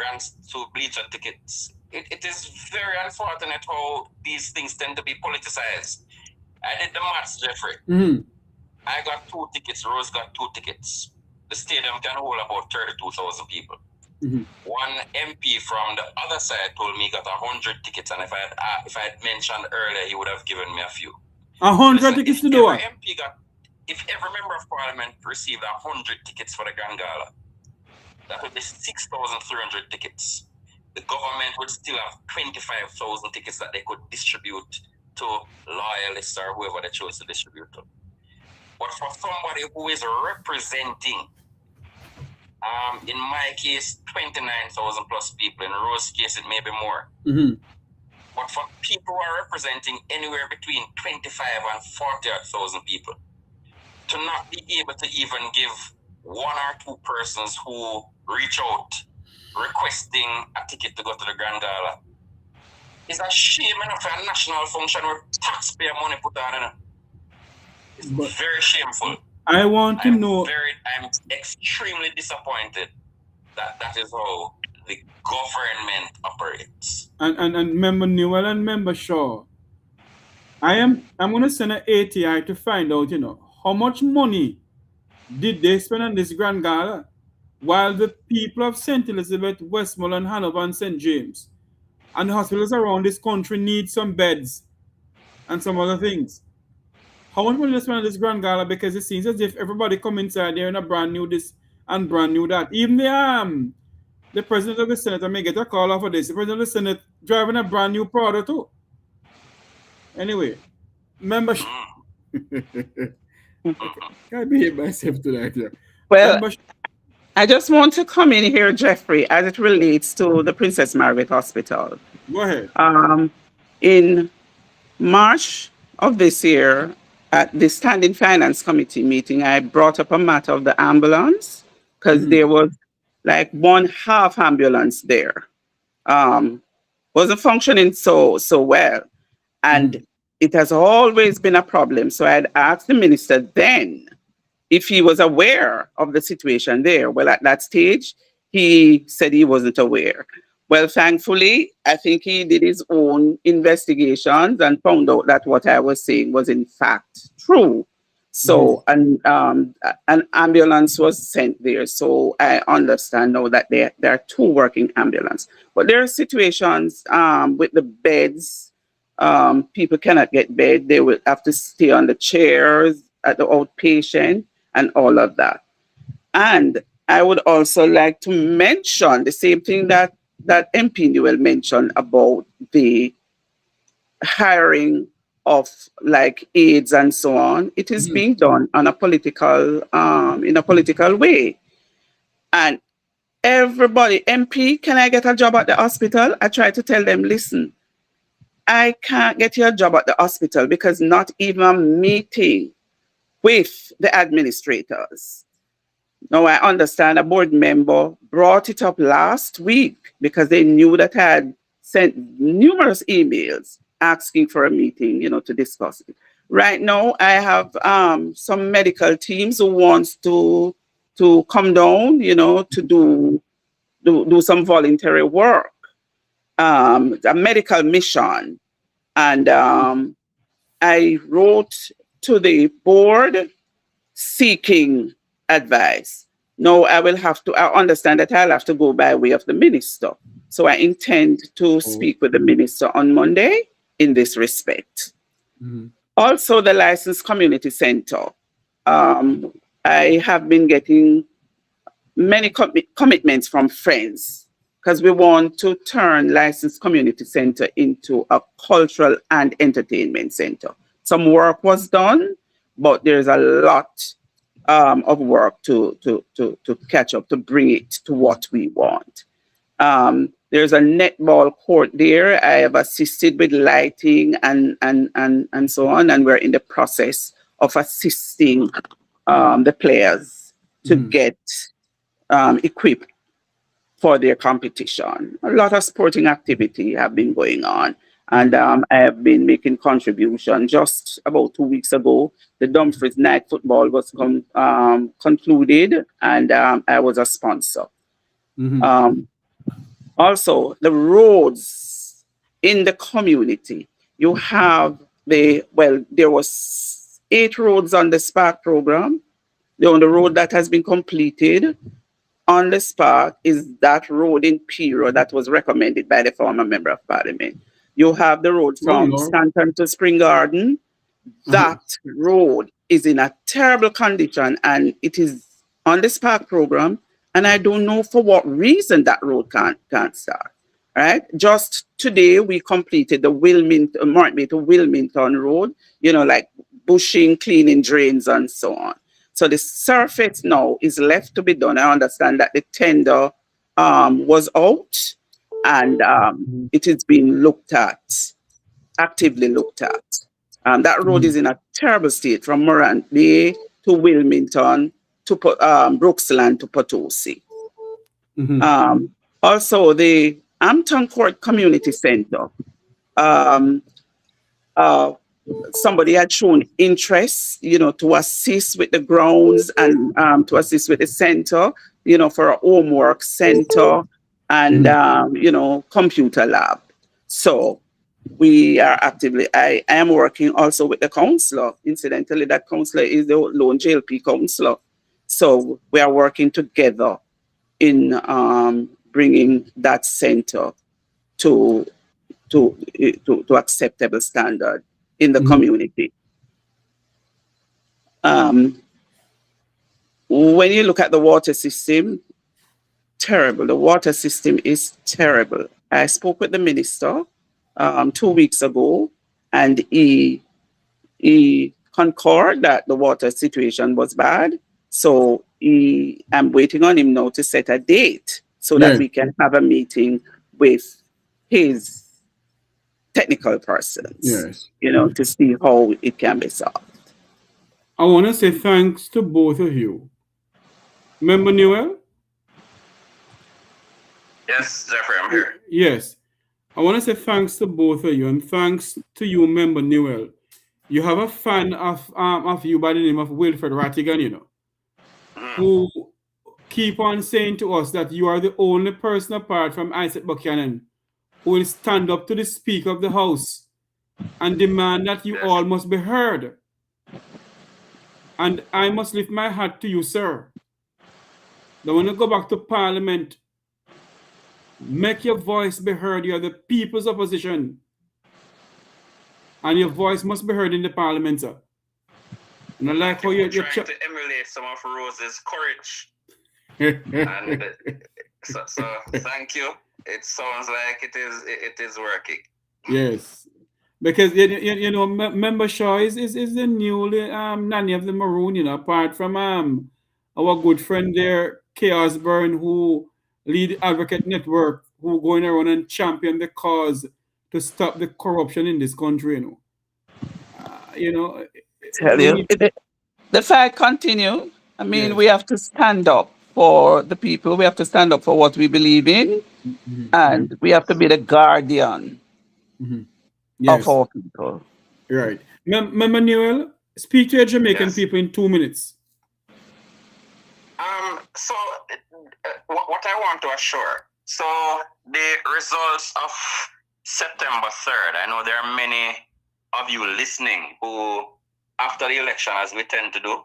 bleacher tickets. It is very unfortunate how these things tend to be politicized. I did the maths, Jeffrey. I got 2 tickets. Rose got 2 tickets. The stadium can hold about 32,000 people. One MP from the other side told me he got 100 tickets, and if I had mentioned earlier, he would have given me a few. 100 tickets to do what? If every member of parliament received 100 tickets for the Grand Gala, that would be 6,300 tickets. The government would still have 25,000 tickets that they could distribute to loyalists or whoever they chose to distribute to. But for somebody who is representing In my case, 29,000 plus people. In Rose's case, it may be more. Mm-hmm. But for people who are representing anywhere between 25 and 40,000 people, to not be able to even give one or two persons who reach out requesting a ticket to go to the Grand Gala is a shame enough for a national function where taxpayer money put on it. It's very shameful. I want to know. I'm extremely disappointed that that is how the government operates. And member Newell and member Shaw, I'm gonna send an ATI to find out, how much money did they spend on this Grand Gala, while the people of St. Elizabeth, Westmoreland, Hanover, and St. James, and the hospitals around this country need some beds and some other things. How much money they spend on this Grand Gala? Because it seems as if everybody come inside there in a brand new this and brand new that. Even the president of the Senate, I may get a call off of this. The president of the Senate driving a brand new Prado too. Anyway, membership. Can't behave myself tonight here. Well, I just want to come in here, Jeffrey, as it relates to the Princess Margaret Hospital. Go ahead. In March of this year, at the Standing Finance Committee meeting, I brought up a matter of the ambulance because there was like one half ambulance there. Wasn't functioning so well. And it has always been a problem. So I had asked the minister then if he was aware of the situation there. Well, at that stage, he said he wasn't aware. Well, thankfully, I think he did his own investigations and found out that what I was saying was in fact true. So an ambulance was sent there. So I understand now that there are two working ambulances. But there are situations with the beds. People cannot get bed. They will have to stay on the chairs at the outpatient and all of that. And I would also like to mention the same thing that MP Newell mentioned about the hiring of like aides and so on. It is being done on a political, in a political way. And everybody, MP, can I get a job at the hospital? I try to tell them, listen, I can't get you a job at the hospital because not even a meeting with the administrators. Now, I understand a board member brought it up last week because they knew that I had sent numerous emails asking for a meeting, to discuss it. Right now, I have some medical teams who wants to come down, to do some voluntary work, a medical mission. And I wrote to the board seeking advice. No, I understand that I'll have to go by way of the minister. So I intend to speak with the minister on Monday in this respect. Also, the licensed community center. I have been getting many commitments from friends because we want to turn licensed community center into a cultural and entertainment center. Some work was done, but there's a lot of work to catch up, to bring it to what we want. There's a netball court there. I have assisted with lighting and so on, and we're in the process of assisting the players to get equipped for their competition. A lot of sporting activity have been going on, and I have been making contribution. Just about 2 weeks ago, the Dumfries night football was concluded, and I was a sponsor. Also, the roads in the community. You have there was 8 roads on the Spark program. The only road that has been completed on the Spark is that road in Piro that was recommended by the former member of parliament. You have the road from Stanton to Spring Garden. That road is in a terrible condition, and it is on the Spark program. And I don't know for what reason that road can't start. Right? Just today we completed the Mortmain to Wilmington road. Like bushing, cleaning drains, and so on. So the surface now is left to be done. I understand that the tender was out and it is being looked at, actively looked at. That road is in a terrible state from Morant Bay to Wilmington to Brooksland to Potosi. Also, the Hampton Court Community Center. Somebody had shown interest, to assist with the grounds and to assist with the center, for a homework center and, computer lab. So we are actively, I am working also with the counselor. Incidentally, that counselor is the lone JLP counselor. So we are working together in bringing that center to acceptable standard in the community. When you look at the water system, terrible. The water system is terrible. I spoke with the minister 2 weeks ago, and he concurred that the water situation was bad. So I'm waiting on him now to set a date so that we can have a meeting with his technical persons, to see how it can be solved. I want to say thanks to both of you. Member Newell? Yes, Jeffrey, I'm here. Yes. I want to say thanks to both of you, and thanks to you, Member Newell. You have a fan of you by the name of Wilfred Rattigan, who keep on saying to us that you are the only person apart from Isaac Buchanan who will stand up to the Speaker of the House and demand that you all must be heard. And I must lift my hat to you, sir. Now, when you go back to Parliament, make your voice be heard. You are the people's opposition. And your voice must be heard in the Parliament, sir. And I like how you're trying to emulate some of Rose's courage. And so thank you. It sounds like it is working. Yes. Because, Member Shaw is the new nanny of the Maroon, apart from our good friend there, Kay Osborne, who lead Advocate Network, who going around and champion the cause to stop the corruption in this country, Tell you, the fight continue. I mean, we have to stand up for the people. We have to stand up for what we believe in. And we have to be the guardian of our people. Right. Member Newell, speak to your Jamaican people in 2 minutes. So, what I want to assure, so the results of September 3rd, I know there are many of you listening who, after the election, as we tend to do,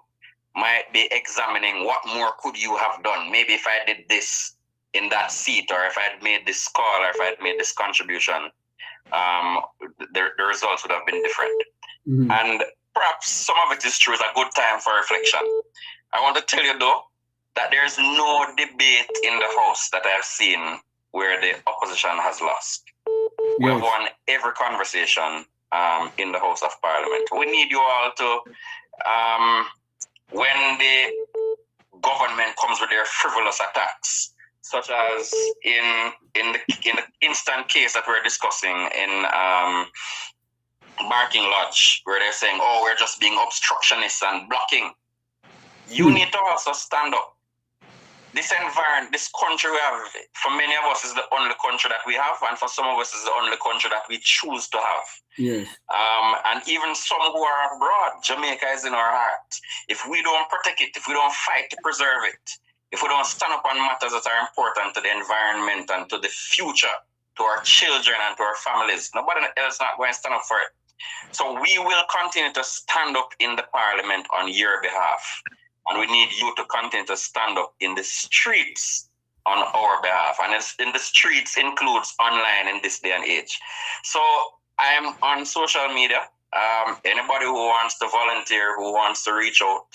might be examining what more could you have done. Maybe if I did this in that seat, or if I had made this call, or if I had made this contribution, the results would have been different. And perhaps some of it is true. It's a good time for reflection. I want to tell you, though, that there's no debate in the House that I've seen where the opposition has lost. We have won every conversation in the House of Parliament. We need you all to, when the government comes with their frivolous attacks, such as in the instant case that we're discussing in Barking Lodge, where they're saying, oh, we're just being obstructionists and blocking. You need to also stand up. This environment, this country we have, for many of us is the only country that we have, and for some of us is the only country that we choose to have. Yes. And even some who are abroad, Jamaica is in our heart. If we don't protect it, if we don't fight to preserve it, if we don't stand up on matters that are important to the environment and to the future, to our children and to our families, nobody else not going to stand up for it. So we will continue to stand up in the Parliament on your behalf. And we need you to continue to stand up in the streets on our behalf. And in the streets includes online in this day and age. So I am on social media. Anybody who wants to volunteer, who wants to reach out,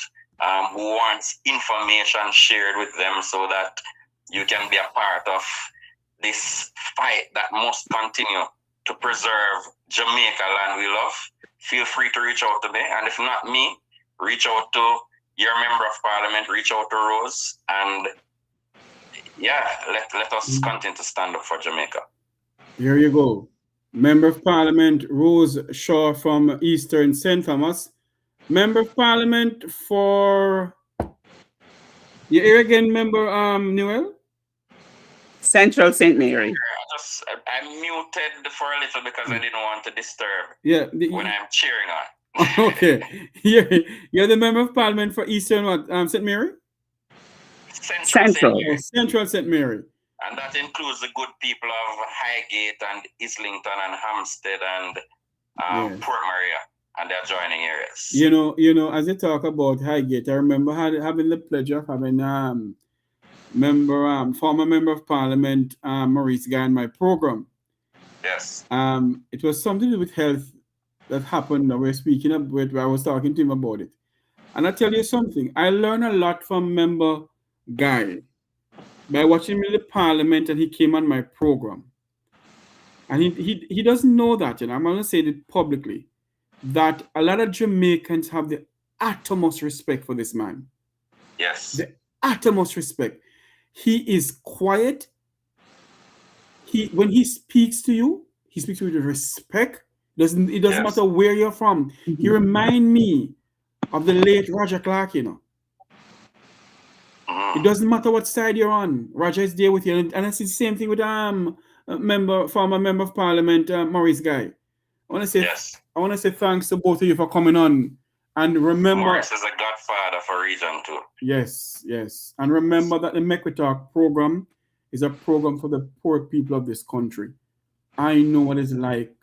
who wants information shared with them so that you can be a part of this fight that must continue to preserve Jamaica land we love, feel free to reach out to me. And if not me, reach out to your member of parliament reach out to Rose, and yeah, let us continue to stand up for Jamaica. Here you go. Member of Parliament Rose Shaw from Eastern St. Thomas. Member of Parliament for... You here again, Member Newell? Central St. Mary. I muted for a little because I didn't want to disturb when I'm cheering on. Okay. You're the Member of Parliament for Eastern what? St. Mary? Central St. Mary. Oh, Central St. Mary. And that includes the good people of Highgate and Islington and Hampstead and Port Maria and the adjoining areas. You know, as you talk about Highgate, I remember having the pleasure of having former member of parliament Maurice Guy in my program. Yes. It was something to do with health that happened. We were speaking about. I was talking to him about it, and I tell you something. I learned a lot from member Guy by watching him in the parliament, and he came on my program. And he doesn't know that, and I'm gonna say it publicly, that a lot of Jamaicans have the utmost respect for this man. Yes. The utmost respect. He is quiet. When he speaks to you, he speaks with respect. It doesn't matter where you're from. He reminds me of the late Roger Clark, you know. It doesn't matter what side you're on. Roger is there with you. And I see the same thing with former member of parliament, Maurice Guy. I want to say thanks to both of you for coming on. And remember, Maurice is a godfather for Region 2. Yes. And remember that the Make We Talk program is a program for the poor people of this country. I know what it's like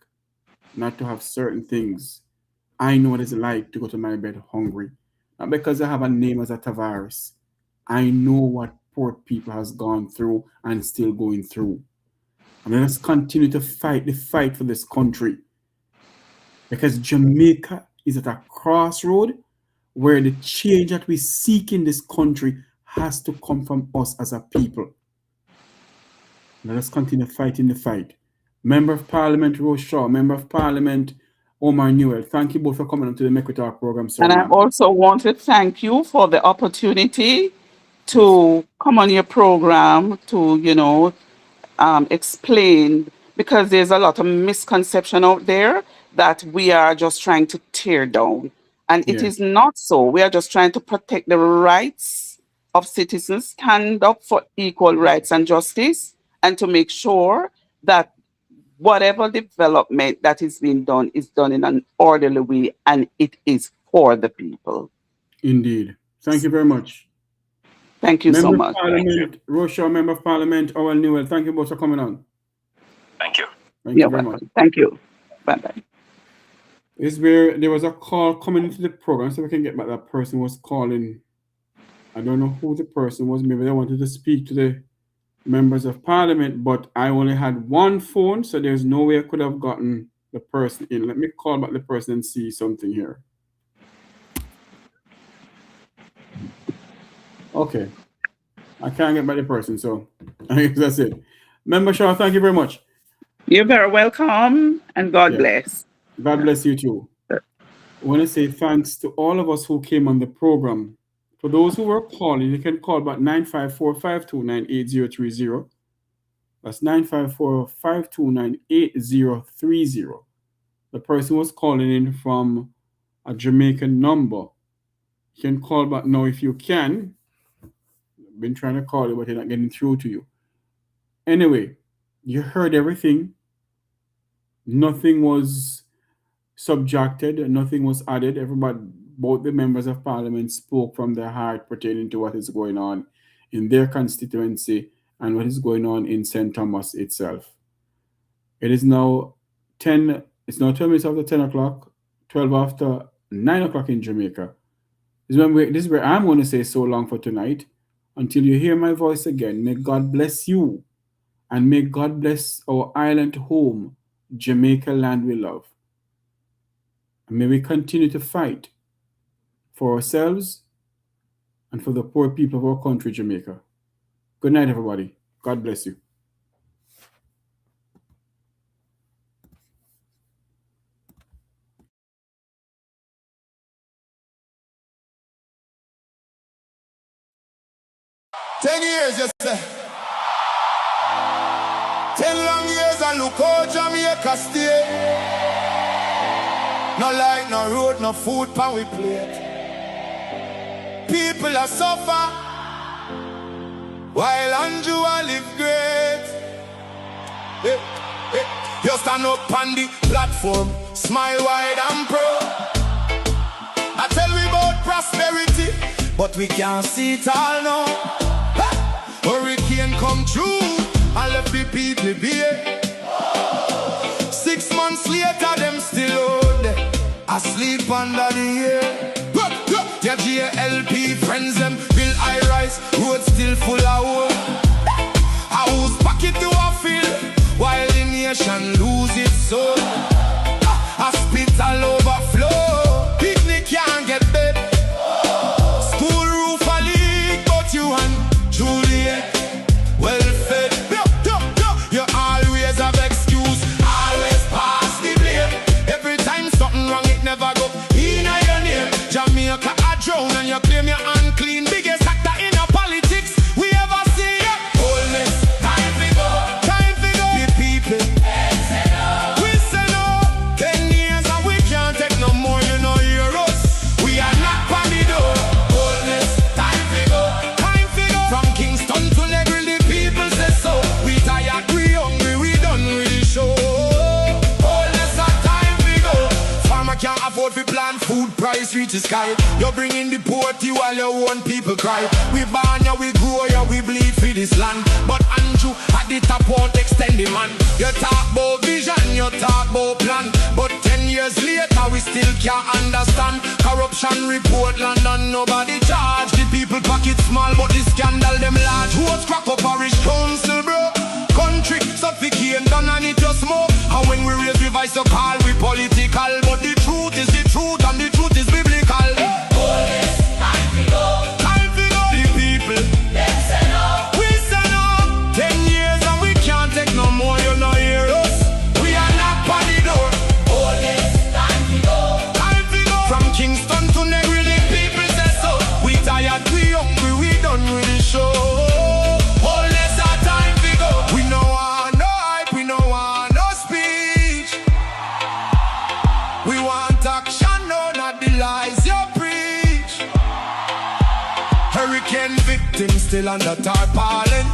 not to have certain things. I know what it's like to go to my bed hungry. Not because I have a name as a Tavares. I know what poor people has gone through and still going through. And let's continue to fight the fight for this country. Because Jamaica is at a crossroad where the change that we seek in this country has to come from us as a people. Let us continue fighting the fight. Member of Parliament Rose Shaw, Member of Parliament Omar Newell, thank you both for coming on to the Make We Talk program, sir. And I also want to thank you for the opportunity to come on your program to, explain, because there's a lot of misconception out there that we are just trying to tear down. And it is not so. We are just trying to protect the rights of citizens, stand up for equal rights and justice, and to make sure that whatever development that is being done is done in an orderly way, and it is for the people. Indeed. Thank you very much. Thank you so much. Parliament, Rose Shaw, Member of Parliament, Owen Newell, thank you both for coming on. Thank you. Thank you very much. Thank you. Bye-bye. This is where there was a call coming into the program, so we can get back. That person was calling. I don't know who the person was. Maybe they wanted to speak to the members of parliament, but I only had one phone, so there's no way I could have gotten the person in. Let me call back the person and see something here. Okay. I can't get back the person, so I guess that's it. Member Shaw, thank you very much. You're very welcome, and God bless. God bless you too. I want to say thanks to all of us who came on the program. For those who were calling, you can call back 954-529-8030. That's 954-529-8030. The person was calling in from a Jamaican number. You can call back now if you can. I've been trying to call you, but they're not getting through to you. Anyway, you heard everything. Nothing was subjected, nothing was added. Everybody, both the members of parliament, spoke from their heart pertaining to what is going on in their constituency and what is going on in St. Thomas itself. It is now 10, it's now 12 minutes after 10 o'clock, 12 after 9 o'clock in Jamaica. This is where I'm going to say so long for tonight. Until you hear my voice again, may God bless you, and may God bless our island home, Jamaica land we love. And may we continue to fight for ourselves and for the poor people of our country, Jamaica. Good night, everybody. God bless you. 10 years, you say. 10 long years and look how Jamaica stay. No light, no road, no food pan we plate. People are suffer while Andrew a live great. Hey, hey. You stand up on the platform, smile wide and proud. I tell we about prosperity, but we can't see it all now. Hurricane come through and left the people bare. 6 months later, them still out there, asleep under the air. Their GLP friends them build high rise, road still full of hope. House pocket to a field, while the nation lose its soul. Hospital overflow, picnic can't get bed. School roof a leak, but you and Juliet well fed. You always have excuse, always pass the blame. Every time something wrong, it never go in your name. Jamaica a drown and you claim you're unclean. Biggest actor in a politics we ever see. Wholeness, time to go. Time to go. The people, we say no. 10 years and we can't take no more, you know, hear us. We are not on the door. Wholeness, time to go. Time to go. From Kingston to Negril, the people say so. We tired, we hungry, we done with the show. Wholeness, time to go. Farmer can't afford to plant food, price reach the sky. You're bringing the poverty while your own people cry. We born ya, we grow ya, we bleed for this land. But Andrew at the top won't extend the man. You talk about vision, you talk about plan, but 10 years later we still can't understand. Corruption report London, nobody charge. The people pocket small, but the scandal them large. Who's crack up parish council, bro? Country suffocate done and it just smoke. And when we raise the voice so call we political, but the truth is the truth and the truth is biblical. Wholeness, time to go. Time to go. The people, Them say no. we say no. 10 years and we can't take no more, you know hear us. We are not on the door. Wholeness, time to go. Time to go. From Kingston to Negril, the people say so. We tired, we hungry, we done with the show. Wholeness, our time to go. We no want no hype, we no want no speech. We want action, no, not the lies you preach. Hurricane victims still under tarpaulin.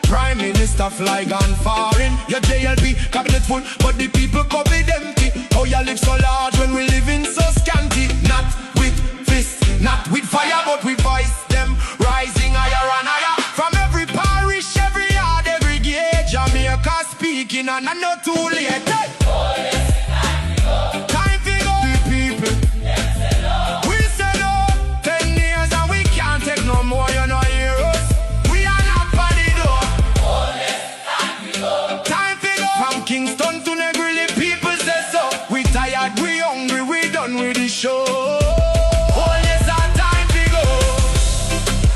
Prime Minister fly gone foreign. Your JLP cabinet full, but the people covered empty. How you live so large when we live in so scanty? Not with fists, not with fire, but with voice them rising higher and higher. From every parish, every yard, every gate, Jamaica speaking and I know too late. Wholeness, time to go. Time to go. The people, Them say no. we say no. 10 years and we can't take no more, you know hear us. We are not on the door. Wholeness, time to go. Time to go. From Kingston to Negril, the people say so. We tired, we hungry, we done with the show. Oh yes, our time to go.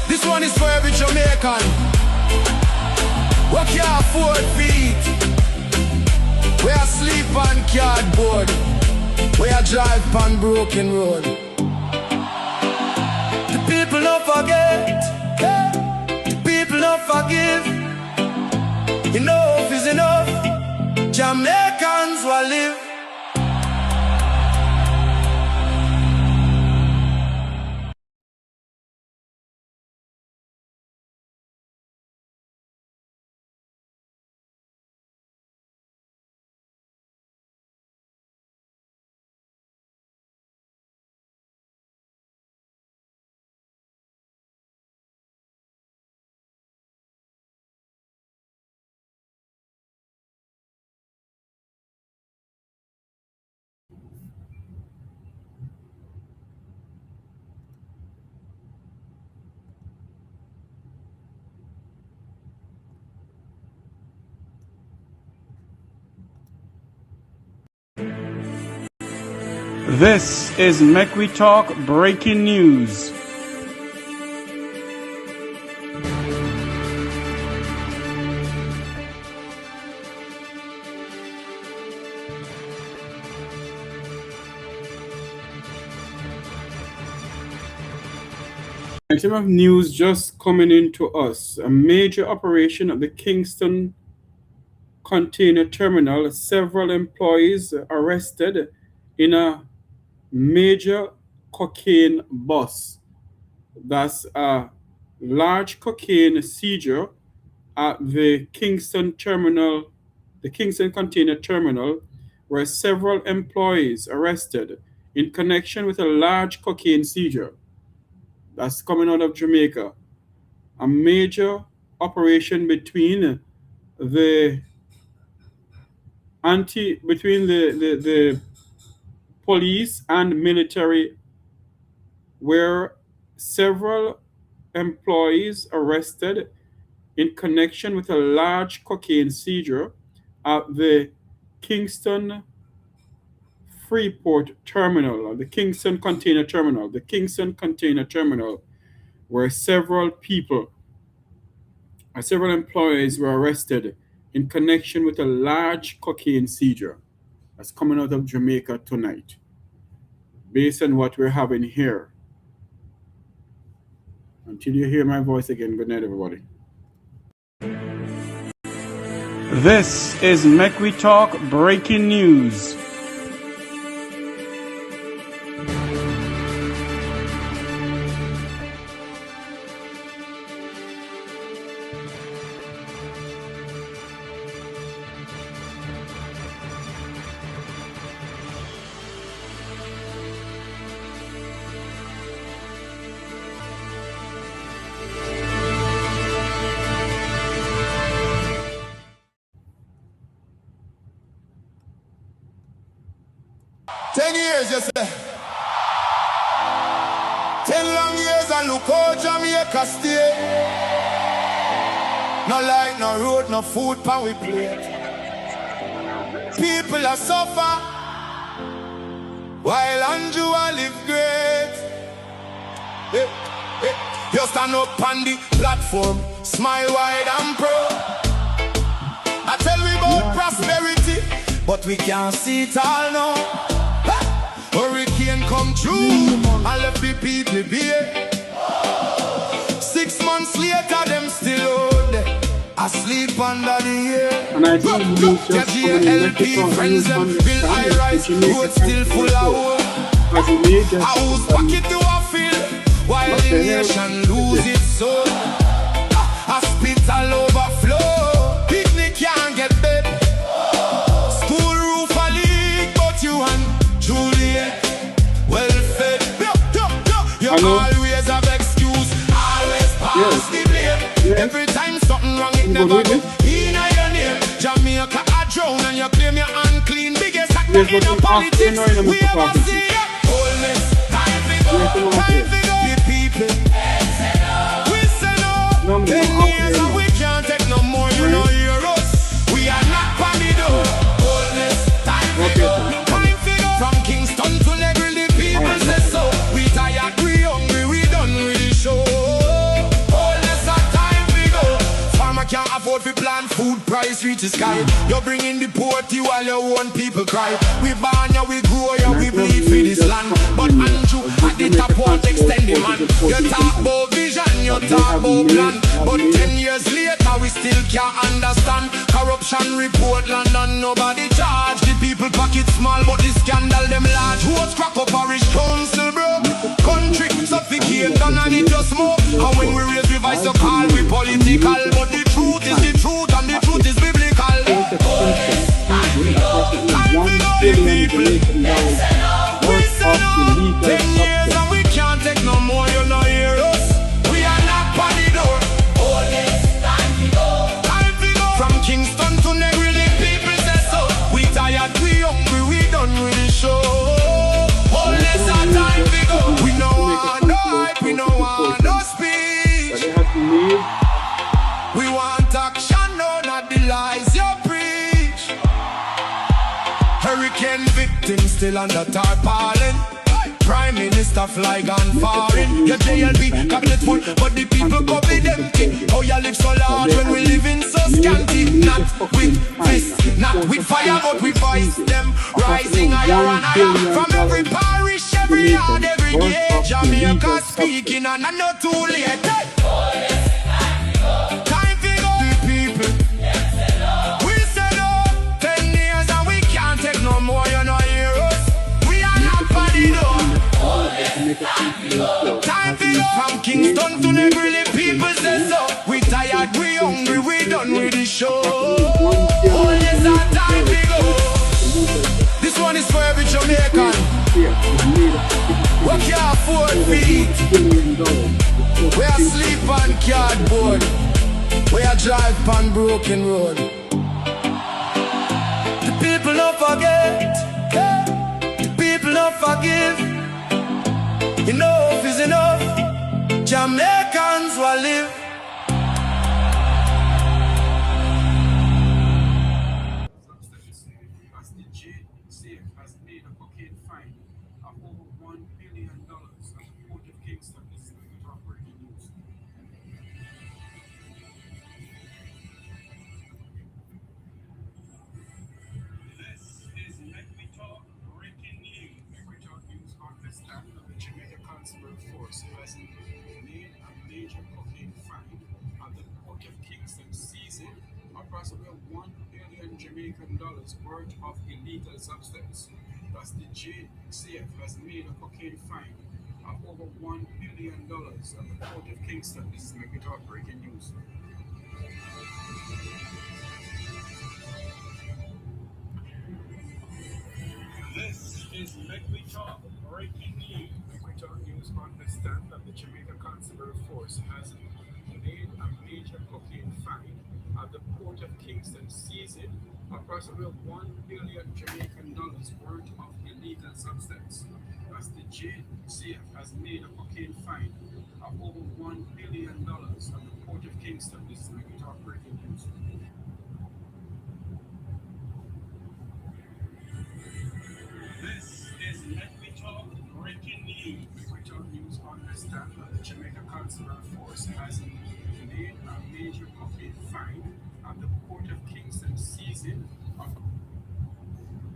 This one is for every Jamaican. What can't afford feet? We are sleep on cardboard. We are drive on broken road. The people don't forget. The people don't forgive. Enough is enough. Jamaicans will live. This is Make We Talk breaking news. Item of news just coming into us. A major operation at the Kingston container terminal. Several employees arrested in a major cocaine bust. That's a large cocaine seizure at the Kingston terminal, the Kingston container terminal, where several employees arrested in connection with a large cocaine seizure. That's coming out of Jamaica. A major operation between the the police and military, where several employees arrested in connection with a large cocaine seizure at the Kingston Freeport Terminal, or the Kingston Container Terminal, where several employees were arrested in connection with a large cocaine seizure. That's coming out of Jamaica tonight, based on what we're having here. Until you hear my voice again, good night, everybody. This is Make We Talk Breaking News. You say 10 long years and look how Jamaica stay. No light, no road, no food pan we plate. People are suffer while Andrew a live great. You stand up on the platform, smile wide and proud. I tell we about prosperity, but we can't see it all now. Hurricane come true and left the people bare. 6 months later, them still out there, asleep under the air. And I think your GLP friends them build high rise, road still full of hope. A house pocket to a field, while the nation lose its soul. Hospital overflow, picnic can't get bed. School roof a leak, but you and Juliet well fed. You always have excuse, always pass the blame. Every time something wrong it never go in your name. Jamaica a drown and you claim you're unclean. Biggest actor in a politics we ever see. Wholeness, time to go, the people. We say no, 10 years and we can't take no more. You know hear us, we are not on the door. Wholeness, time to go. From Kingston to Negril, the people say so. We tired, we hungry, we done with the show. All less time we go. Farmer can't afford to plant, food price reach the sky. You're bringing the poverty while your own people cry. We born ya, we grow ya, we bleed for this land. But Andrew at the top won't extend the man. You talk about vision, you talk about plan. But 10 years later we still can't understand. Corruption report London, nobody charge. The people pocket small, but the scandal them large. Who's crack up parish council, bro? Country suffocate, done and it just smoke. And when we raise the voice, so call we political. But the truth is the truth, and the truth is biblical. Time we go, the people. We say no, 10 years and we can't take no more, you know hear us. We are not on the door. Time we go. From Kingston to Negril, the people say so. We tired, we hungry, we done with the show. All this time we go. We know want no hype, we know want no speech. We want action, no, not the lies you preach. Hurricane victims still under tarpaulin. Prime Minister fly gone foreign. Your JLP cabinet full, but the people go be empty. Oh, you live so large when we live in so scanty. Not with fists, not with fire, but we voice them. Rising higher and higher from every parish, every yard Jamaicans every burnt day. off illegal Jamaica speaking substance. and I not too late. Time for go, the people. We say no, 10 years and we can't take no more, you know, hear us. We are not for the door. Time for go, from Kingston to Neverly, people say so. We tired, we hungry, we done with the show. Oh yes, our time to go. This one is for every Jamaican. We can't afford to eat. We are sleep on cardboard. We are drive on broken road. The people don't forget. The people don't forgive. Enough is enough. Jamaicans will live. As the JCF has made a cocaine fine of over $1 billion at the Port of Kingston. This is the top breaking news. This is Make Me Talk breaking news. Make Me Talk news understand that the Jamaica Consular Force has made a major cocaine fine at the Port of Kingston, seizing approximately $1 billion Jamaican dollars worth of illegal substance. Thus, the JCF has made a cocaine fine of over $1 billion at the Port of Kingston. This is Make Me Talk breaking news. This is Make Me Talk breaking news. Make Me Talk news understand that the Jamaica Consular Force has made a major cocaine fine at the Port of Kingston, seizing approximately $1 billion Jamaican dollars worth of illegal substance. Thus, the JCF has made a cocaine fine of over $1 billion at the Port of Kingston. This is Make Me Talk breaking news. This is Make Me Talk breaking news. Make Me Talk news understand that the Jamaica Consular Force has made a major cocaine fine at the Port of Kingston, seizing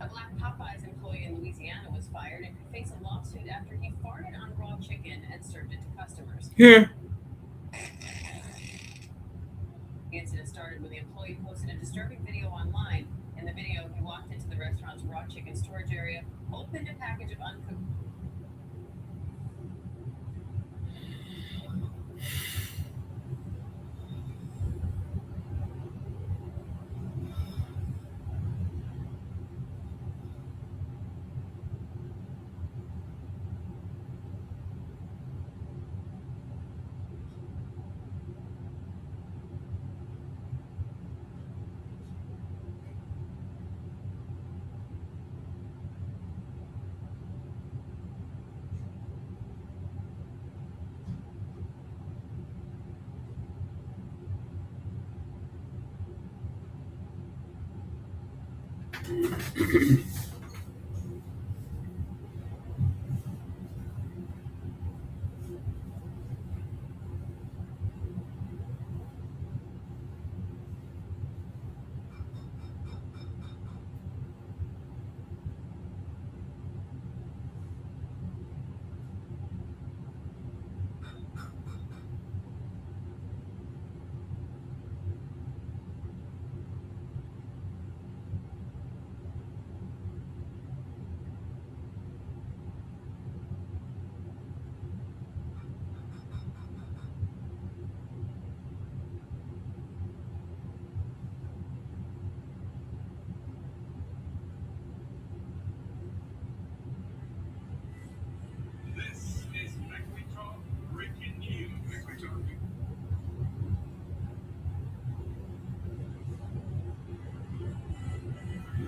a Black Popeyes employee in Louisiana was fired and could face a lawsuit after he farted on raw chicken and served it to customers. Here. The incident started when the employee posted a disturbing video online. In the video, he walked into the restaurant's raw chicken storage area, opened a package of uncooked.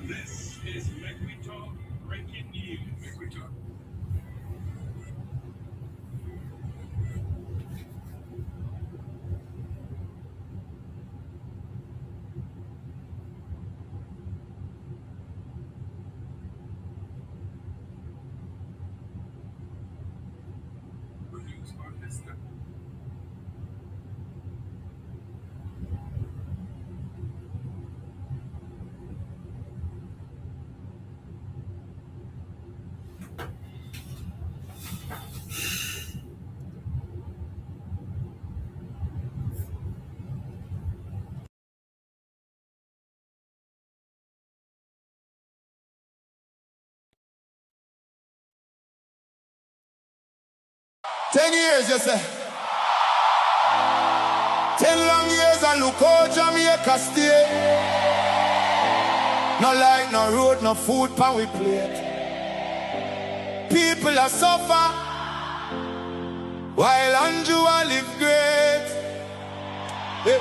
This is Make Me Talk breaking news. Make Me Talk. News on this stuff. 10 years, you say. 10 long years and look how Jamaica stay. No light, no road, no food pan we plate. People are suffer while Andrew live great. Hey,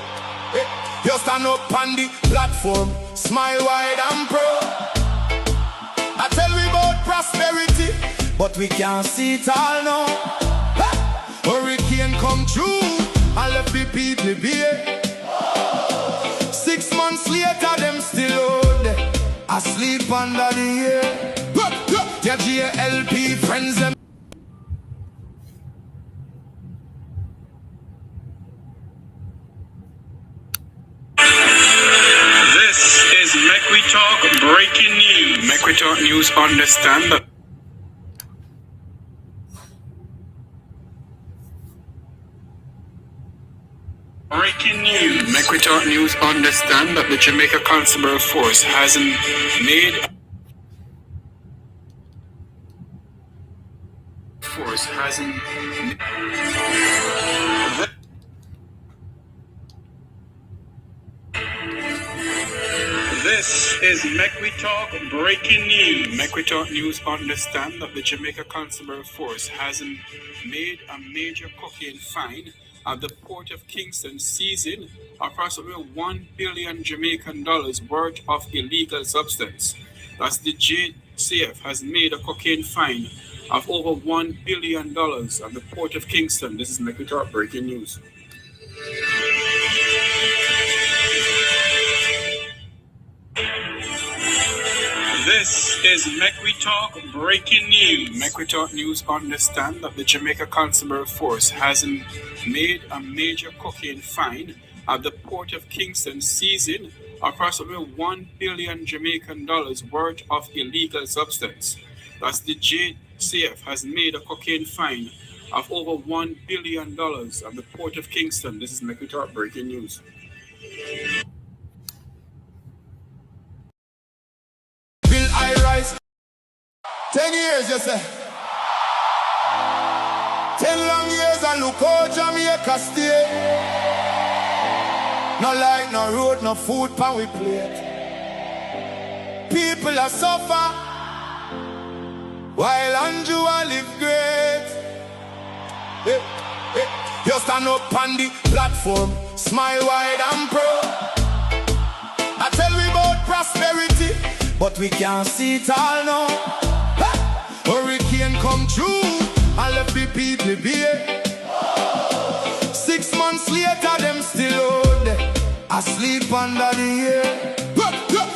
hey. You stand up on the platform, smile wide and proud. I tell we about prosperity, but we can't see it all now. Hurricane come through and left the people bare. 6 months later, them still out there, asleep under the air. Their GLP friends them. This is Make We Talk breaking news. Make We Talk news understand that. Breaking news. Make We Talk news understand that the Jamaica Constable Force hasn't made. This is Make We Talk breaking news. Make We Talk news understand that the Jamaica Constable Force hasn't made a major cocaine find at the port of Kingston, seizing approximately $1 billion Jamaican dollars worth of illegal substance. Thus, the JCF has made a cocaine find of over $1 billion at the port of Kingston. This is Make We Talk breaking news. This is Make We Talk breaking news. Make We Talk news understand that the Jamaica Constable Force hasn't made a major cocaine find at the port of Kingston, seizing approximately $1 billion Jamaican dollars worth of illegal substance. Thus, the JCF has made a cocaine find of over $1 billion at the port of Kingston. This is Make We Talk breaking news. I rise. 10 years, you say. 10 long years and look how Jamaica stay. No light, no road, no food pan we plate. People are suffer while Andrew live great. Hey, hey. You stand up on the platform, smile wide and proud. I tell we about prosperity, but we can't see it all now. Hurricane come through and left the people bare. 6 months later, them still out there, asleep under the air.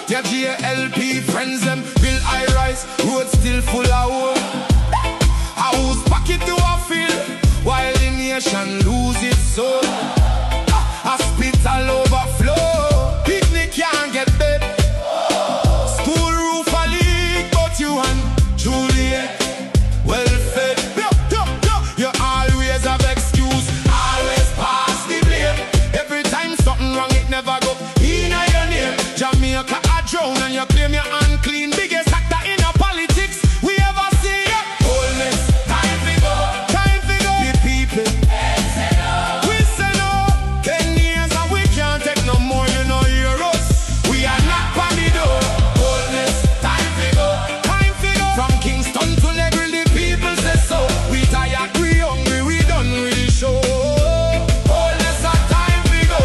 Their GLP friends them build high rise, road still full of hope. A house pocket to a field, while the nation lose its soul. Hospital overflow, picnic can't get bed. School roof a leak, but you and Juliet well fed. You always have excuse, always pass the blame. Every time something wrong, it never go in your name. Jamaica a drown and you claim you're unclean. Biggest actor in a politics we ever see. Wholeness, time to go. Time to go. The people, we say no. 10 years and we can't take no more, you know, hear us. We are not on the door. Wholeness, time to go. Time to go. From Kingston to Negril, the people say so. We tired, we hungry, we done with the show. Wholeness, time to go.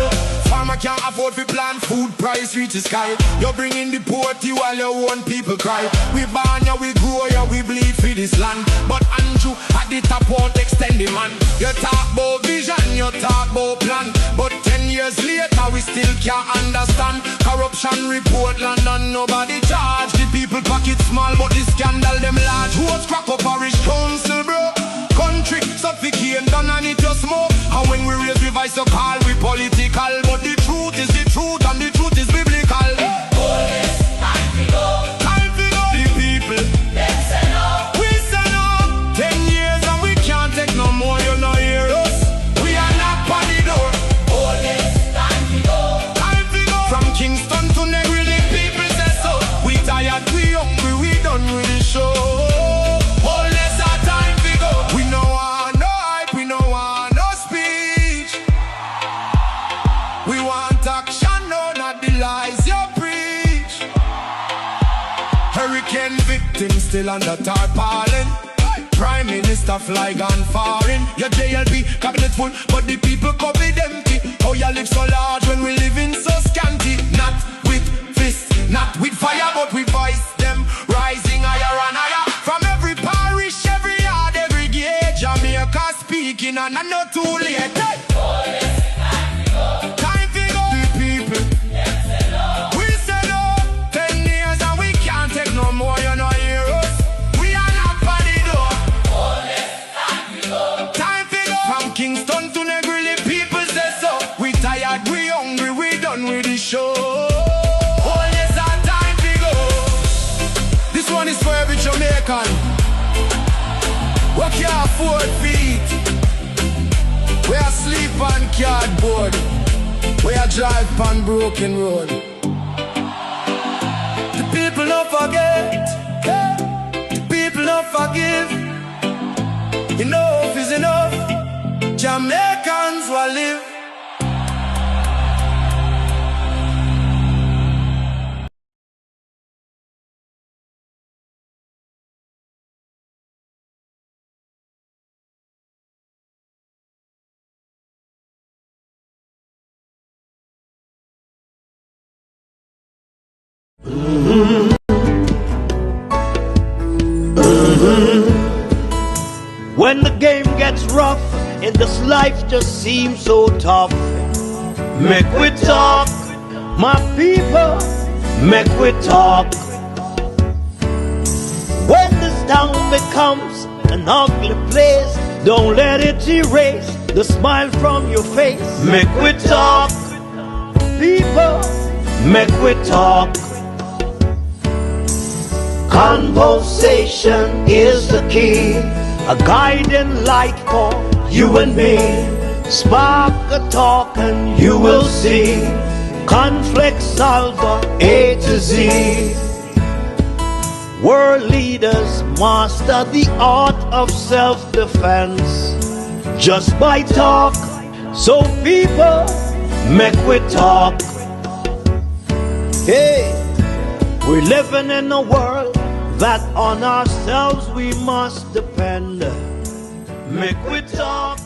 Farmer can't afford to plant food, price reach the sky. You're bringing the poverty while your own people cry. We born ya, we grow ya, we bleed for this land. But Andrew at the top won't extend the man. You talk about vision, you talk about plan, but 10 years later we still can't understand. Corruption report London, nobody charge. The people pocket small, but the scandal them large. Who's crack up parish council, bro? Country suffocate, done and it just smoke. And when we raise revise so call we political, but the truth is the truth and the truth is biblical. Wholeness, time to go. Time to go. The people, Them say no. we say no. 10 years and we can't take no more, you know hear us. We are not on the door. Wholeness, time to go. Time to go. From Kingston to Negril, the people say so. We tired, we hungry, we done with the show. Wholeness, our time to go. We know our no hype, Weekend victims still under tarpaulin. Prime Minister fly gone foreign. Your JLP cabinet full, but the people COVID empty. How you live so large when we living so scanty? Not with fists, not with fire, but with voice them rising higher and higher. From every parish, every yard, every gate, Jamaica speaking, and I'm not too late. Hey. Time to go. The people. We say no. 10 years and we can't take no more. You know hear us. We are not by the door. Time to go. From Kingston to Negril, people say so. We tired, we hungry, we done with the show. Oh yes, our time to go. This one is for every Jamaican. What can't afford feet? We are sleep on cardboard. We are drive on broken road. The people don't forget. The people don't forgive. Enough is enough. Jamaicans will live. When the game gets rough and this life just seems so tough, make we talk, my people, make we talk. When this town becomes an ugly place, don't let it erase the smile from your face. Make we talk, people, make we talk. Conversation is the key, a guiding light for you and me. Spark a talk and you will see. Conflict solver A to Z. World leaders master the art of self-defense just by talk. So people, make we talk. Hey, we're living in a world that on ourselves we must depend. Make we talk.